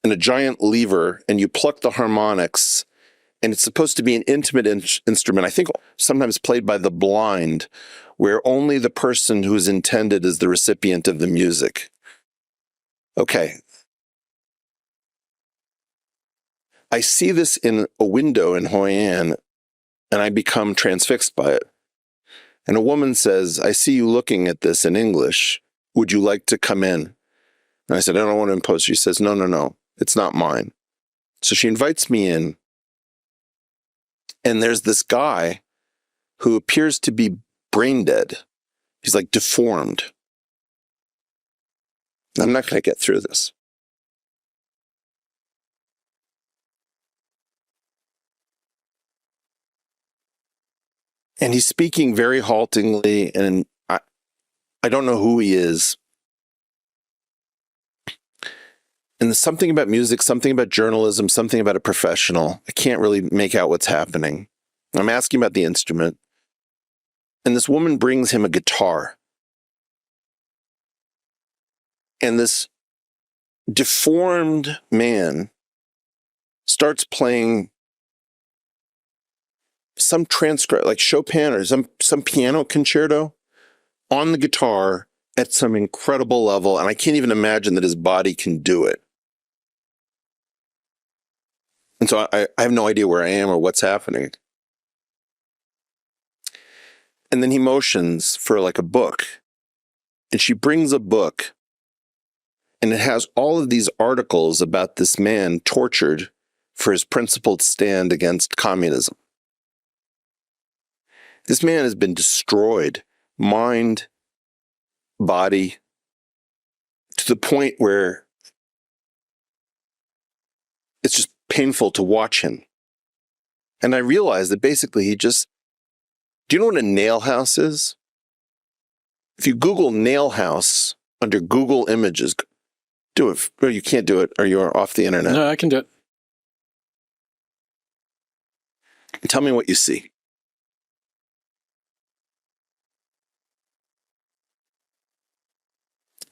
and a giant lever, and you pluck the harmonics, and it's supposed to be an intimate instrument, I think sometimes played by the blind, where only the person who is intended is the recipient of the music. Okay. I see this in a window in Hoi An, and I become transfixed by it. And a woman says, I see you looking at this in English. Would you like to come in? And I said, I don't want to impose. She says, no, it's not mine. So she invites me in. And there's this guy who appears to be brain dead. He's like deformed. I'm not going to get through this. And he's speaking very haltingly, and I don't know who he is. And there's something about music, something about journalism, something about a professional. I can't really make out what's happening. I'm asking about the instrument. And this woman brings him a guitar. And this deformed man starts playing some transcript, like Chopin or some piano concerto on the guitar at some incredible level. And I can't even imagine that his body can do it. And so I have no idea where I am or what's happening. And then he motions for like a book. And she brings a book. And it has all of these articles about this man tortured for his principled stand against communism. This man has been destroyed, mind, body, to the point where it's just painful to watch him. And I realized that basically do you know what a nail house is? If you Google nail house under Google Images, do it. Or you can't do it, or you're off the internet. No, I can do it. Tell me what you see.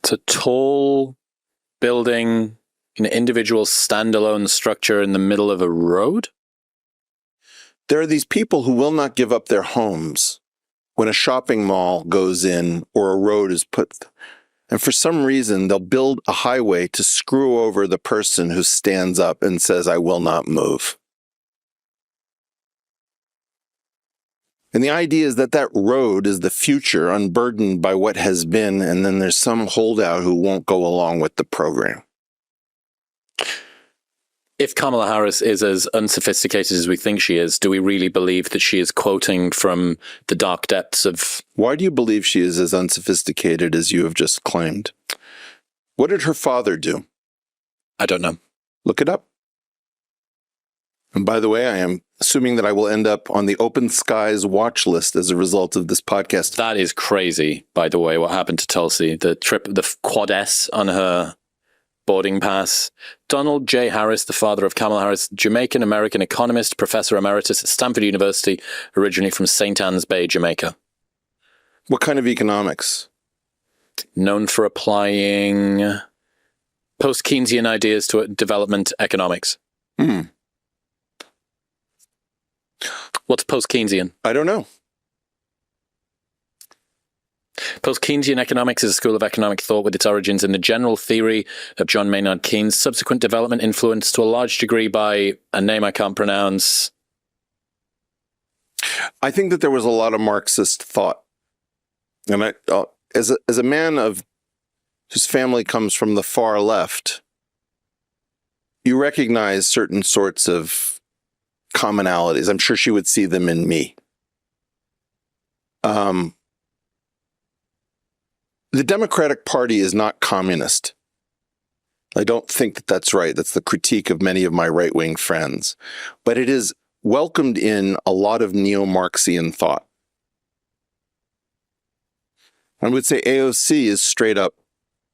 It's a tall building, an individual standalone structure in the middle of a road. There are these people who will not give up their homes when a shopping mall goes in or a road is put. And for some reason, they'll build a highway to screw over the person who stands up and says, I will not move. And the idea is that that road is the future, unburdened by what has been, and then there's some holdout who won't go along with the program. If Kamala Harris is as unsophisticated as we think she is, do we really believe that she is quoting from the dark depths of... Why do you believe she is as unsophisticated as you have just claimed? What did her father do? I don't know. Look it up. And by the way, I am assuming that I will end up on the Open Skies watch list as a result of this podcast. That is crazy, by the way, what happened to Tulsi. The quad S on her boarding pass. Donald J. Harris, the father of Kamala Harris, Jamaican-American economist, professor emeritus at Stanford University, originally from St. Ann's Bay, Jamaica. What kind of economics? Known for applying post-Keynesian ideas to development economics. What's post-Keynesian? I don't know. Post-Keynesian economics is a school of economic thought with its origins in the general theory of John Maynard Keynes' subsequent development influenced to a large degree by a name I can't pronounce. I think that there was a lot of Marxist thought. And as a man whose family comes from the far left, you recognize certain sorts of commonalities. I'm sure she would see them in me. The Democratic Party is not communist. I don't think that that's right. That's the critique of many of my right-wing friends. But it is welcomed in a lot of neo-Marxian thought. I would say AOC is straight up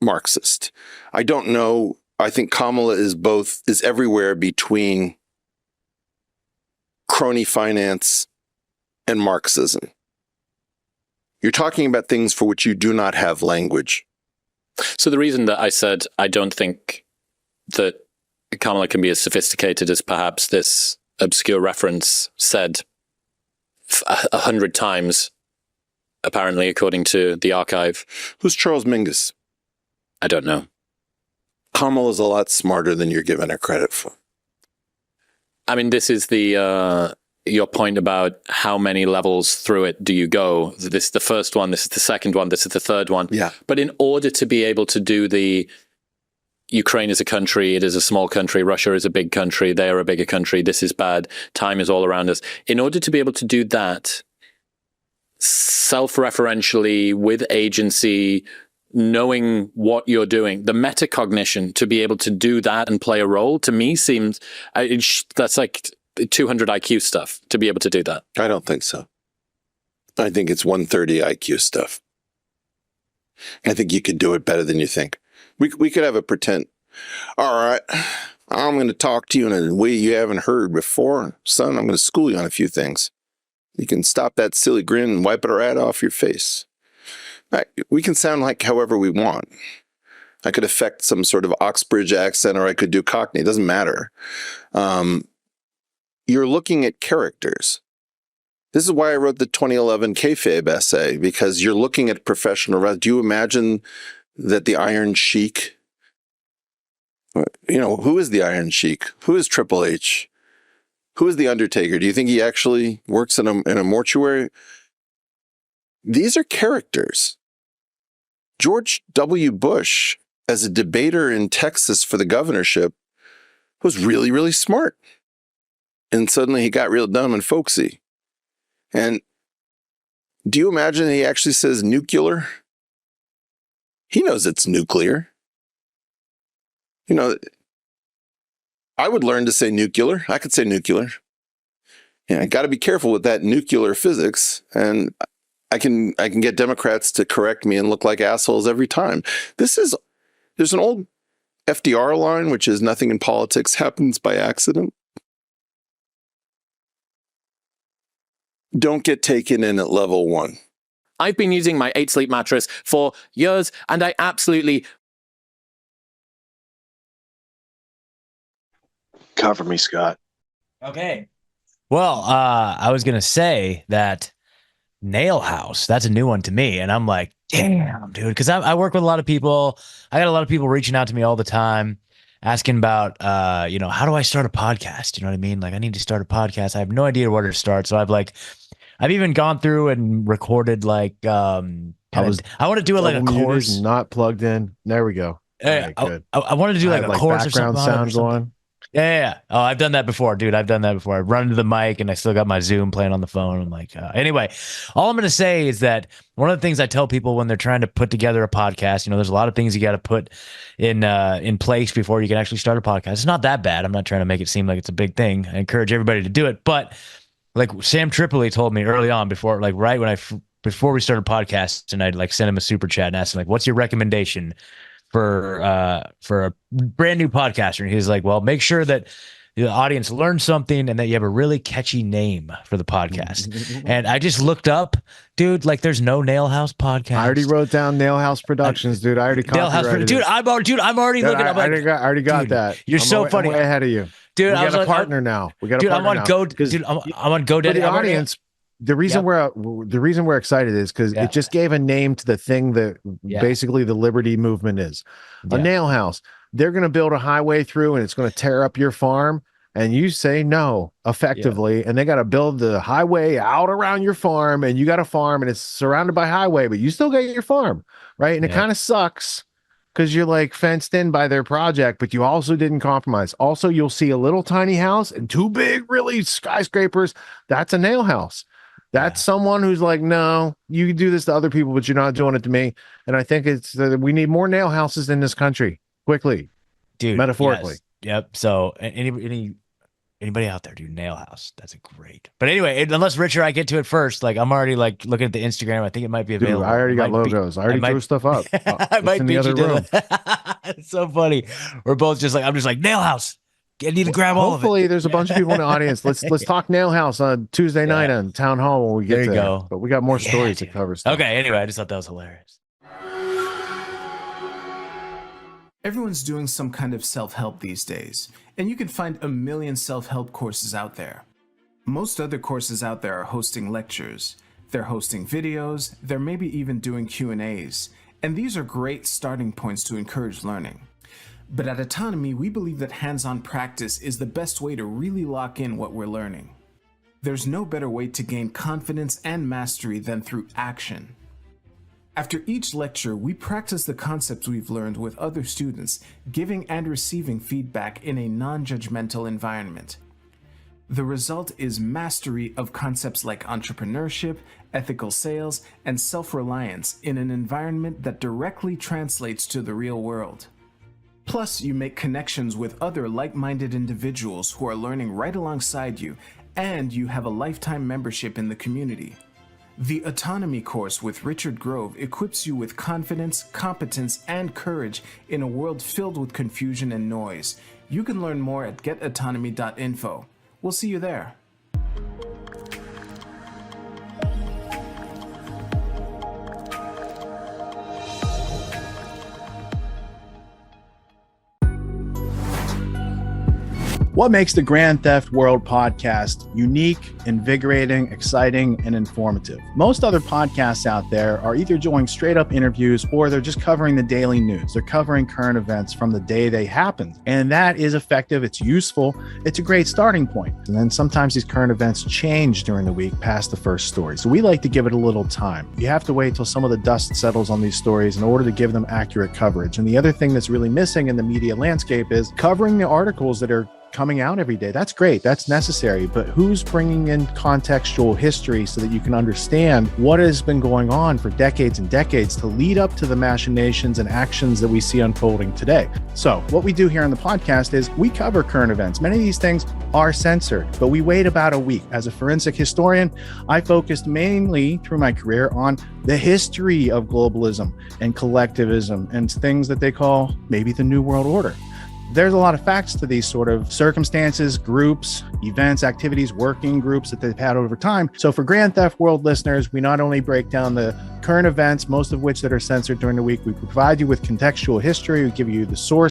Marxist. I don't know. I think Kamala is everywhere between crony finance and Marxism. You're talking about things for which you do not have language. So the reason that I said I don't think that Kamala can be as sophisticated as perhaps this obscure reference said 100 times, apparently, according to the archive. Who's Charles Mingus? I don't know. Kamala's a lot smarter than you're giving her credit for. I mean, this is the your point about how many levels through it do you go. This is the first one, this is the second one, this is the third one. Yeah. But in order to be able to do the Ukraine is a country, it is a small country, Russia is a big country, they are a bigger country, this is bad, time is all around us. In order to be able to do that self-referentially with agency, knowing what you're doing, the metacognition to be able to do that and play a role, to me seems, that's like 200 IQ stuff to be able to do that. I don't think so. I think it's 130 IQ stuff. I think you could do it better than you think. We could have a pretend, all right, I'm going to talk to you in a way you haven't heard before. Son, I'm going to school you on a few things. You can stop that silly grin and wipe it right off your face. We can sound like however we want. I could affect some sort of Oxbridge accent, or I could do Cockney. It doesn't matter. You're looking at characters. This is why I wrote the 2011 kayfabe essay, because you're looking at professional wrestling. Do you imagine that the Iron Sheik, who is the Iron Sheik? Who is Triple H? Who is the Undertaker? Do you think he actually works in a mortuary? These are characters. George W. Bush, as a debater in Texas for the governorship, was really, really smart. And suddenly he got real dumb and folksy. And do you imagine he actually says nuclear? He knows it's nuclear. I would learn to say nuclear. I could say nuclear. Yeah, I got to be careful with that nuclear physics. And I can get Democrats to correct me and look like assholes every time. There's an old FDR line, which is nothing in politics happens by accident. Don't get taken in at level 1. I've been using my 8 Sleep mattress for years, and I absolutely... Cover me, Scott. Okay. Well, I was going to say that Nail House, that's a new one to me. And I'm like, damn, dude, because I work with a lot of people. I got a lot of people reaching out to me all the time, asking about, how do I start a podcast? You know what I mean? Like, I need to start a podcast. I have no idea where to start. So I've even gone through and recorded I want to do it like a course. Not plugged in. There we go. Right, good. I wanted to do like a course or something. Background sound going. Yeah. Oh, I've done that before, dude. I've done that before. I run to the mic and I still got my Zoom playing on the phone. I'm like, anyway, all I'm going to say is that one of the things I tell people when they're trying to put together a podcast, there's a lot of things you got to put in place before you can actually start a podcast. It's not that bad. I'm not trying to make it seem like it's a big thing. I encourage everybody to do it. But like Sam Tripoli told me early on before we started podcast, and I'd send him a super chat and ask him what's your recommendation for a brand new podcaster? And he's like, well, make sure that the audience learns something and that you have a really catchy name for the podcast. And I just looked up, dude, there's no Nail House podcast. I already wrote down Nail House Productions, dude. I already copyrighted it. Dude, I'm already looking up. I already got that. You're so funny. I'm way ahead of you. Dude, we got a partner now. We got a partner now. I'm on GoDaddy. The audience, the reason we're excited is because it just gave a name to the thing that basically the liberty movement is. A nail house. They're going to build a highway through and it's going to tear up your farm. And you say no effectively. And they got to build the highway out around your farm. And you got a farm and it's surrounded by highway, but you still got your farm. Right. And it kind of sucks because you're fenced in by their project, but you also didn't compromise. Also, you'll see a little tiny house and 2 big, really skyscrapers. That's a nail house. That's someone who's like, no, you can do this to other people, but you're not doing it to me. And I think we need more nail houses in this country quickly, dude. Metaphorically. Yes. Yep. So anybody out there, dude, Nail House. That's great. But anyway, unless Rich or I get to it first, I'm already looking at the Instagram. I think it might be available. Dude, I already got logos. I already drew stuff up. I might be in the other room. room. It's so funny. We're both I'm just like Nail House. I need to grab all of it. Hopefully, there's a bunch of people in the audience. Let's talk Nail House on Tuesday night on Town Hall when we get there. You go. But we got more stories to cover. Okay. Anyway, I just thought that was hilarious. Everyone's doing some kind of self-help these days, and you can find a million self-help courses out there. Most other courses out there are hosting lectures. They're hosting videos. They're maybe even doing Q&As. And these are great starting points to encourage learning. But at Autonomy, we believe that hands-on practice is the best way to really lock in what we're learning. There's no better way to gain confidence and mastery than through action. After each lecture, we practice the concepts we've learned with other students, giving and receiving feedback in a non-judgmental environment. The result is mastery of concepts like entrepreneurship, ethical sales, and self-reliance in an environment that directly translates to the real world. Plus, you make connections with other like-minded individuals who are learning right alongside you, and you have a lifetime membership in the community. The Autonomy course with Richard Grove equips you with confidence, competence, and courage in a world filled with confusion and noise. You can learn more at getautonomy.info. We'll see you there. What makes the Grand Theft World podcast unique, invigorating, exciting, and informative? Most other podcasts out there are either doing straight up interviews or they're just covering the daily news. They're covering current events from the day they happened. And that is effective. It's useful. It's a great starting point. And then sometimes these current events change during the week past the first story. So we like to give it a little time. You have to wait till some of the dust settles on these stories in order to give them accurate coverage. And the other thing that's really missing in the media landscape is covering the articles that are coming out every day. That's great. That's necessary. But who's bringing in contextual history so that you can understand what has been going on for decades and decades to lead up to the machinations and actions that we see unfolding today? So what we do here on the podcast is we cover current events. Many of these things are censored, but we wait about a week. As a forensic historian, I focused mainly through my career on the history of globalism and collectivism and things that they call maybe the New World Order. There's a lot of facts to these sort of circumstances, groups, events, activities, working groups that they've had over time. So for Grand Theft World listeners, we not only break down the current events, most of which that are censored during the week, we provide you with contextual history, we give you the source